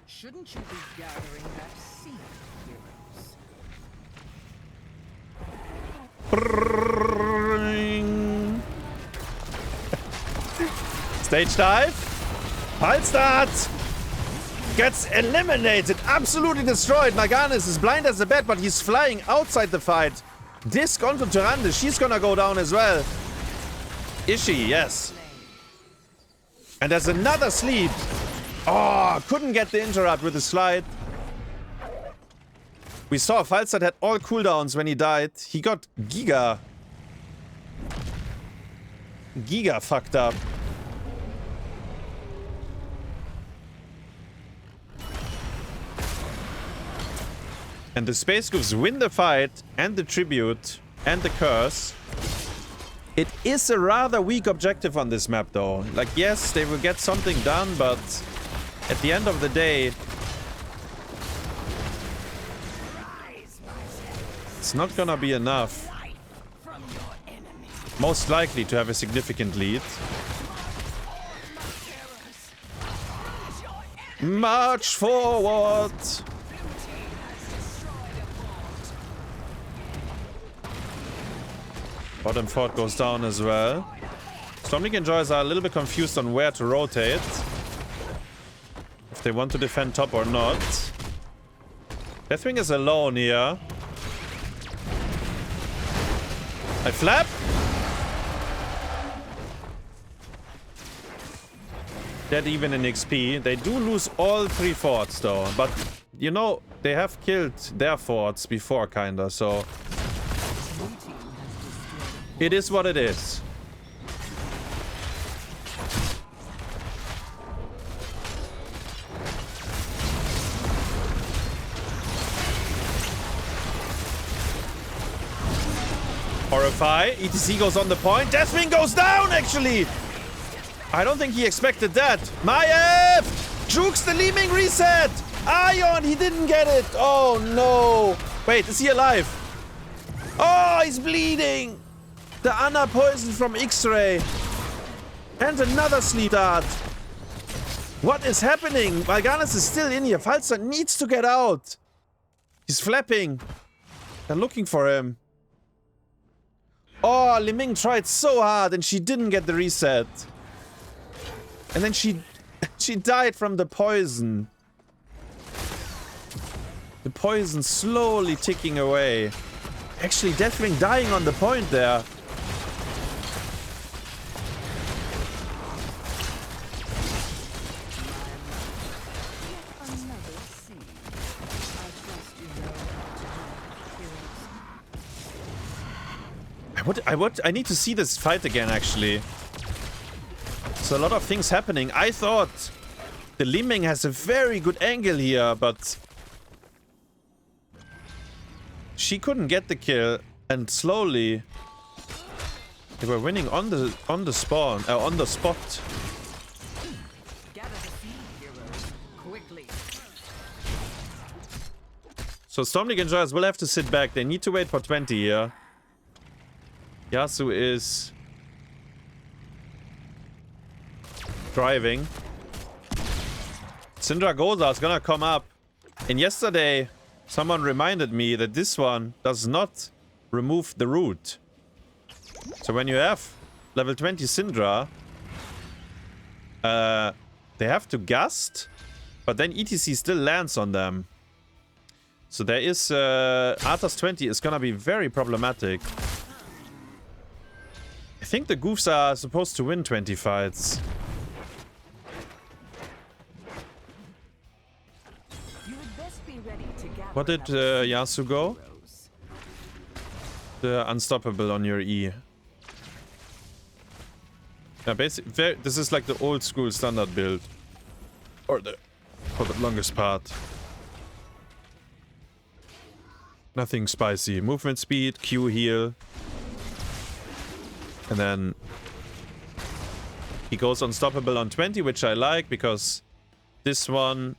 [SPEAKER 6] Shouldn't you be gathering that seed, heroes?
[SPEAKER 1] Stage dive. Pulse start. Gets eliminated. Absolutely destroyed. Naganis is blind as a bat, but he's flying outside the fight. Disc onto Tyrande. She's gonna go down as well. Is she? Yes. And there's another sleep. Oh, couldn't get the interrupt with the slide. We saw Falstad had all cooldowns when he died. He got Giga fucked up. And the Space Goofs win the fight and the tribute and the curse. It is a rather weak objective on this map though. Like, yes, they will get something done, but at the end of the day, it's not gonna be enough. Most likely to have a significant lead. March forward! Bottom fort goes down as well. Storm League enjoyers are a little bit confused on where to rotate. If they want to defend top or not. Deathwing is alone here. I flap. Dead even in XP. They do lose all 3 forts though. But, you know, they have killed their forts before kinda, so... It is what it is. Horrify. ETC goes on the point. Deathwing goes down, actually. I don't think he expected that. Maiev! Jukes the Leeming reset. Ion, he didn't get it. Oh, no. Wait, is he alive? Oh, he's bleeding. The Ana poison from XraYY. And another sleep dart. What is happening? Mal'Ganis is still in here. Falstad needs to get out. He's flapping. They're looking for him. Oh, Liming tried so hard and she didn't get the reset. And then she died from the poison. The poison slowly ticking away. Actually, Deathwing dying on the point there. I need to see this fight again, actually. So a lot of things happening. I thought the Liming has a very good angle here, but she couldn't get the kill, and slowly they were winning on the spawn, on the spot.
[SPEAKER 6] Gather the seed, heroes, quickly.
[SPEAKER 1] So Storm League enjoyers will have to sit back. They need to wait for 20 here. Yasu is driving. Sindragosa is gonna come up. And yesterday, someone reminded me that this one does not remove the root. So when you have level 20 Syndra, they have to gust, but then ETC still lands on them. So there is Arthas 20 is gonna be very problematic. I think the Goofs are supposed to win 20 fights. What did Yasu go? The unstoppable on your E. Yeah, basically, this is like the old school standard build. Or for the longest part. Nothing spicy. Movement speed, Q heal. And then he goes unstoppable on 20, which I like because this one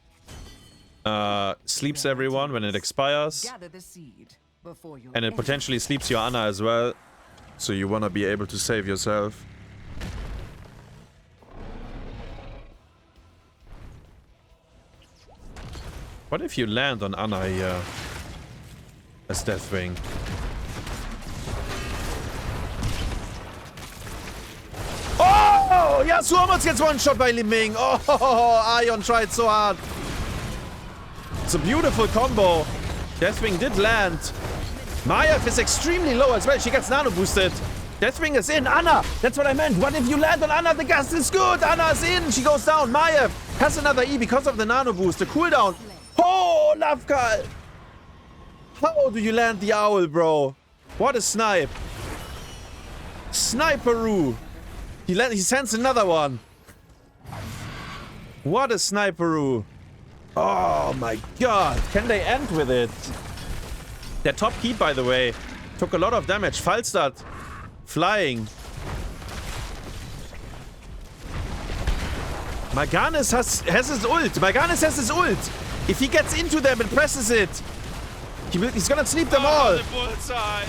[SPEAKER 1] sleeps everyone when it expires.
[SPEAKER 6] Gather the seed before you
[SPEAKER 1] And it
[SPEAKER 6] enter.
[SPEAKER 1] potentially sleeps your Ana as well. So you want to be able to save yourself. What if you land on Ana here as Deathwing? Oh! Yasuobs gets one shot by Liming. Oh, Ion tried so hard. It's a beautiful combo. Deathwing did land. Maiev is extremely low as well. She gets nano boosted. Deathwing is in. Ana! That's what I meant. What if you land on Ana? The gas is good. Ana is in. She goes down. Maiev has another E because of the nano boost. The cooldown. Oh, Lavekall! How do you land the owl, bro? What a snipe. Sniperoo. He sends another one. What a sniperoo. Oh my god. Can they end with it? Their top keep, by the way, took a lot of damage. Falstad flying. Maganis has his ult. Maganis has his ult. If he gets into them and presses it, he's gonna sleep them all.
[SPEAKER 5] The bullseye.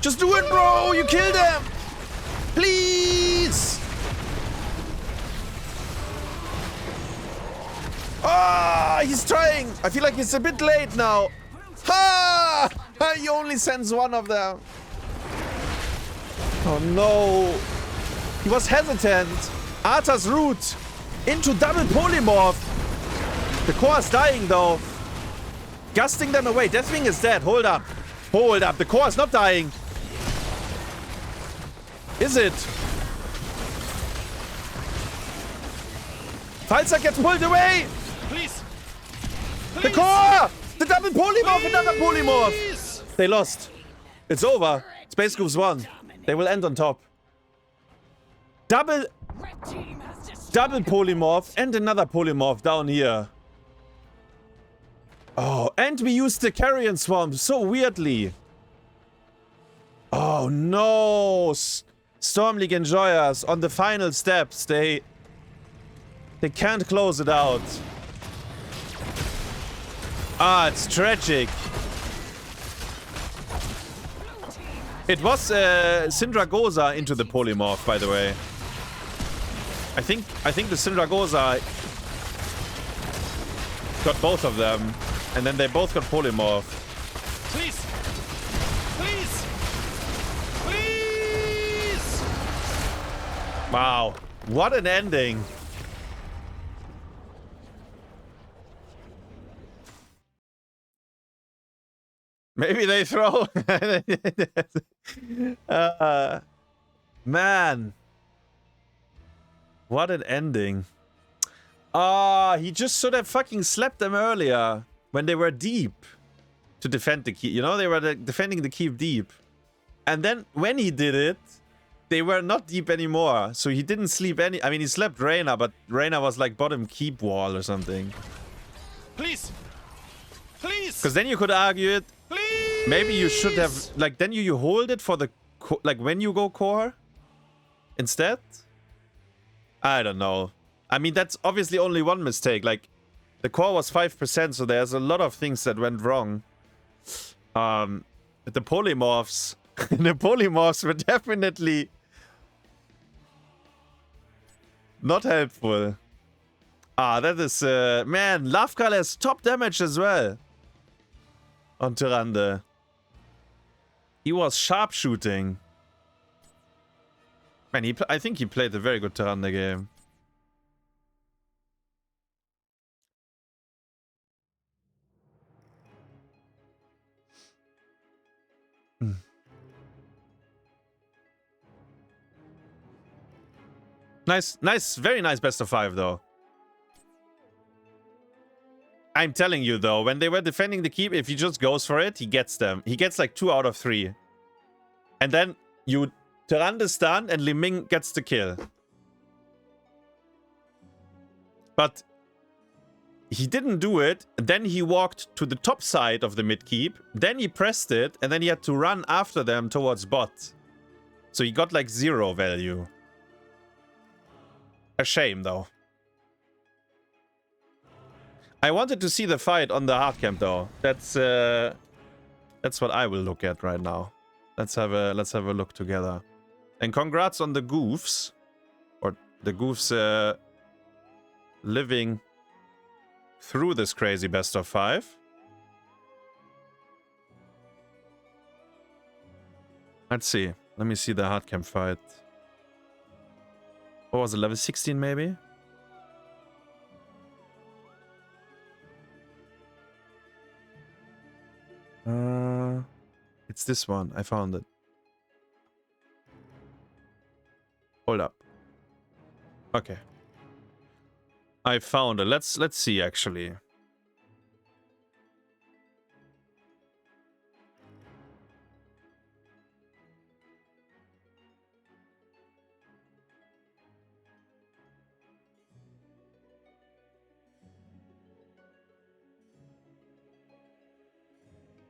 [SPEAKER 1] Just do it, bro. You kill them. Please. Ah, he's trying. I feel like it's a bit late now. Ha! He only sends one of them. Oh no. He was hesitant. Arthur's root into double polymorph. The core is dying though. Gusting them away. Deathwing is dead. Hold up. Hold up. The core is not dying. Is it? Falstad gets pulled away.
[SPEAKER 5] Please.
[SPEAKER 1] The core! The double polymorph, another polymorph! They lost. It's over. Space Goofs won. They will end on top. Double polymorph and another polymorph down here. Oh, and we used the Carrion Swamp so weirdly. Oh no! SLEnjoyers on the final steps. They can't close it out. Ah, it's tragic. It was Syndragoza into the polymorph, by the way. I think the Syndragoza got both of them, and then they both got polymorph.
[SPEAKER 5] Please. Please. Please.
[SPEAKER 1] Wow, what an ending! Maybe they throw. Man. What an ending. He just should have fucking slapped them earlier when they were deep to defend the keep. You know, they were defending the keep deep. And then when he did it, they were not deep anymore. So he didn't sleep any. I mean, he slept Reyna, but Reyna was like bottom keep wall or something.
[SPEAKER 5] Please. Please.
[SPEAKER 1] Because then you could argue it.
[SPEAKER 5] Please.
[SPEAKER 1] Maybe you should have, like, then you hold it for the, like, when you go core instead? I don't know. I mean, that's obviously only one mistake. Like, the core was 5%, so there's a lot of things that went wrong. The polymorphs, the polymorphs were definitely not helpful. That is, man, Lavekall has top damage as well. On Tyrande. He was sharpshooting. Man, I think he played a very good Tyrande game. Nice, very nice best of 5 though. I'm telling you though, when they were defending the keep, if he just goes for it, he gets them. He gets like 2 out of 3. And then you Tyrande stun and Liming gets the kill. But he didn't do it. Then he walked to the top side of the mid keep. Then he pressed it. And then he had to run after them towards bot. So he got like 0 value. A shame, though. I wanted to see the fight on the hard camp, though. That's what I will look at right now. Let's have a look together. And congrats on the Goofs. Or the Goofs living through this crazy best of 5. Let's see. Let me see the hard camp fight. What was it? Level 16 maybe? It's this one. I found it. Hold up. Okay. I found it. Let's see actually.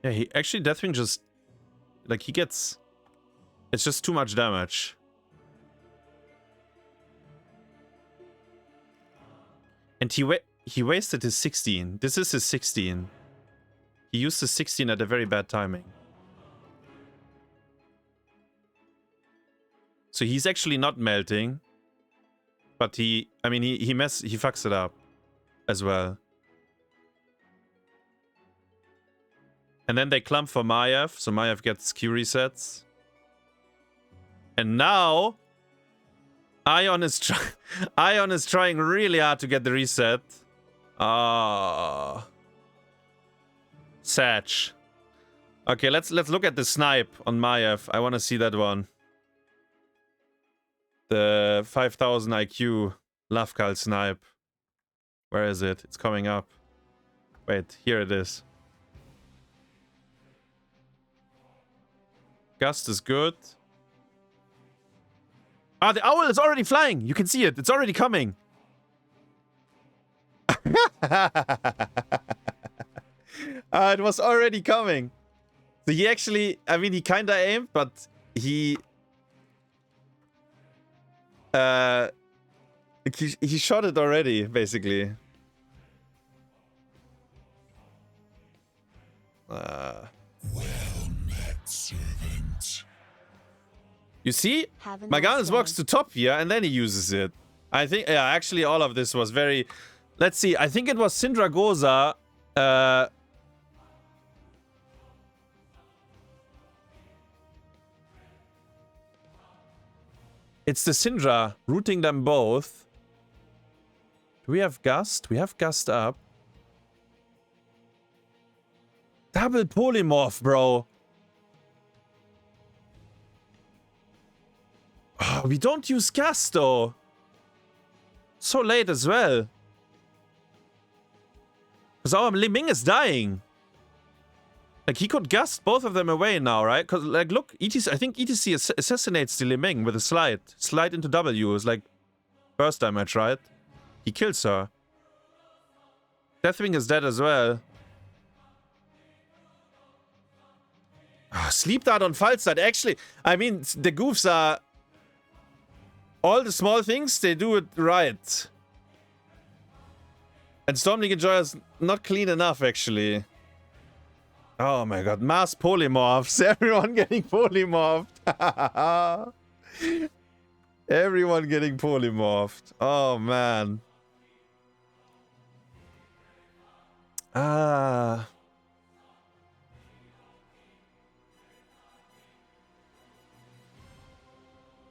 [SPEAKER 1] Yeah, he actually Deathwing just like he gets it's just too much damage. And he wasted his 16. This is his 16. He used his 16 at a very bad timing. So he's actually not melting. But he fucks it up as well. And then they clump for Maiev, so Maiev gets Q resets. And now Ion is trying really hard to get the reset. Ah, Satch. Okay, let's look at the snipe on Maiev. I want to see that one. The 5000 IQ Lavekall snipe. Where is it? It's coming up. Wait, here it is. Gust is good. Ah, the owl is already flying. You can see it. It's already coming. It was already coming. So he actually, I mean, he kind of aimed, but he shot it already, basically.
[SPEAKER 2] Well met, servant.
[SPEAKER 1] You see? Maganus walks to top here and then he uses it. I think, yeah, actually all of this was very... Let's see, I think it was Sindragoza. It's the Syndra rooting them both. Do we have Gust? We have Gust up. Double polymorph, bro. Oh, we don't use Gust, though. So late as well. Because our Liming is dying. Like, he could Gust both of them away now, right? Because, like, look, ETC, I think ETC assassinates the Liming with a slide. Slide into W is, like, burst damage, right? He kills her. Deathwing is dead as well. Oh, Sleep Dart on Falstad. Actually, I mean, the Goofs are... All the small things, they do it right. And SLEnjoyers not clean enough, actually. Oh my god, mass polymorphs. Everyone getting polymorphed. Everyone getting polymorphed. Oh, man. Ah...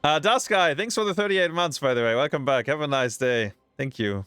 [SPEAKER 1] Daskai, thanks for the 38 months, by the way. Welcome back. Have a nice day. Thank you.